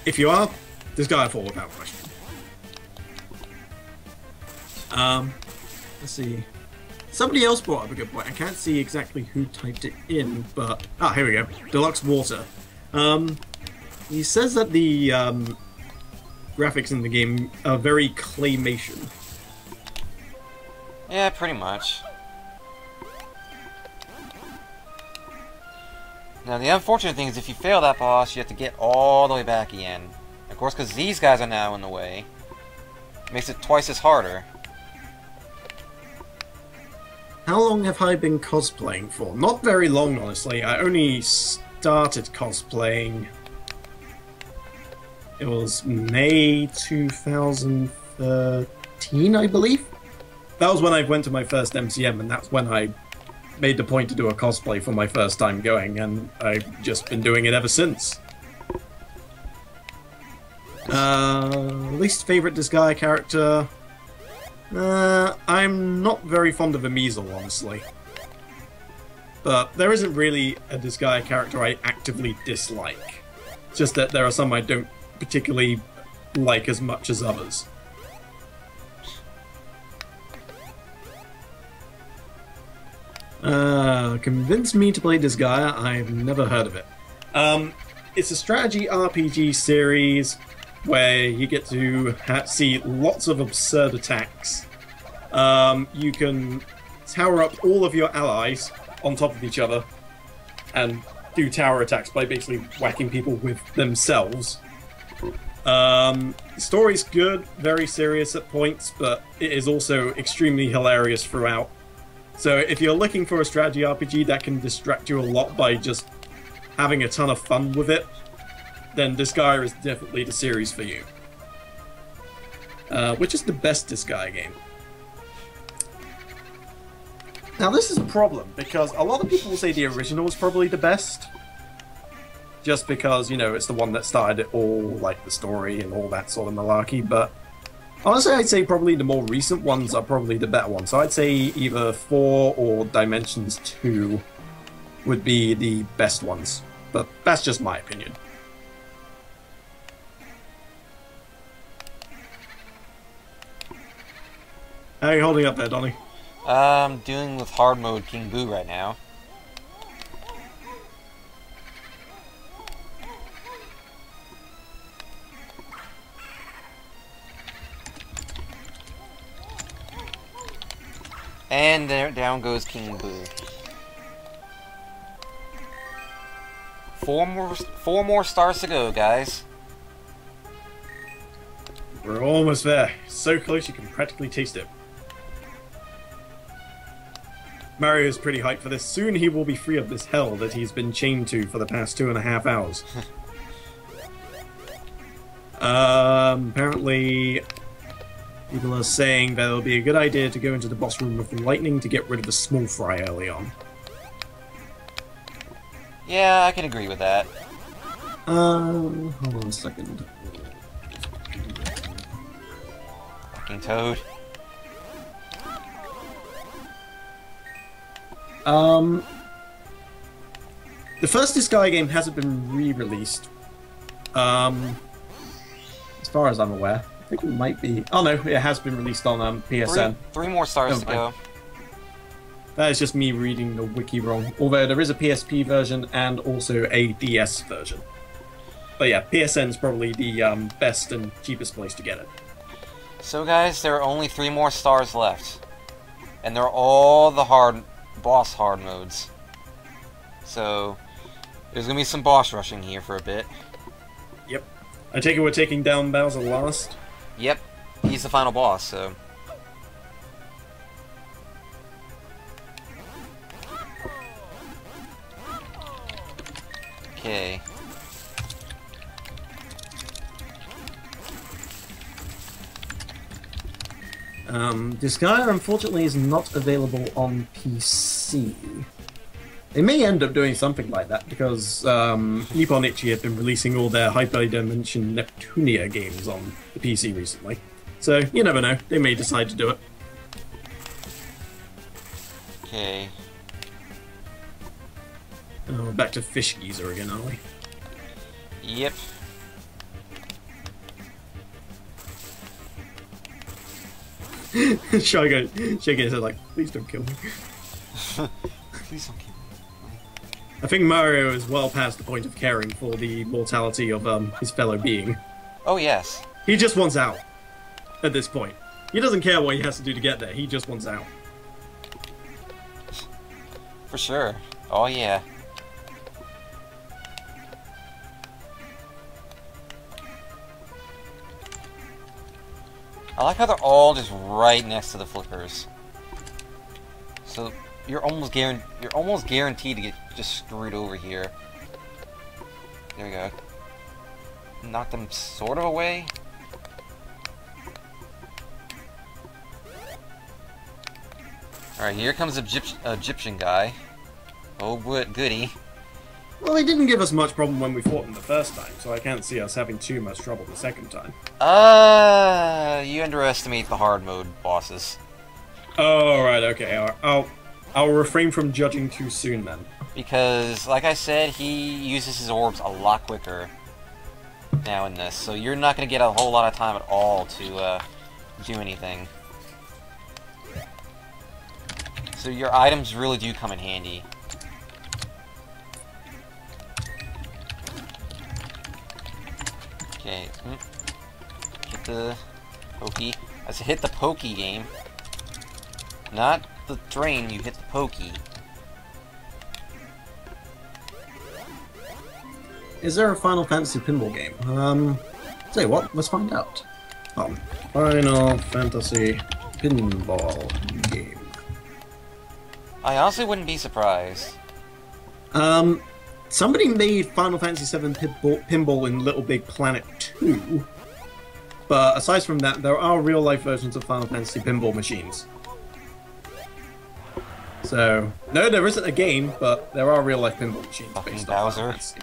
If you are, Disgaea 4 without question. Let's see. Somebody else brought up a good point. I can't see exactly who typed it in, but... Ah, here we go. Deluxe Water. He says that the graphics in the game are very claymation.
Yeah, pretty much. Now, the unfortunate thing is if you fail that boss, you have to get all the way back again. Of course, because these guys are now in the way, it makes it twice as harder.
How long have I been cosplaying for? Not very long, honestly. I only started cosplaying... It was May 2013, I believe? That was when I went to my first MCM, and that's when I made the point to do a cosplay for my first time going, and I've just been doing it ever since. Least favorite Disgaea character? I'm not very fond of Amizel, honestly. But there isn't really a Disgaea character I actively dislike. It's just that there are some I don't particularly like as much as others. Convince me to play Disgaea. I've never heard of it. It's a strategy RPG series where you get to see lots of absurd attacks. You can tower up all of your allies on top of each other and do tower attacks by basically whacking people with themselves. The story's good, very serious at points, but it is also extremely hilarious throughout. So if you're looking for a strategy RPG that can distract you a lot by just having a ton of fun with it, then Disgaea is definitely the series for you. Which is the best Disgaea game? Now this is a problem, because a lot of people will say the original is probably the best. Just because, you know, it's the one that started it all, like the story and all that sort of malarkey, but honestly I'd say probably the more recent ones are probably the better ones. So I'd say either 4 or Dimensions 2 would be the best ones. But that's just my opinion. How are you holding up there, Donnie?
I'm doing with hard mode King Boo right now. And there, down goes King Boo. Four more stars to go, guys.
We're almost there. So close you can practically taste it. Mario's pretty hyped for this. Soon he will be free of this hell that he's been chained to for the past 2.5 hours. Apparently, people are saying that it'll be a good idea to go into the boss room with lightning to get rid of the small fry early on.
Yeah, I can agree with that.
Hold on a second.
Fucking Toad.
The first Disgaea game hasn't been re-released. As far as I'm aware. I think it might be... Oh no, it has been released on PSN.
Three more stars to go.
That is just me reading the wiki wrong. Although there is a PSP version and also a DS version. But yeah, PSN's probably the best and cheapest place to get it.
So guys, there are only 3 more stars left. And they're all the boss hard modes. So, there's gonna be some boss rushing here for a bit.
Yep. I take it we're taking down Bowser last?
Yep. He's the final boss, so... Okay.
Disgaea unfortunately is not available on PC. They may end up doing something like that because Nippon Ichi have been releasing all their Hyper Dimension Neptunia games on the PC recently. So, you never know, they may decide to do it.
Okay.
Oh, back to Fish Geezer again, aren't we?
Yep.
Shy Guy said like, please don't kill me.
Please don't kill me.
I think Mario is well past the point of caring for the mortality of his fellow being.
Oh, yes.
He just wants out at this point. He doesn't care what he has to do to get there, he just wants out.
For sure. Oh, yeah. I like how they're all just right next to the flippers. So you're almost guaranteed to get just screwed over here. There we go. Knock them sort of away. Alright, here comes the Egyptian guy. Oh, goody.
Well, they didn't give us much problem when we fought them the first time, so I can't see us having too much trouble the second time.
You underestimate the hard mode bosses.
Oh, right, okay. I'll refrain from judging too soon then.
Because, like I said, he uses his orbs a lot quicker now in this, so you're not going to get a whole lot of time at all to do anything. So your items really do come in handy. Okay, hit the pokey. I said hit the pokey game. Not the drain, you hit the pokey.
Is there a Final Fantasy pinball game? Tell you what, let's find out. Final Fantasy pinball game.
I honestly wouldn't be surprised.
Somebody made Final Fantasy VII pinball in Little Big Planet 2, but aside from that, there are real-life versions of Final Fantasy pinball machines. So, no, there isn't a game, but there are real-life pinball machines
Fucking
based on Final
Bowser.
Fantasy.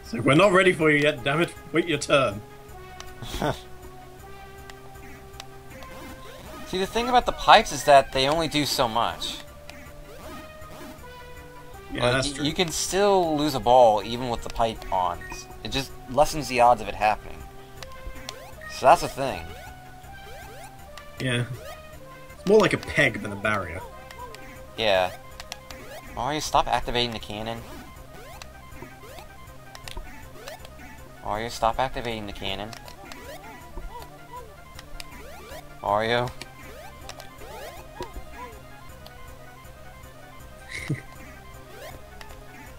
So we're not ready for you yet, damn it. Wait your turn.
See, the thing about the pipes is that they only do so much.
Yeah,
Like,
that's true.
you can still lose a ball even with the pipe on. It just lessens the odds of it happening. So that's the thing.
Yeah. It's more like a peg than a barrier.
Yeah. Mario, stop activating the cannon. Mario, stop activating the cannon. Mario.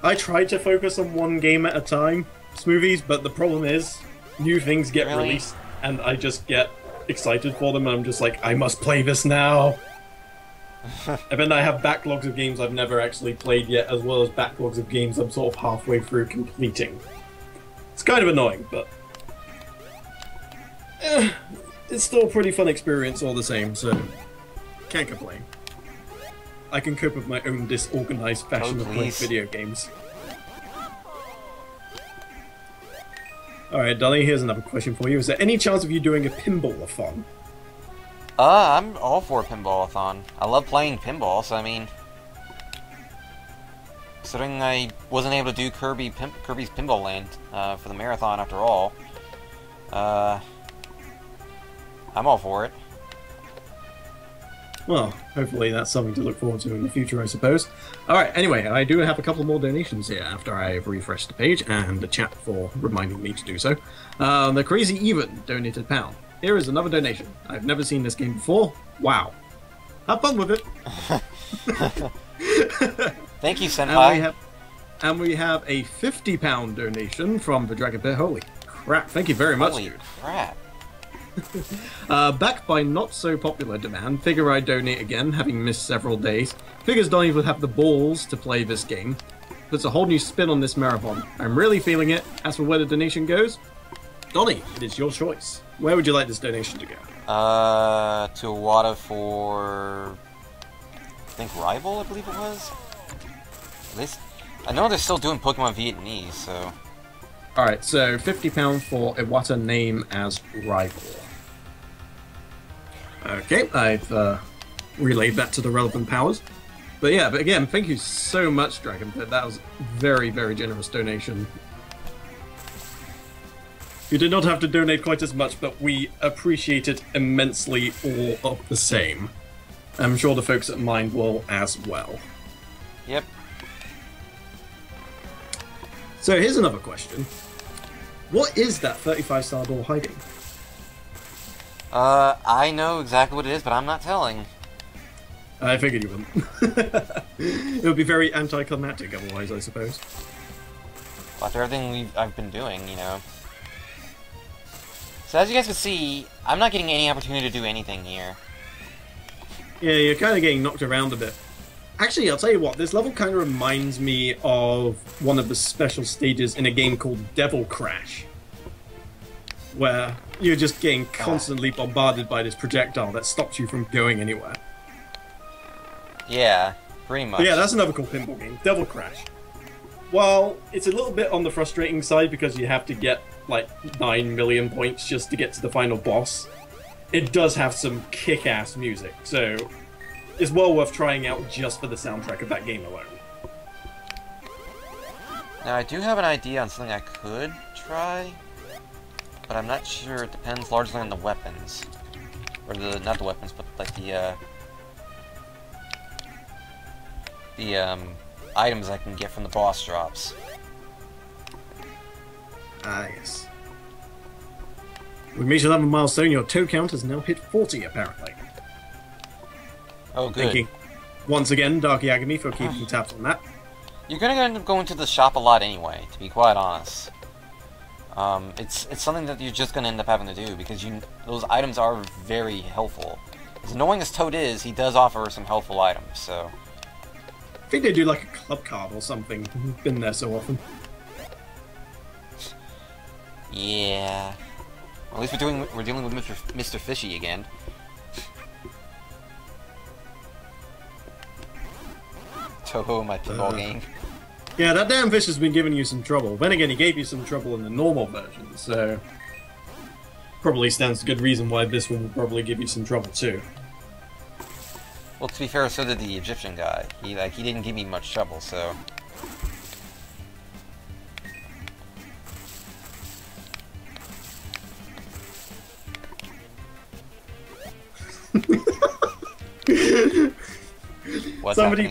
I try to focus on one game at a time, Smoothies, but the problem is, new things get
Really?
released, and I just get excited for them, and I'm just like, I must play this now! And then I have backlogs of games I've never actually played yet, as well as backlogs of games I'm sort of halfway through completing. It's kind of annoying, but... it's still a pretty fun experience all the same, so... can't complain. I can cope with my own disorganized fashion of playing
please.
video games. Alright, Dolly, here's another question for you. Is there any chance of you doing a pinball-a-thon?
I'm all for a pinball-a-thon. I love playing pinball, so I mean... Considering I wasn't able to do Kirby's Pinball Land for the marathon after all, I'm all for it.
Well, hopefully that's something to look forward to in the future, I suppose. Alright, anyway, I do have a couple more donations here after I've refreshed the page, and the chat for reminding me to do so. The Crazy Even donated £1. Here is another donation. I've never seen this game before. Wow. Have fun with it!
Thank you, Senpai.
And we have a £50 donation from the Dragon Pit. Holy crap, thank you very much,
Holy
dude.
crap.
Backed by not so popular demand, figure I donate again, having missed several days. Figures don't even have the balls to play this game. Puts a whole new spin on this marathon. I'm really feeling it. As for where the donation goes, Donnie, it is your choice. Where would you like this donation to go?
To Iwata for... I think Rival, I believe it was? At least... I know they're still doing Pokemon Vietnamese, so...
Alright, so £50 for Iwata name as rival. Okay, I've relayed that to the relevant powers. But yeah, but again, thank you so much, Dragonpit. That was very, very generous donation. You did not have to donate quite as much, but we appreciate it immensely all of the same. I'm sure the folks at Mind will as well.
Yep.
So here's another question. What is that 35-star door hiding?
I know exactly what it is, but I'm not telling.
I figured you wouldn't. It would be very anticlimactic otherwise, I suppose.
After everything I've been doing, you know. So as you guys can see, I'm not getting any opportunity to do anything here.
Yeah, you're kind of getting knocked around a bit. Actually, I'll tell you what, this level kind of reminds me of one of the special stages in a game called Devil Crash, where you're just getting constantly bombarded by this projectile that stops you from going anywhere.
Yeah, pretty much.
But yeah, that's another cool pinball game, Devil Crash. Well, it's a little bit on the frustrating side because you have to get like 9 million points just to get to the final boss. It does have some kick-ass music, so it's well worth trying out just for the soundtrack of that game alone.
Now, I do have an idea on something I could try, but I'm not sure. It depends largely on the weapons. Or not the weapons, but like the items I can get from the boss drops.
Ah, yes. With each 11 milestone, your toe count has now hit 40, apparently.
Oh, good.
Thank you once again, Dark Yagami, for keeping tabs on that.
You're gonna end up going to the shop a lot anyway, to be quite honest. It's something that you're just gonna end up having to do, because those items are very helpful. As annoying as Toad is, he does offer some helpful items, so...
I think they do like a club card or something. Been there so often.
Yeah. At least we're dealing with Mr. Fishy again. Toho, my pinball game.
Yeah, that damn fish has been giving you some trouble. Then again, he gave you some trouble in the normal version, so... Probably stands to good reason why this one will probably give you some trouble too.
Well, to be fair, so did the Egyptian guy. He didn't give me much trouble, so...
Somebody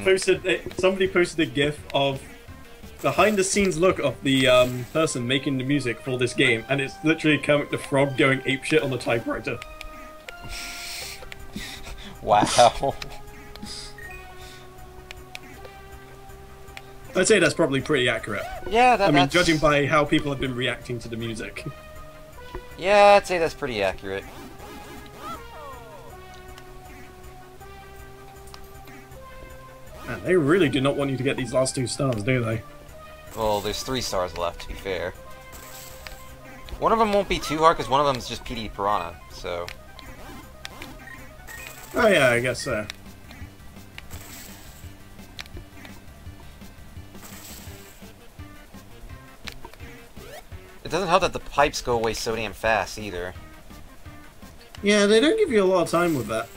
posted a GIF of behind-the-scenes look of the person making the music for this game, and it's literally Kermit the Frog going apeshit on the typewriter.
Wow.
I'd say that's probably pretty accurate.
Yeah,
I mean, judging by how people have been reacting to the music.
Yeah, I'd say that's pretty accurate.
Man, they really do not want you to get these last 2 stars, do they?
Well, there's 3 stars left, to be fair. One of them won't be too hard, because one of them is just PD Piranha, so...
Oh yeah, I guess so.
It doesn't help that the pipes go away so damn fast, either.
Yeah, they don't give you a lot of time with that.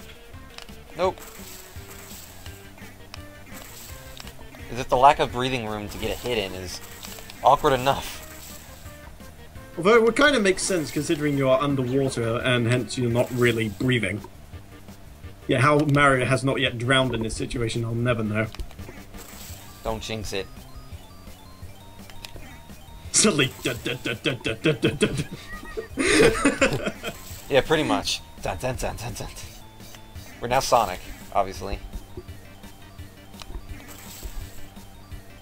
Nope. As if the lack of breathing room to get a hit in is awkward enough.
Although it would kind of make sense considering you are underwater and hence you're not really breathing. Yeah, how Mario has not yet drowned in this situation, I'll never know.
Don't jinx it.
Suddenly,
Yeah, pretty much. Dun, dun, dun, dun, dun. We're now Sonic, obviously.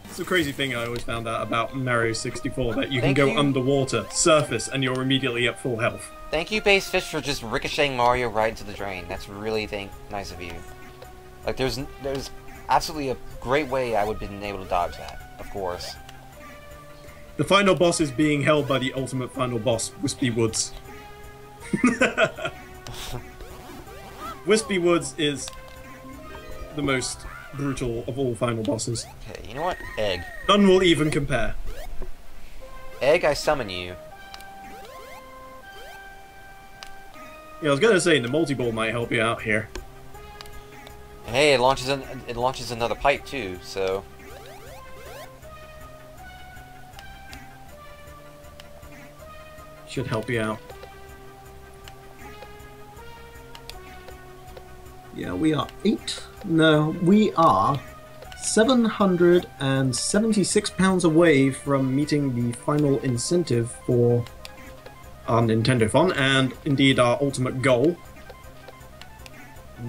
It's a crazy thing I always found out about Mario 64, that you can
Thank
go
you.
underwater, surface, and you're immediately at full health.
Thank you, Base Fish, for just ricocheting Mario right into the drain. That's really nice of you. Like, there's absolutely a great way I would have been able to dodge that, of course.
The final boss is being held by the ultimate final boss, Wispy Woods. Wispy Woods is the most brutal of all final bosses.
Okay, you know what? Egg.
None will even compare.
Egg, I summon you.
Yeah, I was gonna say, the multi-ball might help you out here.
Hey, it launches another pipe too. So
Should help you out. Yeah, we are 8. No, we are £776 away from meeting the final incentive for our Nintendo Fun, and indeed our ultimate goal.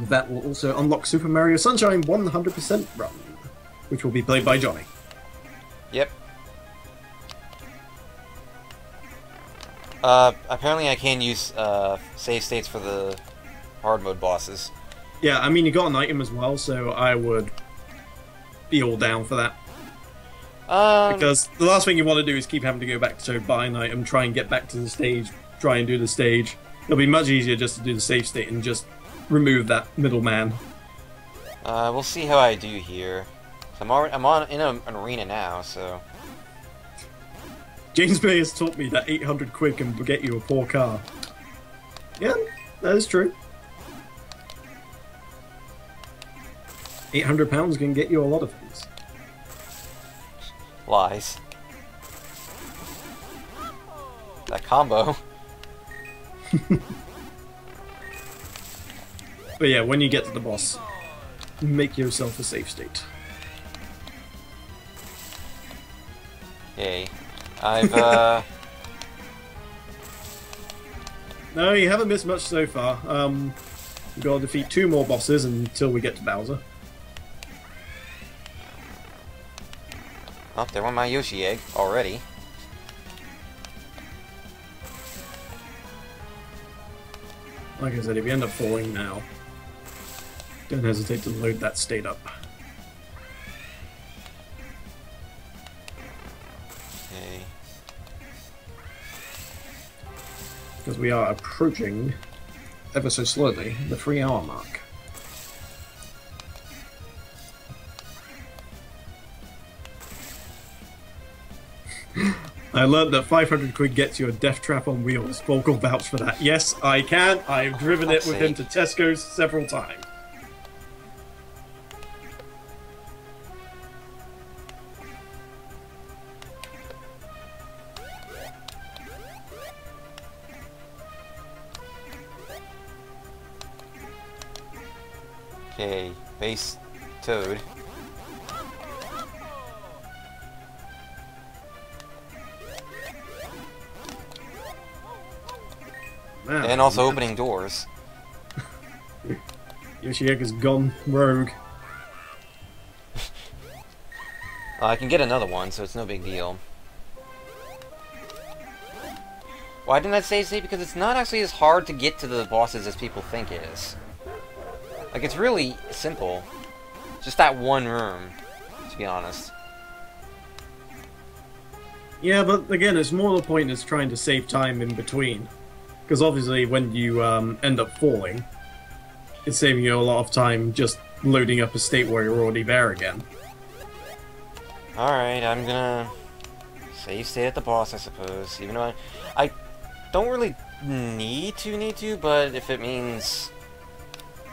That will also unlock Super Mario Sunshine 100% Run, which will be played by Johnny.
yep. Apparently I can use save states for the hard mode bosses.
Yeah, I mean, you got an item as well, so I would be all down for that. Because the last thing you want to do is keep having to go back to buy an item, try and get back to the stage, try and do the stage. It'll be much easier just to do the save state and just remove that middleman.
we'll see how I do here. I'm in an arena now, so
James Bay has taught me that 800 quid can get you a poor car. Yeah, that is true. £800 can get you a lot of things.
lies. That combo.
But yeah, when you get to the boss, make yourself a safe state.
Yay. I've
No, you haven't missed much so far. We've got to defeat 2 more bosses until we get to Bowser.
oh, there went my Yoshi egg already.
Like I said, if you end up falling now, don't hesitate to load that state up.
Okay.
Because we are approaching, ever so slowly, the 3-hour mark. I learned that 500 quid gets you a death trap on wheels. Volk will vouch for that. Yes, I can. I've driven it with him to Tesco's several times.
Okay, base Toad.
Man,
And also opening doors.
Yoshi Egg has gone rogue.
I can get another one, so it's no big deal. Why didn't I save state? Because it's not actually as hard to get to the bosses as people think it is. Like, it's really simple. Just that one room, to be honest.
Yeah, but again, it's more the point is trying to save time in between. Because obviously when you end up falling, it's saving you a lot of time just loading up a state where you're already there again.
Alright, I'm gonna save state at the boss, I suppose. Even though I don't really need to, but if it means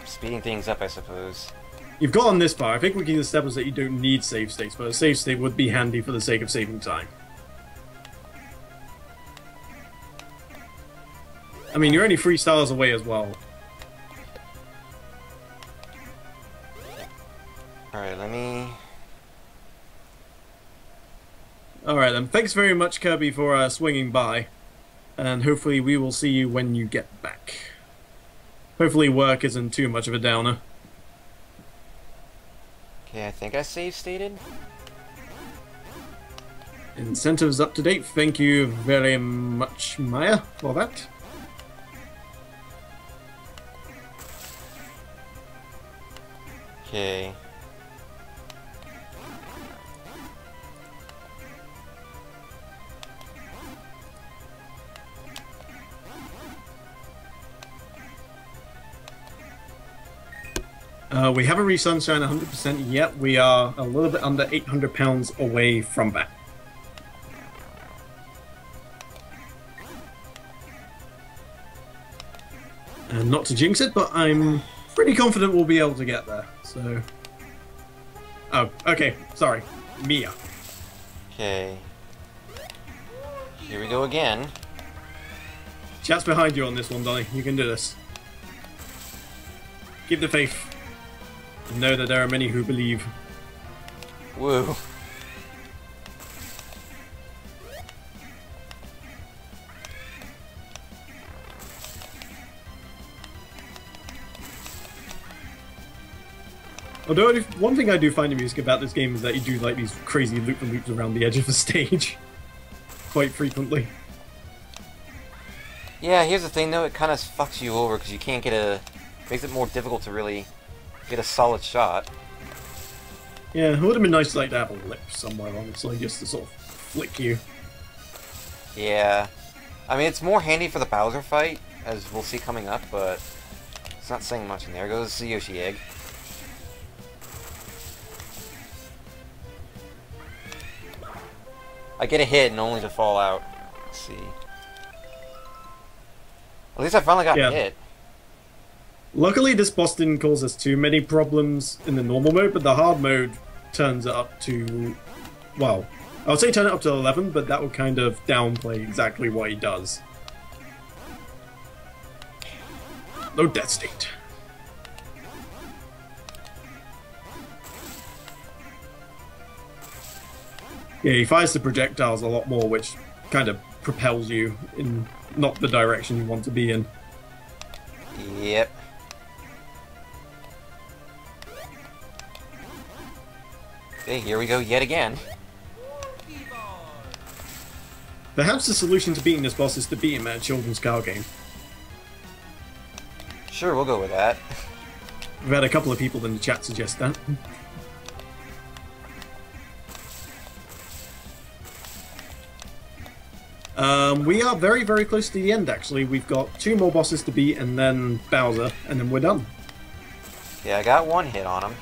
speeding things up, I suppose.
You've gotten this far. I think we can establish that you don't need save states, but a save state would be handy for the sake of saving time. I mean, you're only 3 stars away as well.
Alright, let me...
Alright then, thanks very much Kirby for swinging by. And hopefully we will see you when you get back. Hopefully work isn't too much of a downer.
Okay, I think I save stated.
Incentives up to date. Thank you very much, Maya, for that.
Okay.
We haven't reached Sunshine 100% yet. We are a little bit under £800 away from that. And not to jinx it, but I'm pretty confident we'll be able to get there. So, oh, okay, sorry, Mia.
Okay. Here we go again.
Chat's behind you on this one, Donny. You can do this. Keep the faith. And know that there are many who believe.
Woo.
Although, one thing I do find amusing about this game is that you do like these crazy loop-and-loops around the edge of the stage. Quite frequently.
Yeah, here's the thing though, it kind of fucks you over because you can't get a... Makes it more difficult to really get a solid shot.
Yeah, it would have been nice like to have a lip somewhere, honestly, just to sort of flick you.
Yeah. I mean, it's more handy for the Bowser fight, as we'll see coming up, but it's not saying much. And there goes the Yoshi egg. I get a hit and only to fall out. Let's see. At least I finally got hit.
Luckily, this boss didn't cause us too many problems in the normal mode, but the hard mode turns it up to... Well, I would say turn it up to 11, but that would kind of downplay exactly what he does. No death state. Yeah, he fires the projectiles a lot more, which kind of propels you in not the direction you want to be in.
Yep. Okay, here we go yet again.
Perhaps the solution to beating this boss is to beat him at a children's car game.
Sure, we'll go with that.
We've had a couple of people in the chat suggest that. We are very, very close to the end, actually. We've got 2 more bosses to beat, and then Bowser, and then we're done.
Yeah, I got 1 hit on him.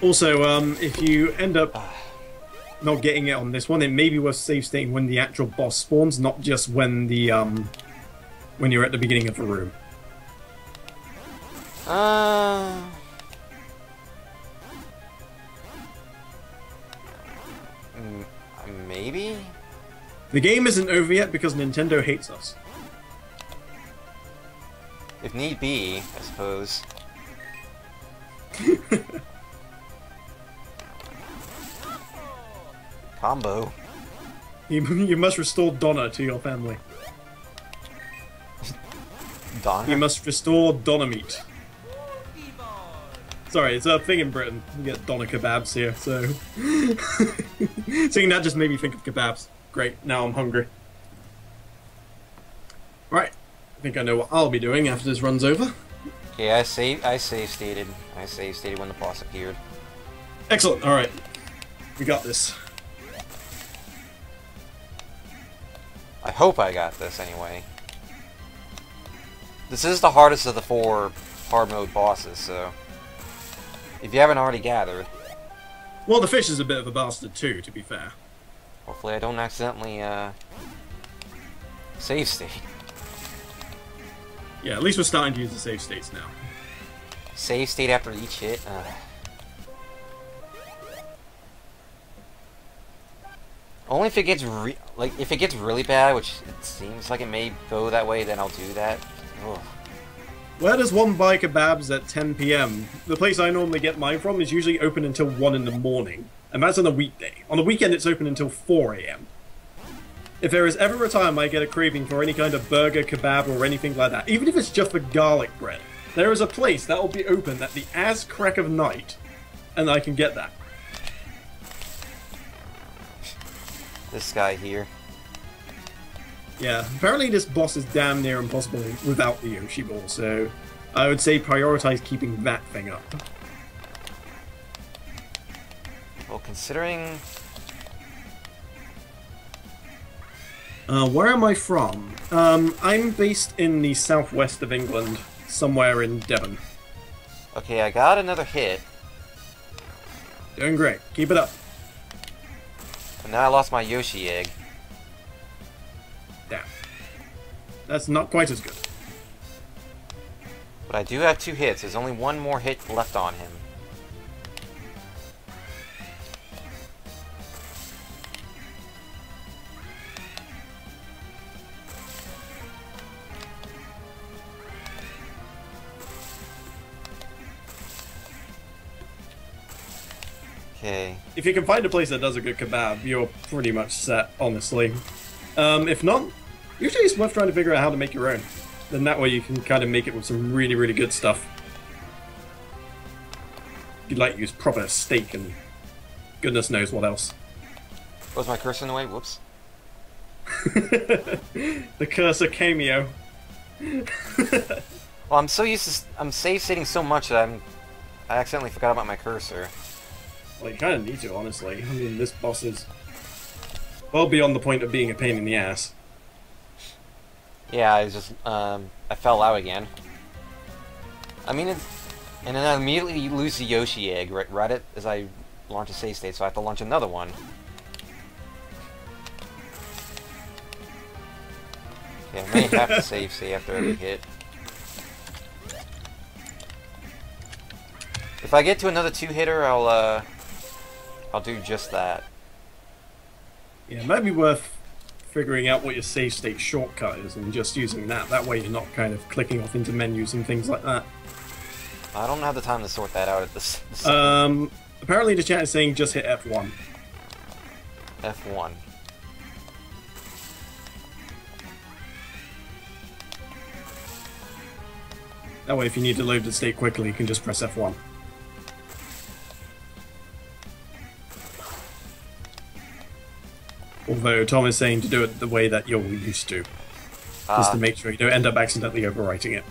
Also, if you end up not getting it on this one, it may be worth save stating when the actual boss spawns, not just when the when you're at the beginning of a room.
Maybe?
The game isn't over yet because Nintendo hates us.
If need be, I suppose. Combo.
You must restore Donna to your family.
Donna?
You must restore Donna meat. Sorry, it's a thing in Britain. You get Donna kebabs here, so... Seeing that just made me think of kebabs. Great, now I'm hungry. Right, I think I know what I'll be doing after this runs over.
Okay, I save stated. I save stated when the boss appeared.
Excellent, alright. We got this.
I hope I got this anyway. This is the hardest of the 4 hard mode bosses, so... If you haven't already gathered...
Well, the fish is a bit of a bastard too, to be fair.
Hopefully I don't accidentally, save state.
Yeah, at least we're starting to use the save states now.
Save state after each hit? Only if it gets if it gets really bad, which it seems like it may go that way, then I'll do that. Ugh.
Where does one buy kebabs at 10 PM? The place I normally get mine from is usually open until 1 in the morning. And that's on a weekday. On the weekend it's open until 4 AM. If there is ever a time I get a craving for any kind of burger, kebab, or anything like that, even if it's just for garlic bread, there is a place that will be open at the ass crack of night, and I can get that.
This guy here.
Yeah, apparently this boss is damn near impossible without the Yoshi Ball, so I would say prioritize keeping that thing up.
Well, considering...
Where am I from? I'm based in the southwest of England, somewhere in Devon.
Okay, I got another hit.
Doing great. Keep it up.
But now I lost my Yoshi egg.
Damn. That's not quite as good.
But I do have 2 hits. There's only 1 more hit left on him. Okay.
If you can find a place that does a good kebab, you're pretty much set, honestly. If not, usually it's worth trying to figure out how to make your own. Then that way you can kind of make it with some really, really good stuff. You'd like use proper steak and goodness knows what else.
Was my cursor in the way? Whoops.
The cursor cameo.
Well, I'm so used to... I'm save stating so much that I accidentally forgot about my cursor.
Well, you kind of need to, honestly. I mean, this boss is well beyond the point of being a pain in the ass.
Yeah, I just, I fell out again. I mean, and then I immediately lose the Yoshi egg right as I launch a save state, so I have to launch another one. Okay, I may have to save state after every hit. If I get to another 2-hitter, I'll do just that.
Yeah, it might be worth figuring out what your save state shortcut is and just using that. That way you're not kind of clicking off into menus and things like that.
I don't have the time to sort that out at this.
Apparently the chat is saying just hit F1.
F1.
That way if you need to load the state quickly, you can just press F1. Although Tom is saying to do it the way that you're used to. Just to make sure you don't end up accidentally overwriting it.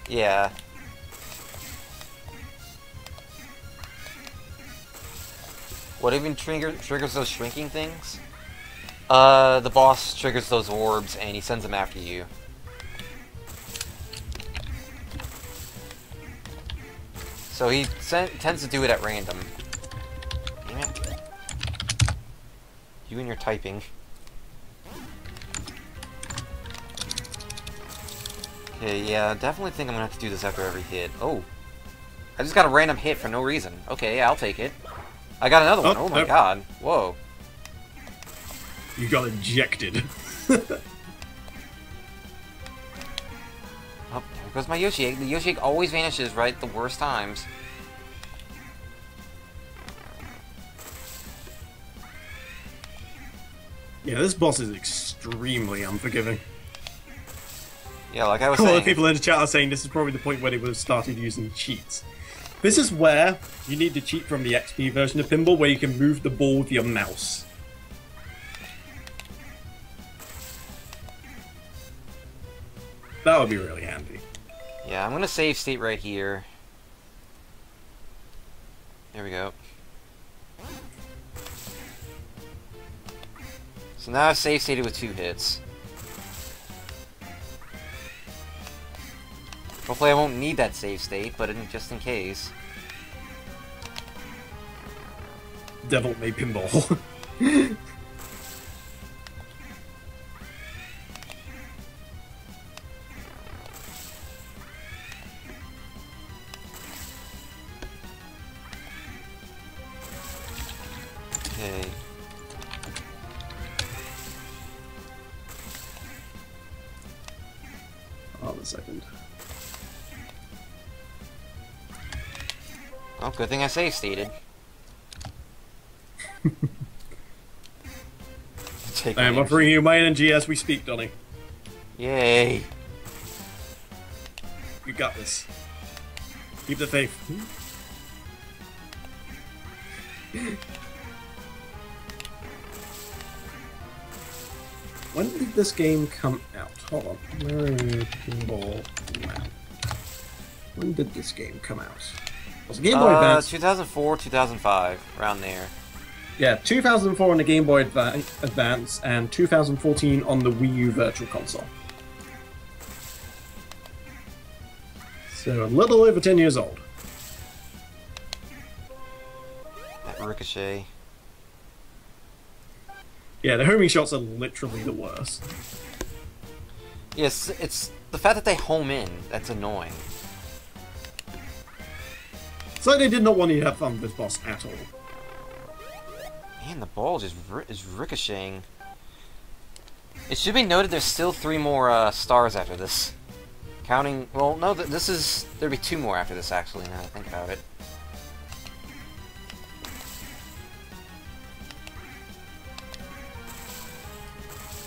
Yeah. What even triggers those shrinking things? The boss triggers those orbs and he sends them after you. So he tends to do it at random. Damn it. You and your typing. Okay, yeah, definitely think I'm gonna have to do this after every hit. Oh. I just got a random hit for no reason. Okay, yeah, I'll take it. I got another one. Oh my god. Whoa.
You got ejected.
Oh, there goes my Yoshi egg. The Yoshi egg always vanishes right at the worst times.
Yeah, this boss is extremely unforgiving.
Yeah, like I was
A lot
saying.
of people in the chat are saying this is probably the point where they would have started using cheats. This is where you need to cheat from the XP version of Pinball, where you can move the ball with your mouse. That would be really handy.
Yeah, I'm gonna save state right here. There we go. So now I've save stated with 2 hits. Hopefully I won't need that save state, but just in case.
Devil May Pinball.
Okay.
Hold on a second.
Oh, good thing I save stated. Take
I am
my
offering you my energy as we speak, Donnie.
Yay.
You got this. Keep the faith. When did this game come out? Hold on. Pinball Map. When did this game come out? Was it Game Boy Advance?
2004, 2005, around there.
Yeah, 2004 on the Game Boy Advance and 2014 on the Wii U Virtual Console. So a little over 10 years old.
That ricochet.
Yeah, the homing shots are literally the worst.
Yes, it's the fact that they home in that's annoying.
So they did not want you to have fun with this boss at all.
Man, the ball just is ricocheting. It should be noted there's still 3 more stars after this. Counting... Well, no, this is... There'll be 2 more after this, actually, now that I think about it.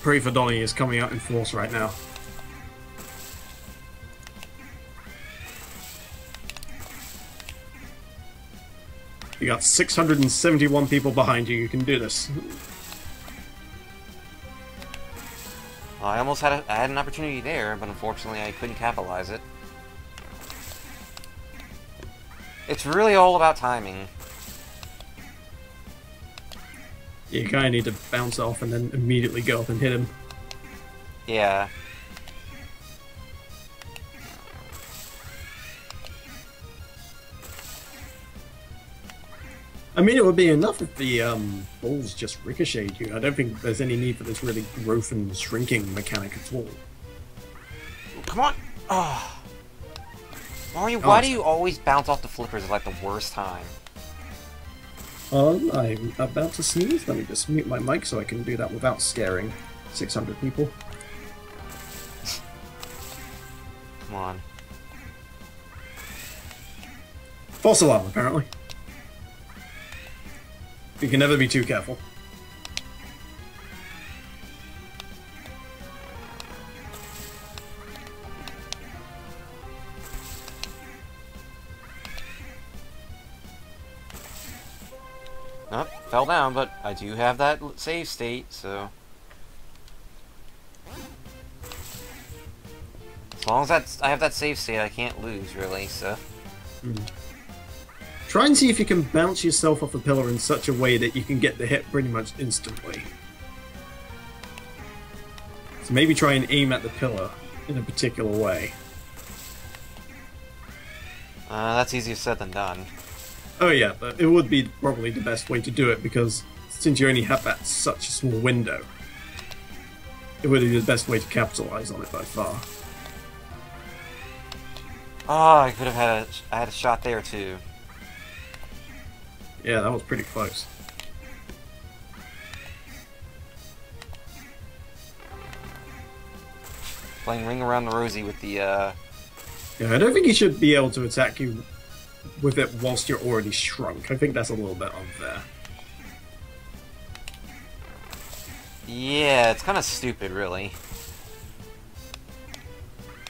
Pray for Donnie is coming out in force right now. You got 671 people behind you. You can do this.
Well, I almost had I had an opportunity there, but unfortunately I couldn't capitalize it. It's really all about timing.
You kind of need to bounce off and then immediately go up and hit him.
Yeah.
I mean, it would be enough if the balls just ricocheted you. I don't think there's any need for this really growth and shrinking mechanic at all.
Come on! Oh. Mario, why do you always bounce off the flippers at like the worst time?
I'm about to sneeze. Let me just mute my mic so I can do that without scaring 600 people.
Come on.
False alarm, apparently. You can never be too careful.
Nope, fell down, but I do have that save state, so... As long as I have that save state, I can't lose, really, so...
Try and see if you can bounce yourself off a pillar in such a way that you can get the hit pretty much instantly. So maybe try and aim at the pillar in a particular way.
That's easier said than done.
Oh yeah, but it would be probably the best way to do it because since you only have that such a small window, it would be the best way to capitalize on it by far.
Oh, I could have had a shot there too.
Yeah, that was pretty close.
Playing Ring Around the Rosie with the,
Yeah, I don't think he should be able to attack you with it whilst you're already shrunk. I think that's a little bit unfair.
Yeah, it's kind of stupid, really.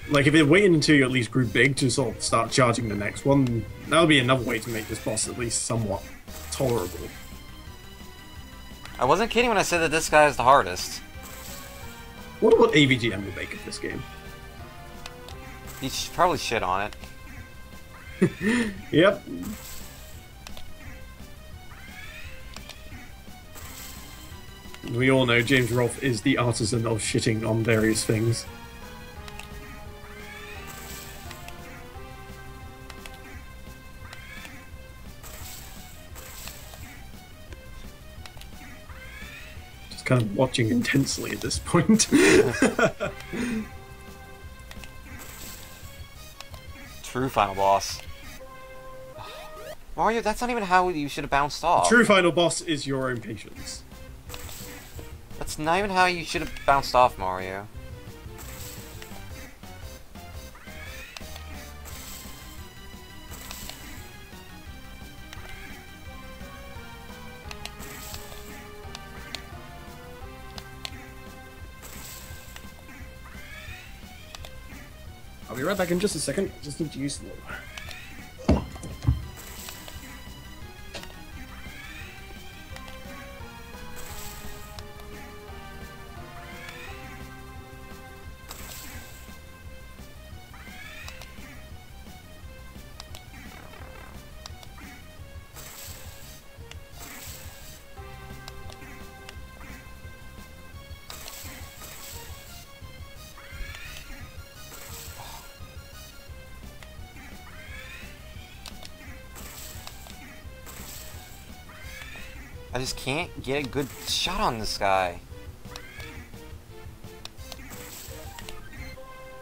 Like, if it waited until you at least grew big to sort of start charging the next one, that would be another way to make this boss at least somewhat tolerable.
I wasn't kidding when I said that this guy is the hardest.
What about AVGM would make of this game?
He should probably shit on it.
Yep. We all know James Rolfe is the artisan of shitting on various things. Just kind of watching intensely at this point.
True final boss. Mario, that's not even how you should have bounced off.
True final boss is your own patience.
That's not even how you should have bounced off, Mario.
I'll be right back in just a second. Just need to use the water.
I just can't get a good shot on this guy.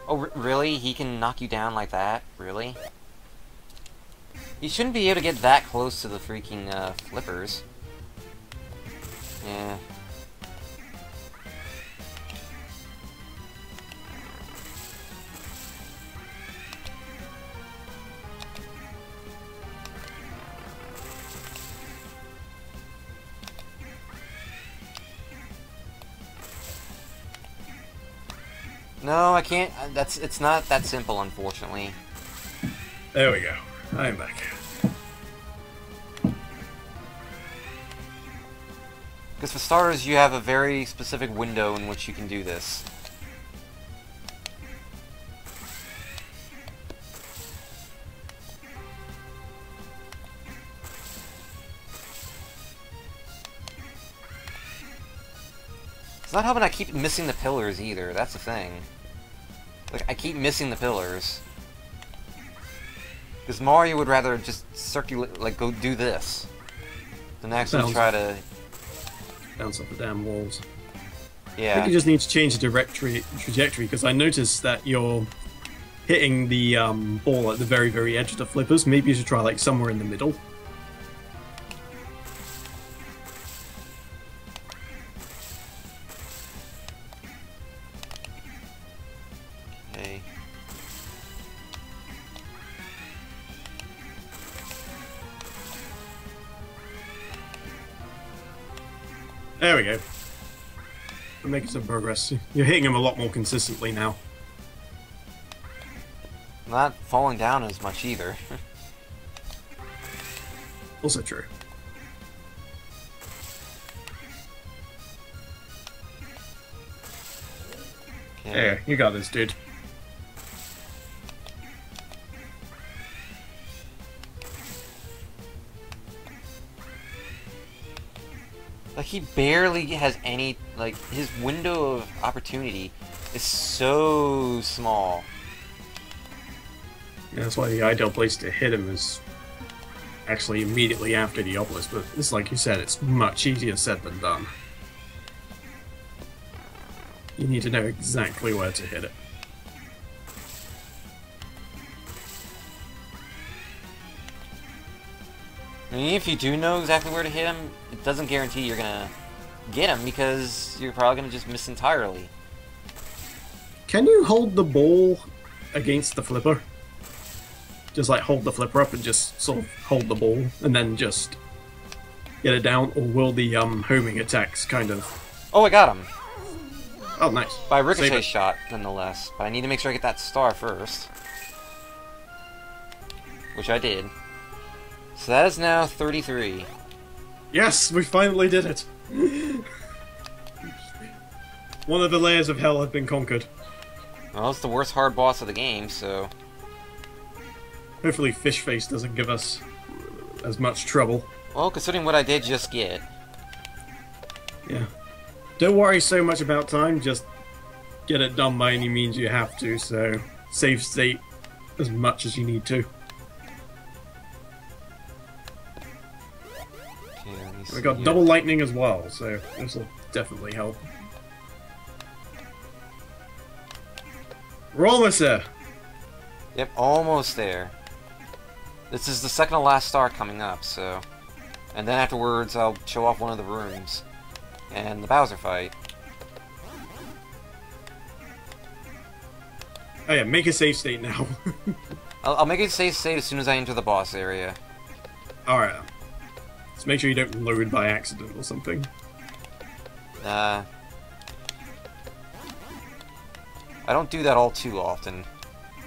Oh, really? He can knock you down like that? Really? You shouldn't be able to get that close to the freaking flippers. Yeah. No, I can't. It's not that simple, unfortunately.
There we go. I'm back.
Because for starters, you have a very specific window in which you can do this. It's not helping I keep missing the pillars either, that's the thing. Like, I keep missing the pillars. Because Mario would rather just circulate, like, go do this. Than actually try to...
bounce off the damn walls.
Yeah.
I think you just need to change the trajectory, because I noticed that you're hitting the ball at the very, very edge of the flippers. Maybe you should try, like, somewhere in the middle.
Okay.
There we go. We're making some progress. You're hitting him a lot more consistently now.
Not falling down as much either.
Also true.
Okay.
There, you got this, dude.
Like, he barely has any, like, his window of opportunity is so small.
Yeah, that's why the ideal place to hit him is actually immediately after the obelisk, but it's like you said, it's much easier said than done. You need to know exactly where to hit it.
I mean, if you do know exactly where to hit him, it doesn't guarantee you're gonna get him, because you're probably gonna just miss entirely.
Can you hold the ball against the flipper? Just like hold the flipper up and just sort of hold the ball and then just get it down, or will the homing attacks kind of...
Oh, I got him!
Oh, nice.
By a ricochet shot, nonetheless. But I need to make sure I get that star first. Which I did. So that is now 33.
Yes, we finally did it! One of the layers of hell had been conquered.
Well, it's the worst hard boss of the game, so...
Hopefully Fish Face doesn't give us as much trouble.
Well, considering what I did just get.
Yeah. Don't worry so much about time, just get it done by any means you have to, so save state as much as you need to.
Okay, let me see
We got
here.
double lightning as well, so this will definitely help. We're almost there.
Yep, almost there. This is the second to last star coming up, so... And then afterwards, I'll show off one of the rooms. And the Bowser fight.
Oh yeah, make a save state now.
I'll make it safe state as soon as I enter the boss area.
Alright. Just make sure you don't load by accident or something.
I don't do that all too often,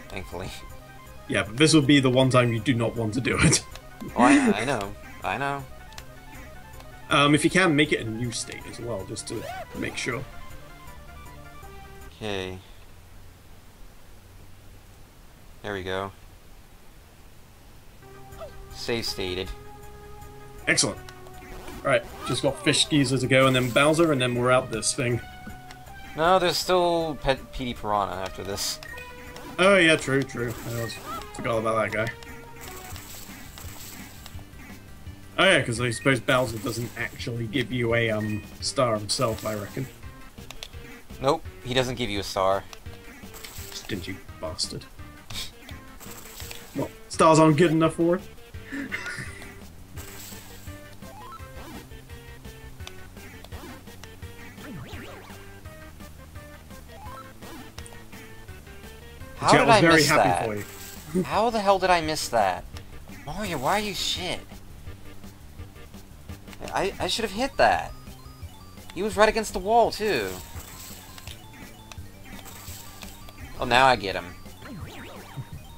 thankfully.
Yeah, but this would be the one time you do not want to do it.
Oh, I know. I know.
If you can, make it a new state as well, just to make sure.
Okay. There we go. Save stated.
Excellent. Right, just got Fish Geezer to go, and then Bowser, and then we're out this thing.
No, there's still Petey Piranha after this.
Oh yeah, true, true. I forgot about that guy. Oh yeah, because I suppose Bowser doesn't actually give you a star himself, I reckon.
Nope, he doesn't give you a star.
Stingy bastard. What? Stars aren't good enough for it?
How
Chat
did
was
I
very
miss
happy
that?
for you.
How the hell did I miss that? Mario, why are you shit? I should have hit that. He was right against the wall, too. Oh, now I get him.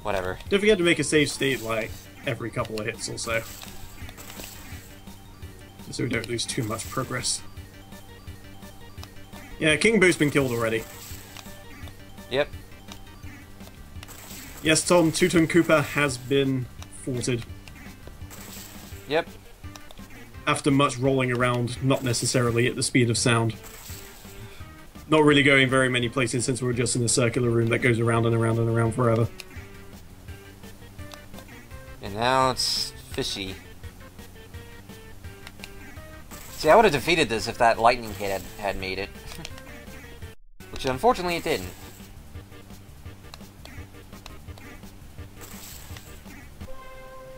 Whatever.
Don't forget to make a save state like every couple of hits or so. So we don't lose too much progress. Yeah, King Boo's been killed already.
Yep.
Yes, Tom, Two-Tone Koopa has been thwarted.
Yep.
After much rolling around, not necessarily at the speed of sound. Not really going very many places since we're just in a circular room that goes around and around and around forever.
And now it's fishy. See, I would have defeated this if that lightning hit had made it. Which unfortunately it didn't.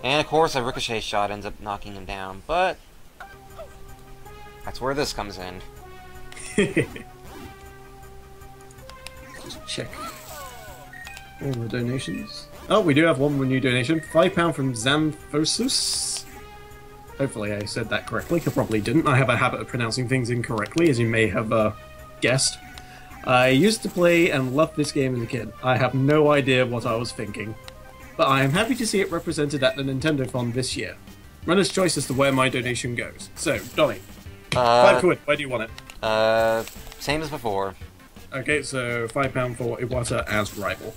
And of course a ricochet shot ends up knocking him down, but that's where this comes in.
Just check all the donations. Oh, we do have one more new donation. £5 from Xanthosus. Hopefully I said that correctly. I probably didn't. I have a habit of pronouncing things incorrectly, as you may have guessed. I used to play and loved this game as a kid. I have no idea what I was thinking. But I am happy to see it represented at the Nintendo Fund this year. Runner's choice as to where my donation goes. So, Donnie, £5. Where do you want it?
Same as before.
Okay, so £5 for Iwata as rival.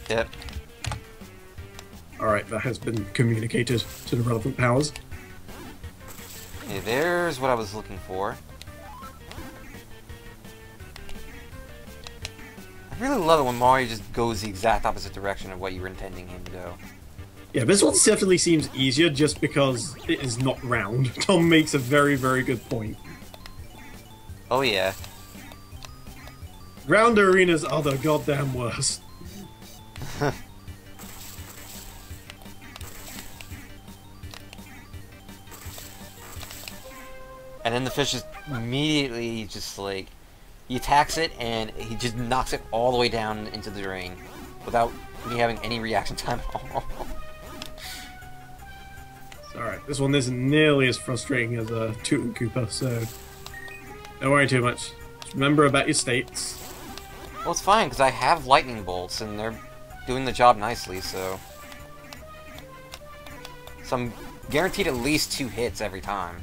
Yep.
Alright, that has been communicated to the relevant powers.
Okay, there's what I was looking for. I really love it when Mario just goes the exact opposite direction of what you were intending him to go.
Yeah, this one definitely seems easier just because it is not round. Tom makes a very, very good point.
Oh yeah.
Round arenas are the goddamn worst.
And then the fish is immediately just like, he attacks it and he just knocks it all the way down into the ring without me having any reaction time at all.
Alright, this one isn't nearly as frustrating as a Toot Koopa, so don't worry too much. Just remember about your states.
Well, it's fine because I have lightning bolts and they're doing the job nicely, so I'm guaranteed at least 2 hits every time.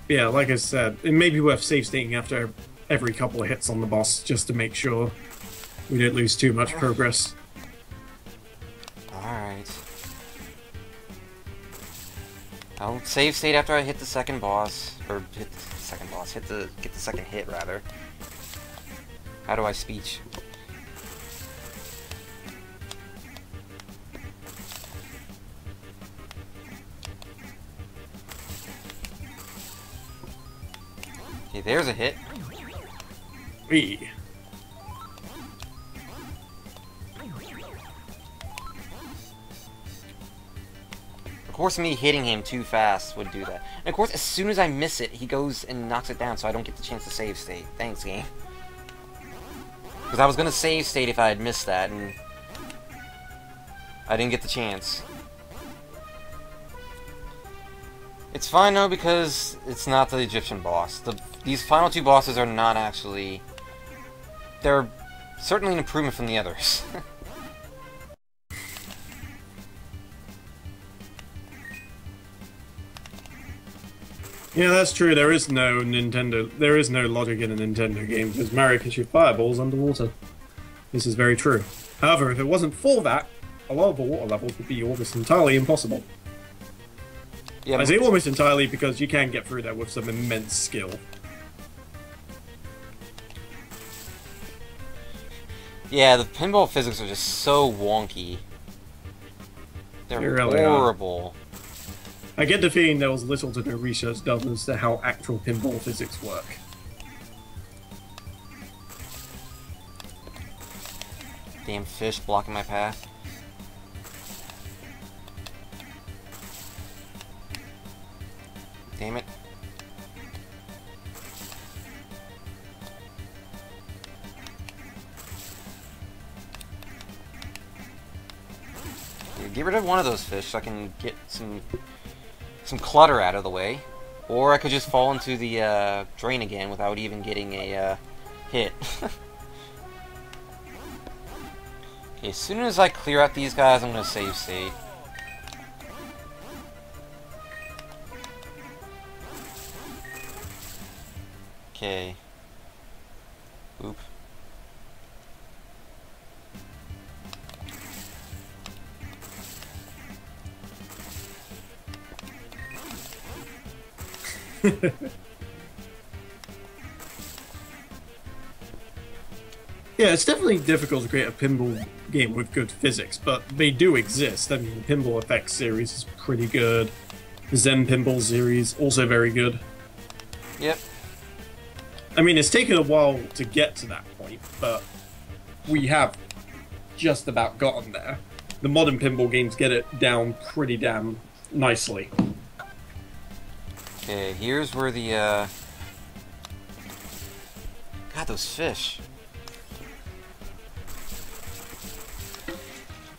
Yeah, like I said, it may be worth save stating after every couple of hits on the boss just to make sure we don't lose too much progress.
Alright. I'll save state after I hit the second boss. Or hit the second boss. Get the second hit, rather. How do I speech? Okay, there's a hit.
Wee.
Of course, me hitting him too fast would do that. And of course, as soon as I miss it, he goes and knocks it down, so I don't get the chance to save state. Thanks, game. Because I was gonna save state if I had missed that, and I didn't get the chance. It's fine though, because it's not the Egyptian boss. These final 2 bosses are not actually... They're certainly an improvement from the others.
Yeah, that's true. There is no logic in a Nintendo game because Mario can shoot fireballs underwater. This is very true. However, if it wasn't for that, a lot of the water levels would be almost entirely impossible.
Yeah,
I say almost entirely because you can get through there with some immense skill.
yeah, the pinball physics are just so wonky. They're
They really
horrible.
I get the feeling there was little to no research done as to how actual pinball physics work.
Damn fish blocking my path. Damn it. Get rid of one of those fish so I can get some clutter out of the way. Or I could just fall into the drain again without even getting a hit. Okay, as soon as I clear out these guys, I'm going to save state. Okay. Oop.
Yeah, it's definitely difficult to create a pinball game with good physics, but they do exist. I mean, the Pinball Effects series is pretty good. The Zen Pinball series, also very good.
Yep.
I mean, it's taken a while to get to that point, but we have just about gotten there. The modern pinball games get it down pretty damn nicely.
Okay, here's where the, God, those fish.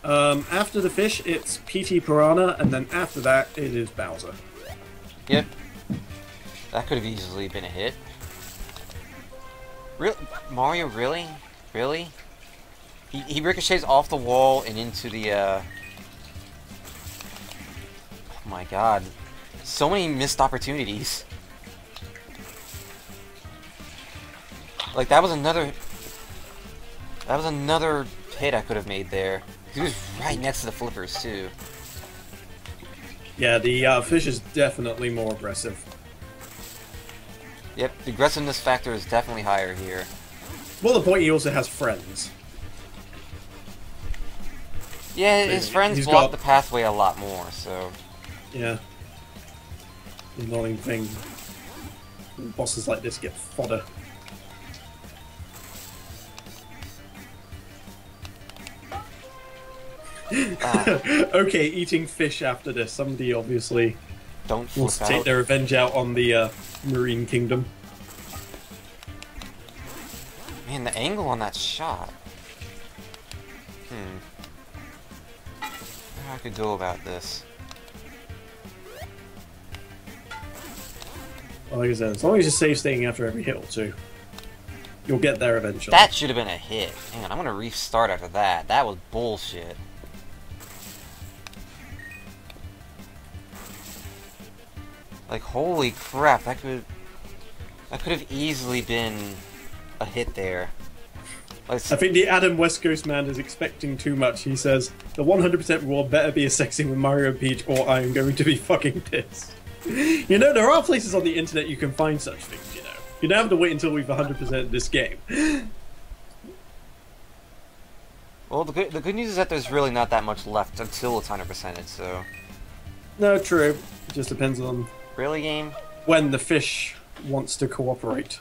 After the fish, it's PT Piranha, and then after that, it is Bowser.
Yep. That could have easily been a hit. Mario, really? Really? He ricochets off the wall and into the, Oh my god. So many missed opportunities. Like, that was another hit I could have made there. He was right next to the flippers, too.
Yeah, the fish is definitely more aggressive.
Yep, the aggressiveness factor is definitely higher here.
Well, the point, he also has friends.
Yeah, his friends block the pathway a lot more, so...
Yeah. The annoying thing. Bosses like this get fodder. Okay, eating fish after this. Somebody obviously wants to take their revenge out on the Marine Kingdom.
Man, the angle on that shot. How I could go about this.
Well, like I said, as long as you save staying after every hit or two, you'll get there eventually.
That should have been a hit. Hang on, I'm gonna restart after that. That was bullshit. Like, holy crap, that could have easily been a hit there.
I think the Adam West Coast man is expecting too much. He says, the 100% reward better be a sexing with Mario and Peach or I am going to be fucking pissed. You know, there are places on the internet you can find such things, you know. You don't have to wait until we've 100%ed this game.
Well, the good news is that there's really not that much left until it's 100%ed, so...
No, true. It just depends on...
Really, game?
When the fish wants to cooperate.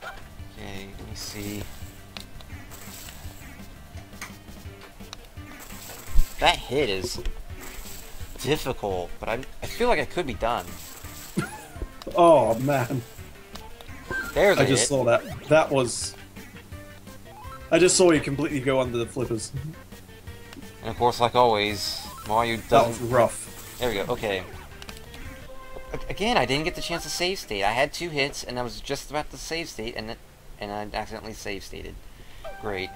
Okay, let me see. That hit is difficult, but I feel like it could be done.
Oh, man.
There's a hit.
I just saw that. That was... I just saw you completely go under the flippers.
And of course, like always, Mario doesn't...
That was rough.
There we go, okay. Again, I didn't get the chance to save state. I had 2 hits, and I was just about to save state, and I accidentally save stated. Great.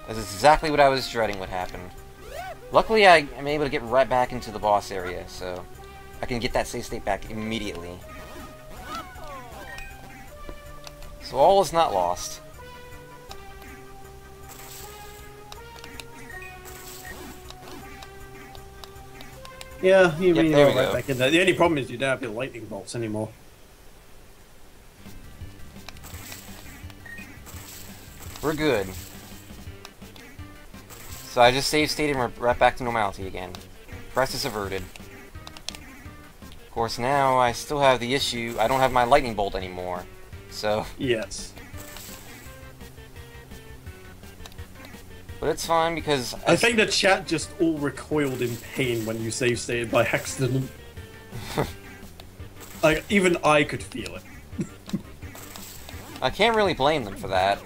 This is exactly what I was dreading would happen. Luckily, I'm able to get right back into the boss area, so I can get that save state back immediately. So all is not lost.
Yeah, you
Yep,
mean
there we
right
go.
back in there. The only problem is you don't have your lightning bolts anymore.
We're good. So I just save state and we're right back to normality again. Crisis averted. Of course, now I still have the issue. I don't have my lightning bolt anymore. So...
Yes.
But it's fine because
I think the chat just all recoiled in pain when you save stated by accident. Like, even I could feel it.
I can't really blame them for that.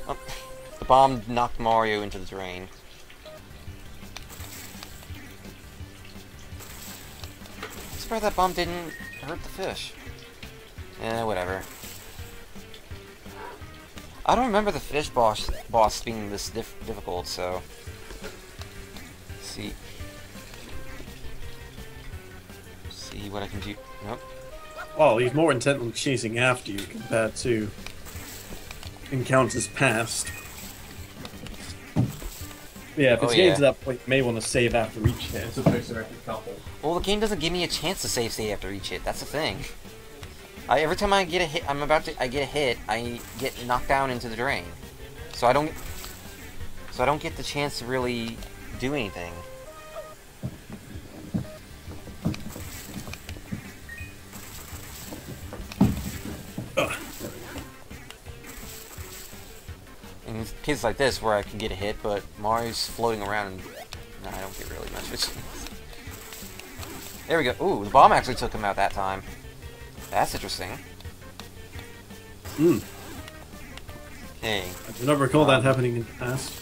Oh, the bomb knocked Mario into the drain. I'm surprised that bomb didn't hurt the fish. Whatever. I don't remember the fish boss being this difficult, so... Let's see. See what I can do. Nope.
Well, he's more intent on chasing after you compared to encounters past. Yeah, if it's getting to that point, you may want to save after each hit as opposed to every couple.
Well, the game doesn't give me a chance to save after each hit. That's the thing. Every time I get a hit, I get a hit, I get knocked down into the drain. So I don't get the chance to really do anything. In cases like this, where I can get a hit, but Mario's floating around, and I don't get really much of a chance. There we go. Ooh, the bomb actually took him out that time. That's interesting.
Hmm.
Hey.
I do not recall that happening in the past.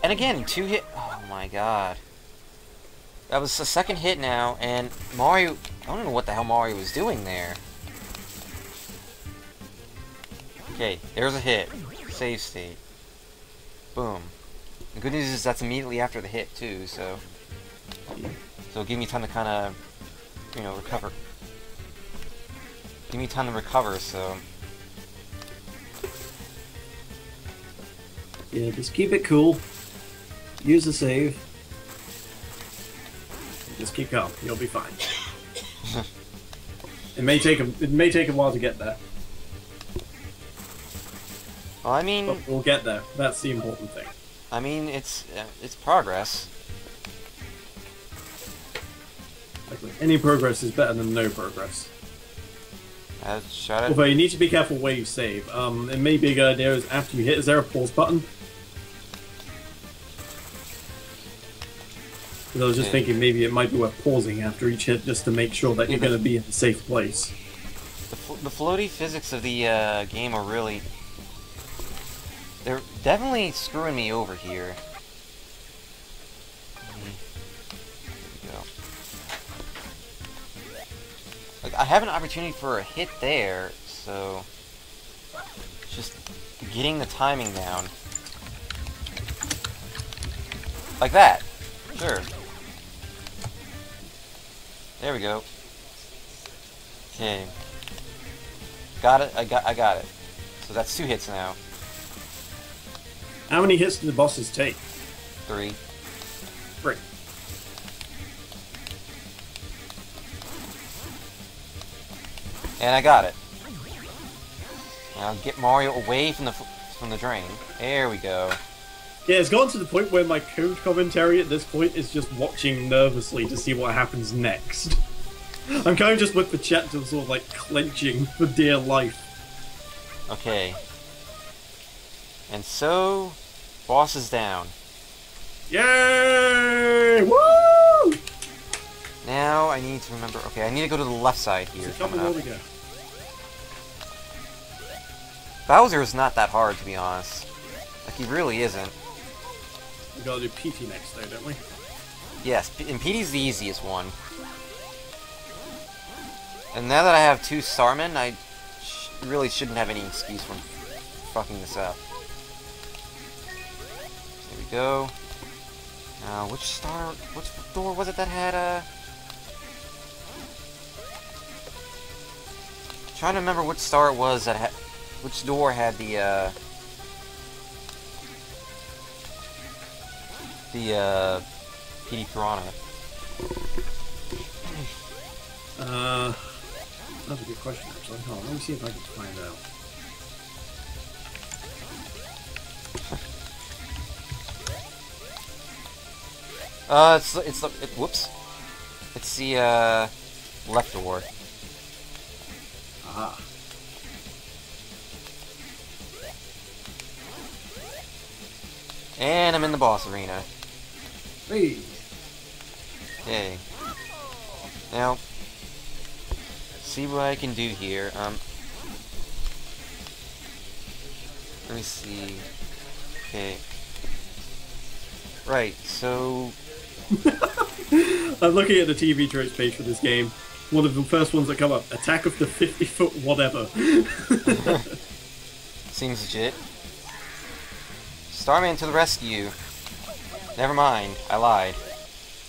And again, 2 hit. Oh my god. That was the second hit now, and Mario. I don't know what the hell Mario was doing there. Okay, there's a hit. Save state. Boom. The good news is that's immediately after the hit, too, so. So it'll give me time to kind of, you know, recover. Give me time to recover, so...
Yeah, just keep it cool. Use the save. Just keep calm. You'll be fine. It may take a while to get there.
Well, I mean...
But we'll get there. That's the important thing.
I mean, it's progress.
Any progress is better than no progress.
Shut it.
Although you need to be careful where you save. It may be a good idea is after you hit, is there a pause button? Because I was just thinking maybe it might be worth pausing after each hit just to make sure that you're going to be in a safe place.
The floaty physics of the game are really... They're definitely screwing me over here. Like, I have an opportunity for a hit there, so just getting the timing down. Like that. Sure. There we go. Okay. Got it. I got it. So that's 2 hits now.
How many hits do the bosses take?
3.
3.
And I got it. Now get Mario away from the drain. There we go.
Yeah, it's gone to the point where my code commentary at this point is just watching nervously to see what happens next. I'm kind of just with the chat just sort of like clenching for dear life.
Okay. And so, boss is down.
Yay! Woo!
Now I need to remember. Okay, I need to go to the left side here.
So couple more to go.
Bowser is not that hard, to be honest. Like, he really isn't.
We gotta do PT next, though, don't we?
Yes, and Petey's the easiest one. And now that I have 2 Starmen, I really shouldn't have any excuse for fucking this up. There we go. Now, which door was it that had, trying to remember which star it was that had... Which door had the PD Piranha?
That's a good question, actually. Hold on, let me see if I can find out.
Whoops. It's the left door.
Ah.
And I'm in the boss arena.
Hey.
Okay. Now, see what I can do here. Let me see. Okay. Right, so...
I'm looking at the TV tropes page for this game. One of the first ones that come up, Attack of the 50-foot whatever.
Seems legit. Starman to the rescue. Never mind, I lied.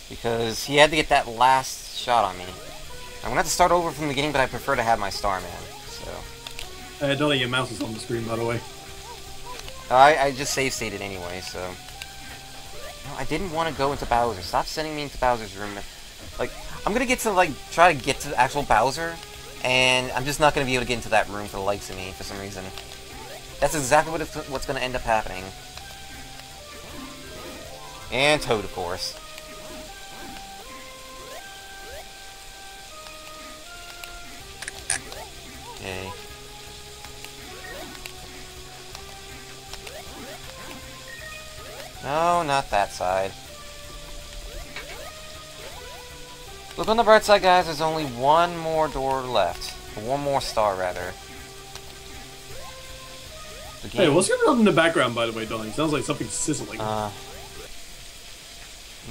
Because he had to get that last shot on me. I'm gonna have to start over from the beginning, but I prefer to have my Starman, so...
Dolly, your mouse is on the screen, by the way.
I just save stated anyway, so... No, I didn't want to go into Bowser. Stop sending me into Bowser's room. Like, I'm gonna get to, like, try to get to the actual Bowser, and I'm just not gonna be able to get into that room for the likes of me, for some reason. That's exactly what's gonna end up happening. And Toad, of course. Okay. No, not that side. Look on the bright side, guys. There's only one more door left. Or one more star, rather. The game...
Hey, what's going on in the background, by the way, Donnie? Sounds like something sizzling.
Let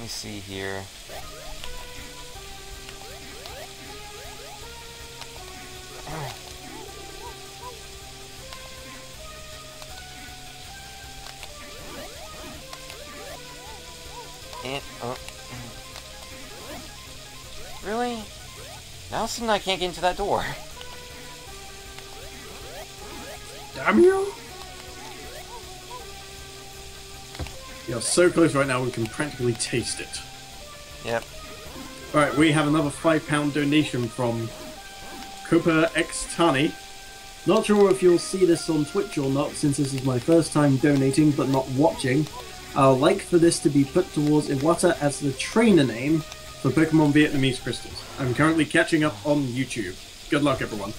me see here. And, really? Now suddenly I can't get into that door.
Damn you! You're so close right now we can practically taste it.
Yep.
Alright, we have another £5 donation from Copa X Tani. Not sure if you'll see this on Twitch or not, since this is my first time donating but not watching. I'd like for this to be put towards Iwata as the trainer name for Pokemon Vietnamese Crystals. I'm currently catching up on YouTube. Good luck, everyone.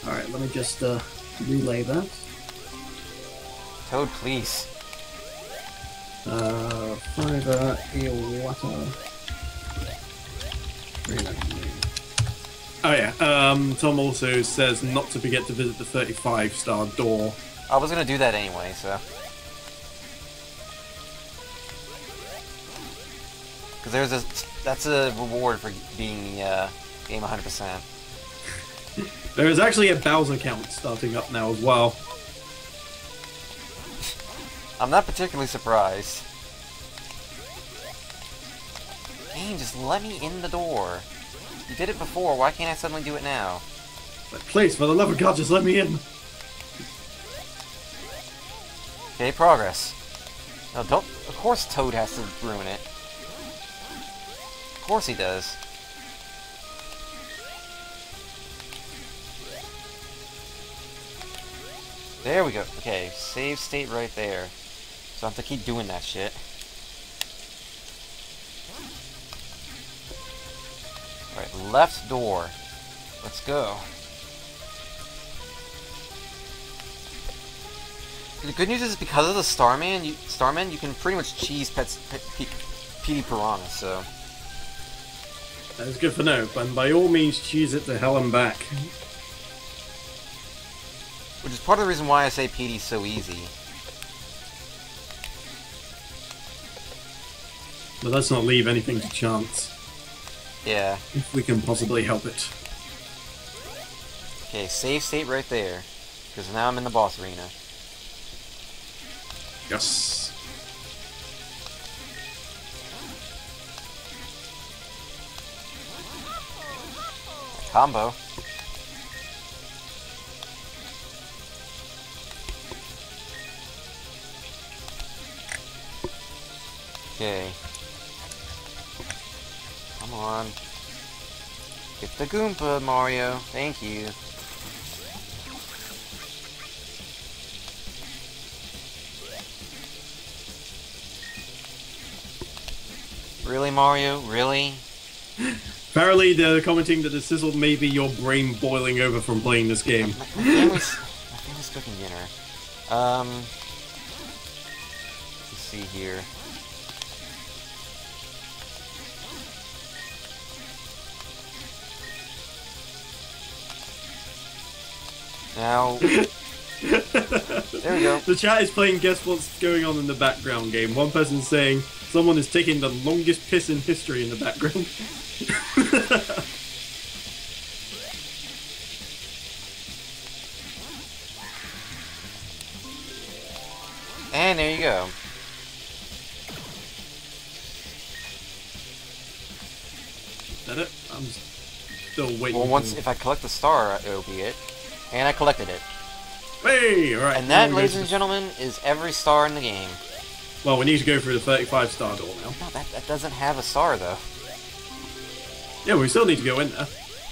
Alright, let me just relay that.
Toad, please.
Fiverr Iwata. Oh yeah, Tom also says not to forget to visit the 35-star door.
I was gonna do that anyway, so... Because that's a reward for being game 100%.
There is actually a Bowser count starting up now as well.
I'm not particularly surprised. Game, just let me in the door. You did it before, why can't I suddenly do it now?
But please, for the love of God, just let me in.
Okay, progress. No, don't... Of course Toad has to ruin it. Of course he does. There we go. Okay, save state right there. So I have to keep doing that shit. Alright, left door. Let's go. The good news is because of the Starman, you can pretty much cheese Petey Piranha, so...
That is good for now, and by all means cheese it to hell and back.
Which is part of the reason why I say Petey's so easy.
But let's not leave anything to chance.
Yeah.
If we can possibly help it.
Okay, save state right there. Because now I'm in the boss arena.
Yes.
Combo. Okay. Come on. Get the Goomba, Mario. Thank you. Really, Mario? Really?
Apparently, they're commenting that the sizzle may be your brain boiling over from playing this game.
My family's cooking dinner. Let's see here. Now, there we go.
The chat is playing Guess What's Going On in the Background game. One person's saying someone is taking the longest piss in history in the background.
And there you go.
Is that it? I'm still waiting.
Well, if I collect the star, it'll be it. And I collected it.
Hey, alright.
And that, ladies and gentlemen, is every star in the game.
Well, we need to go through the 35-star door now.
No, that doesn't have a star, though.
Yeah, we still need to go in there.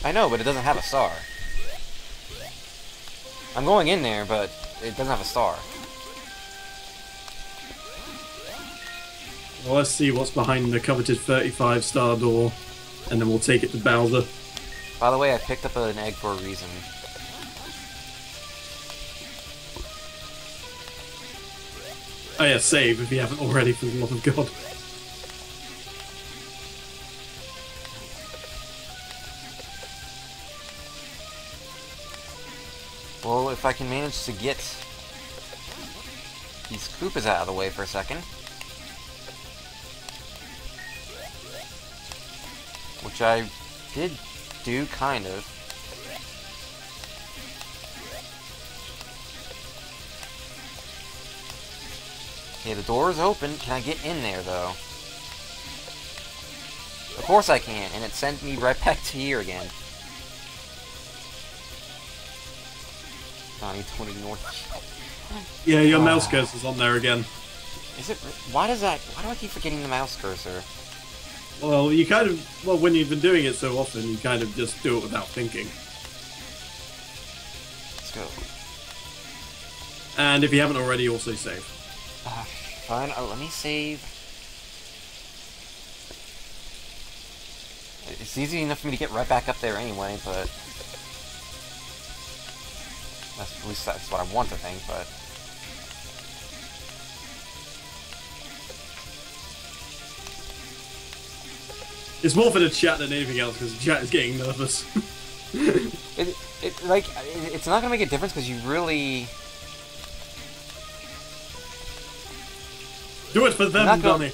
I know, but it doesn't have a star. I'm going in there, but it doesn't have a star.
Well, let's see what's behind the coveted 35-star door, and then we'll take it to Bowser.
By the way, I picked up an egg for a reason.
Oh yeah, save if you haven't already, for the love of God.
Well, if I can manage to get these Koopas out of the way for a second. Which I did do, kind of. Okay, the door is open. Can I get in there, though? Of course I can, and it sent me right back to here again. Donnie, don't ignore.
Yeah, your mouse cursor's on there again.
Is it? Why do I keep forgetting the mouse cursor?
Well, you kind of... Well, when you've been doing it so often, you kind of just do it without thinking.
Let's go.
And if you haven't already, also save.
Fine, let me save. It's easy enough for me to get right back up there anyway, but... at least that's what I want to think, but...
It's more for the chat than anything else, because the chat is getting nervous.
It's not gonna make a difference, because you really...
Do it for them, Donnie.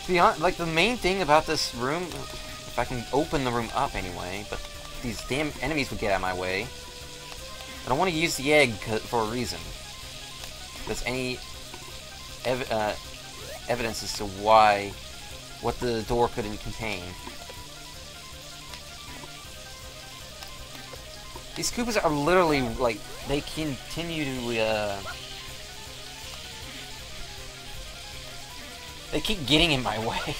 To be honest, like, the main thing about this room, if I can open the room up anyway, but these damn enemies would get out of my way. I don't want to use the egg for a reason. There's any evidence as to what the door couldn't contain. These Koopas are literally, like, they continue to, they keep getting in my way.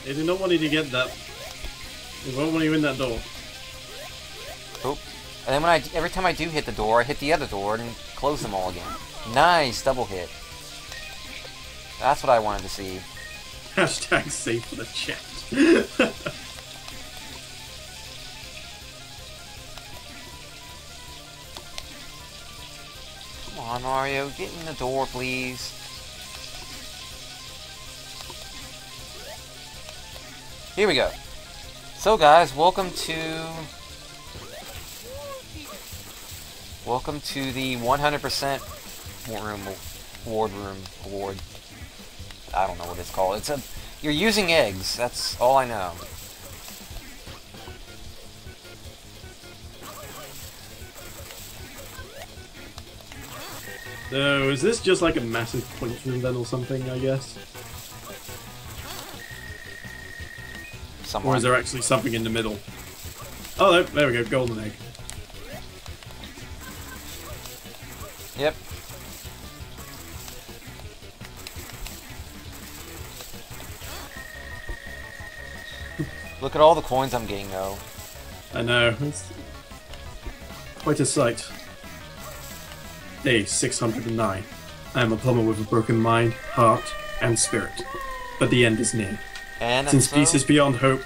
They do not want you to get that. They won't want you in that door.
Oh. And then every time I do hit the door, I hit the other door and close them all again. Nice, double hit. That's what I wanted to see.
Hashtag save for the chat.
Come on, Mario, get in the door, please. Here we go. So guys, welcome to the 100% ward room award. I don't know what it's called. You're using eggs. That's all I know.
So, is this just like a massive point room then or something, I guess?
Somewhere.
Or is there actually something in the middle? Oh, there we go, golden egg.
Yep. Look at all the coins I'm getting, though.
I know, it's quite a sight. Day 609. I am a plumber with a broken mind, heart, and spirit. but the end is near.
And
Since
so,
peace is beyond hope,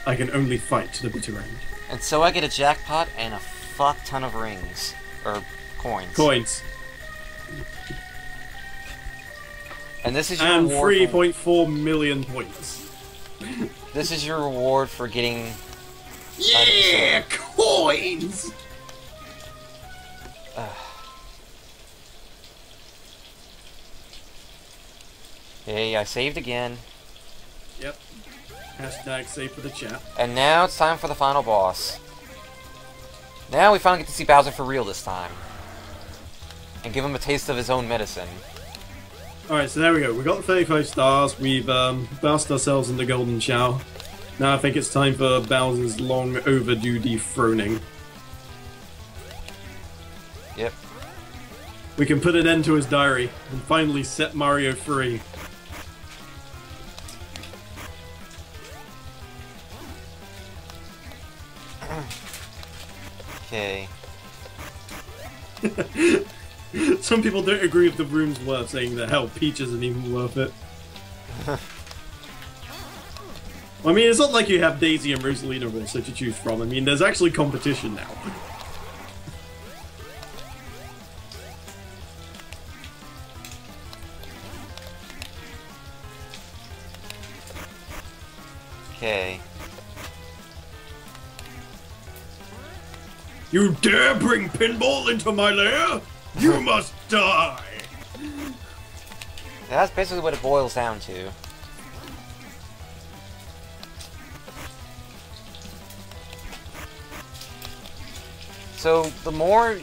I can only fight to the bitter end.
and so I get a jackpot and a fuck ton of rings. Or coins.
Coins.
And this is your
And
reward.
3.4 million points.
This is your reward for getting.
Yeah, coins!
Okay, I saved again.
Yep. Hashtag save for the chat.
And now it's time for the final boss. Now we finally get to see Bowser for real this time. And give him a taste of his own medicine.
Alright, so there we go. We got the 35 stars. We've bounced ourselves in the golden shower. Now I think it's time for Bowser's long overdue dethroning.
Yep.
We can put an end to his diary and finally set Mario free.
Okay.
Some people don't agree with the room's worth, saying that hell, Peach isn't even worth it. I mean, it's not like you have Daisy and Rosalina also to choose from. I mean, there's actually competition now.
Okay.
You dare bring pinball into my lair? You must die!
That's basically what it boils down to. So, the more...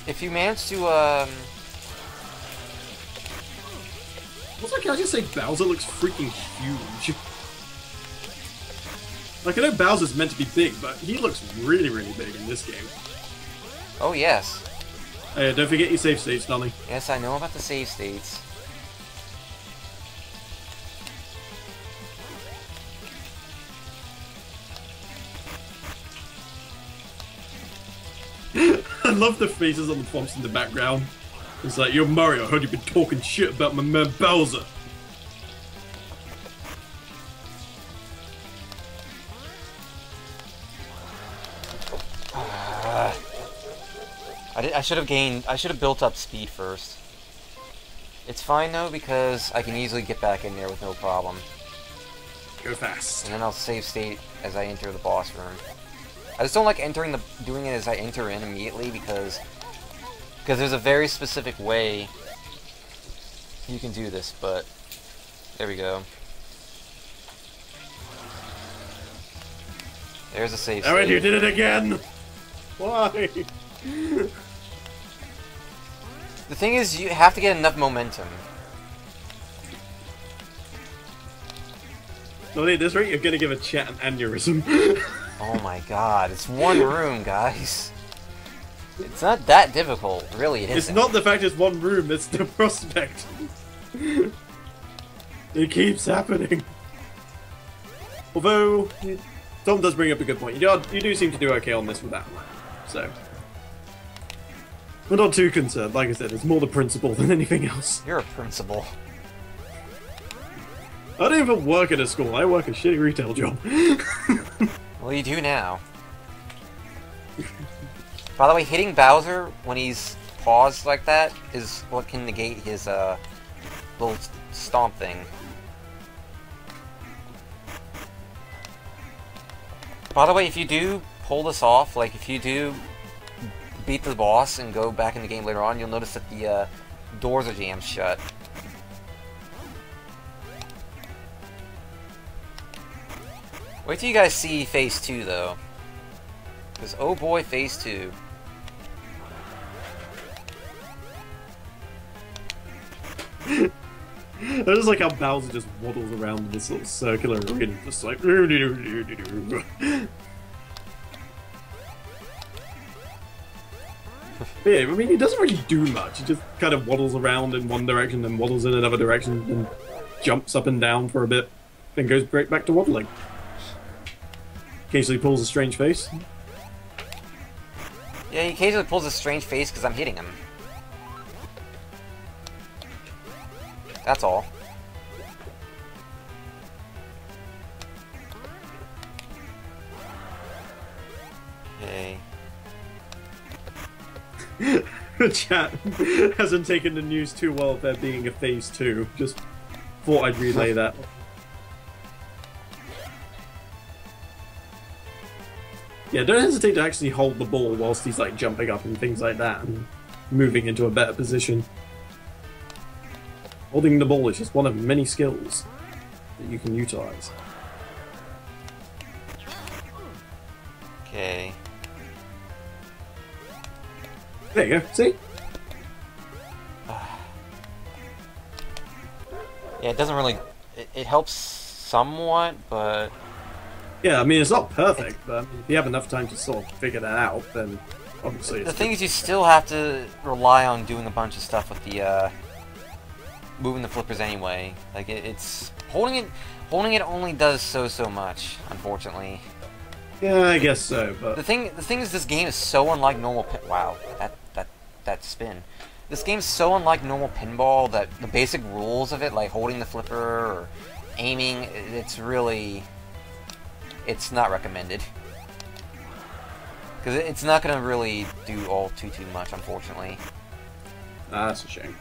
If you manage to,
Also, can I just say Bowser looks freaking huge? Like, I know Bowser's meant to be big, but he looks really, really big in this game.
Oh, yes.
Hey, don't forget your save states, Donny.
Yes, I know about the save states.
I love the faces on the prompts in the background. It's like, yo Mario, I heard you've been talking shit about my man Bowser.
I should have built up speed first. It's fine though, because I can easily get back in there with no problem.
Go fast.
And then I'll save state as I enter the boss room. I just don't like doing it as I enter in immediately because there's a very specific way you can do this, but there we go. There's a save state.
Alright, you did it again! Why?
The thing is, you have to get enough momentum.
Well, at this rate, you're gonna give a chat an aneurysm.
Oh my god, it's one room, guys. It's not that difficult, really, it
It's
isn't.
not the fact it's one room, it's the prospect. It keeps happening. Although, Tom does bring up a good point. You do seem to do okay on this with that one. So, we're not too concerned. Like I said, it's more the principle than anything else.
You're a principal.
I don't even work at a school. I work a shitty retail job.
Well, you do now. By the way, hitting Bowser when he's paused like that is what can negate his little stomp thing. By the way, if you do pull this off, like if you do beat the boss and go back in the game later on, you'll notice that the doors are jammed shut. Wait till you guys see Phase 2, though. Because, oh boy, Phase 2.
I just like how Bowser just waddles around in this little circular ring, just like... But yeah, I mean, he doesn't really do much. He just kind of waddles around in one direction, then waddles in another direction, and jumps up and down for a bit, then goes right back to waddling. Occasionally pulls a strange face.
Yeah, he occasionally pulls a strange face because I'm hitting him. That's all. Okay.
The chat hasn't taken the news too well of there being a phase 2. Just thought I'd relay that. Yeah, don't hesitate to actually hold the ball whilst he's like jumping up and things like that and moving into a better position. Holding the ball is just one of many skills that you can utilize.
Okay.
There you go, see?
Yeah, it doesn't really... It helps somewhat, but...
Yeah, I mean, it's not perfect, but I mean, if you have enough time to sort of figure that out, then obviously it's
The thing is, you still have to rely on doing a bunch of stuff with the, moving the flippers anyway. Like, it's... Holding it only does so much, unfortunately.
Yeah, I guess so, but...
The thing is, this game is so unlike normal wow, that spin. This game's so unlike normal pinball that the basic rules of it, like holding the flipper or aiming, it's really... It's not recommended. Because it's not going to really do all too much, unfortunately.
Ah, that's a shame.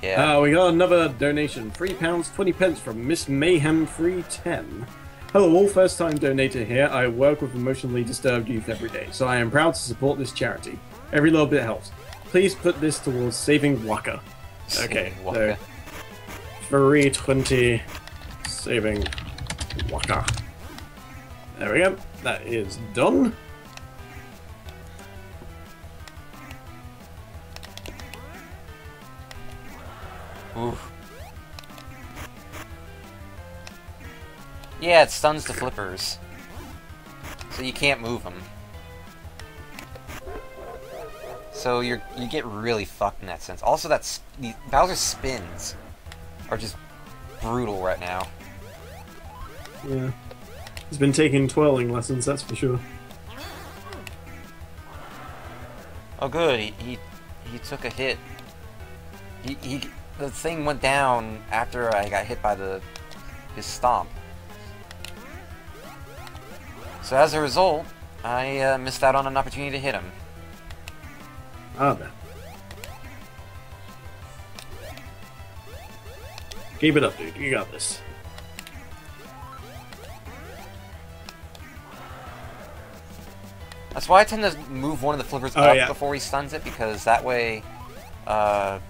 Yeah.
We got another donation. £3.20 from Miss Mayhem 310. Hello all, first time donator here. I work with emotionally disturbed youth every day, so I am proud to support this charity. Every little bit helps. Please put this towards saving Waka. Okay,
Waka.
so 320 saving Waka. There we go. That is done.
Oof. Yeah, it stuns the flippers, so you can't move them. So you get really fucked in that sense. Also, Bowser's spins are just brutal right now.
Yeah, he's been taking twirling lessons, that's for sure.
Oh, good. He took a hit. The thing went down after I got hit by his stomp. So as a result, I missed out on an opportunity to hit him.
Ah, man. Keep it up, dude. You got this.
That's why I tend to move one of the flippers up before he stuns it, because that way... by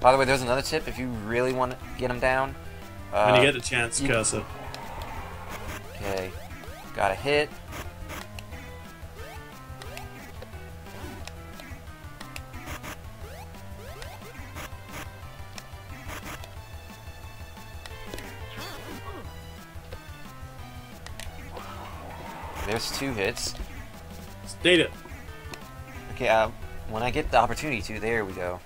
the way, there's another tip if you really want to get him down.
When you get the chance, cursor.
Okay. Got a hit. There's 2 hits.
State it.
Okay, when I get the opportunity to, there we go.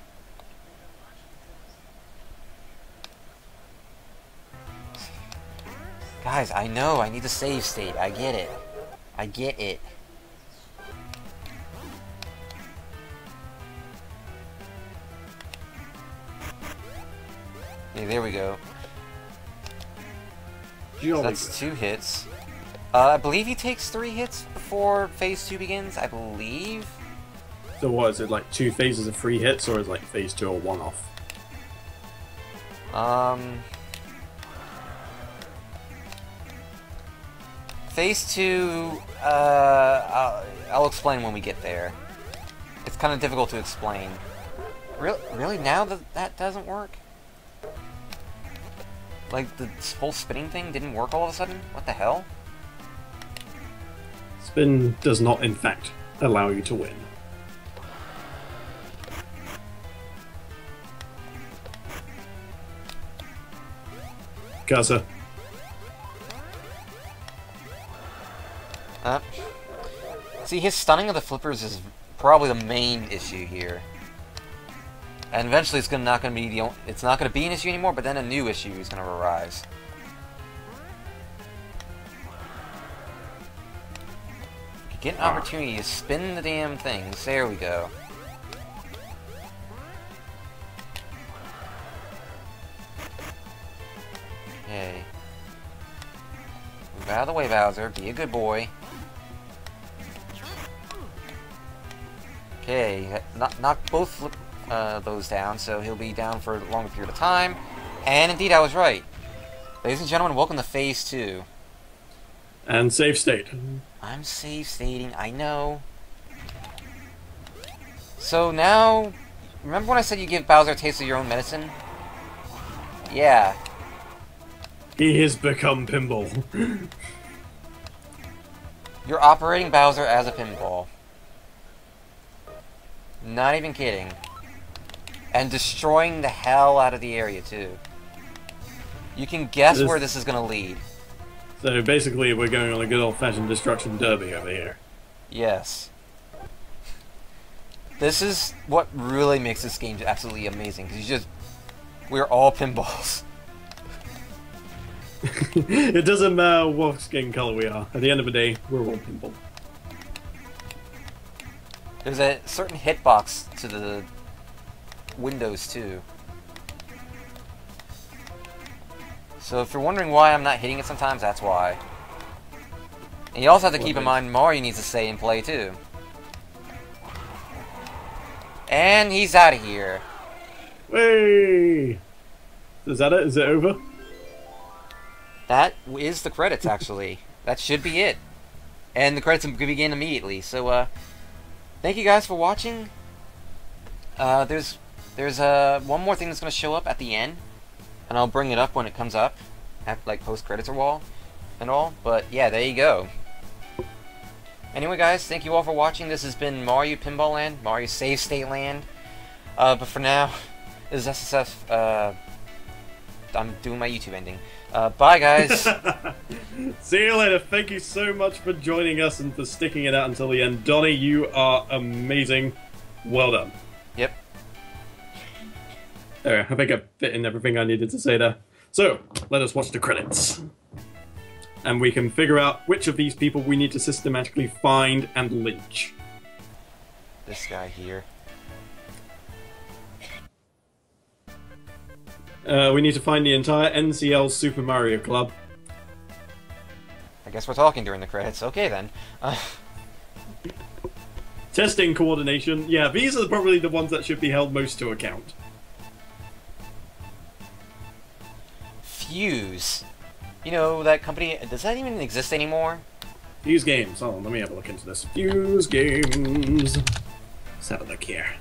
Guys, I know, I need the save state. I get it. I get it. Okay, there we go. So that's 2 hits. I believe he takes 3 hits before phase 2 begins, I believe.
So what, is it like 2 phases of 3 hits, or is like phase 2 a one-off?
Phase 2, I'll explain when we get there. It's kind of difficult to explain. Really? Now that doesn't work? Like, the whole spinning thing didn't work all of a sudden? What the hell?
Spin does not, in fact, allow you to win. Cursor.
See, his stunning of the flippers is probably the main issue here. And eventually it's not going to be it's not going to be an issue anymore, but then a new issue is going to arise. Get an opportunity to spin the damn things. There we go. Okay. Move out of the way, Bowser. Be a good boy. Okay, knock both those down, so he'll be down for a longer period of time. And indeed, I was right. Ladies and gentlemen, welcome to Phase 2.
And save state.
I'm save stating, I know. So now, remember when I said you give Bowser a taste of your own medicine? Yeah.
He has become Pinball.
You're operating Bowser as a pinball. Not even kidding. And destroying the hell out of the area, too. You can guess where this is going to lead.
So basically, we're going on a good old-fashioned destruction derby over here.
Yes. This is what really makes this game absolutely amazing, because we're all pinballs.
It doesn't matter what skin color we are. At the end of the day, we're all pinball.
There's a certain hitbox to the windows, too. So if you're wondering why I'm not hitting it sometimes, that's why. And you also have to keep in mind Mario needs to stay in play, too. And he's out of here.
Hey! Is that it? Is it over?
That is the credits, actually. That should be it. And the credits begin immediately. So, thank you guys for watching. There's one more thing that's going to show up at the end. And I'll bring it up when it comes up. At, like, post-credits or wall. And all. But, yeah, there you go. Anyway, guys, thank you all for watching. This has been Mario Pinball Land. Mario Save State Land. But for now, this is SSF. I'm doing my YouTube ending. Bye, guys.
See you later. Thank you so much for joining us and for sticking it out until the end. Donnie, you are amazing. Well done.
Yep.
There, I think I fit in everything I needed to say there. So, let us watch the credits. And we can figure out which of these people we need to systematically find and lynch.
This guy here.
We need to find the entire NCL Super Mario Club.
I guess we're talking during the credits. Okay, then.
Testing coordination. Yeah, these are probably the ones that should be held most to account.
Fuse. You know, that company, does that even exist anymore?
Fuse Games. Hold on, let me have a look into this. Fuse Games. Let's have a look here.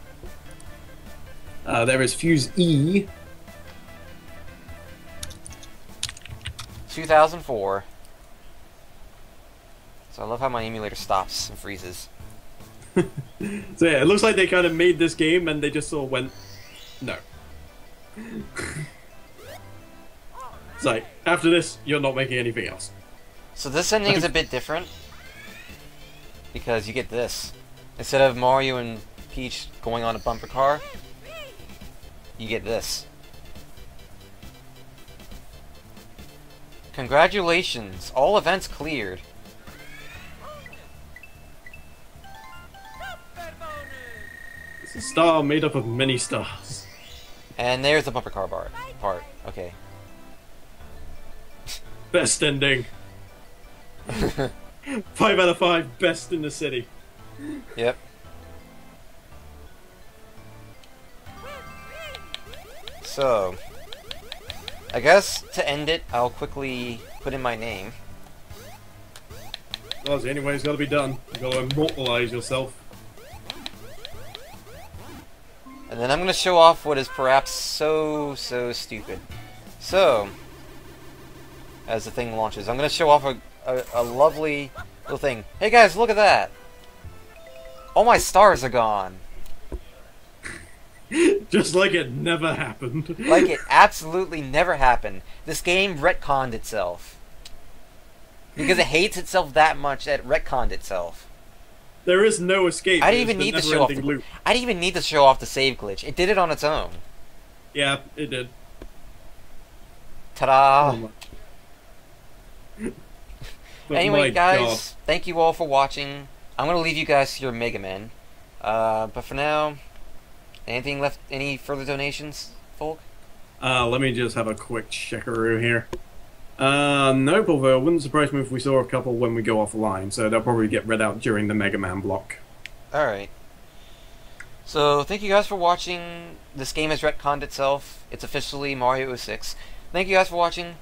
There is Fuse E.
2004. So I love how my emulator stops and freezes.
So yeah, it looks like they kind of made this game and they just sort of went, no. It's like, after this, you're not making anything else.
So this ending is a bit different. Because you get this. Instead of Mario and Peach going on a bumper car, you get this. Congratulations, all events cleared.
It's a star made up of many stars.
And there's the bumper car part. Okay.
Best ending. 5 out of 5, best in the city.
Yep. So, I guess to end it, I'll quickly put in my name.
Well, it's the only way it's got to be done. You've got to immortalize yourself.
And then I'm going to show off what is perhaps so stupid. So, as the thing launches, I'm going to show off a lovely little thing. Hey guys, look at that! All my stars are gone!
Just like it never happened.
Like it absolutely never happened. This game retconned itself. Because it hates itself that much that it retconned itself.
There is no escape.
I didn't even need to show off the, I didn't even need to show off the save glitch. It did it on its own.
Yeah, it did.
Ta-da! Anyway, guys,
God.
thank you all for watching. I'm going to leave you guys to your Mega Man. But for now, anything left? Any further donations, folk?
Let me just have a quick checkaroo here. Nope, although it wouldn't surprise me if we saw a couple when we go offline, so they'll probably get read out during the Mega Man block.
Alright. So thank you guys for watching. This game has retconned itself. It's officially Mario 06. Thank you guys for watching.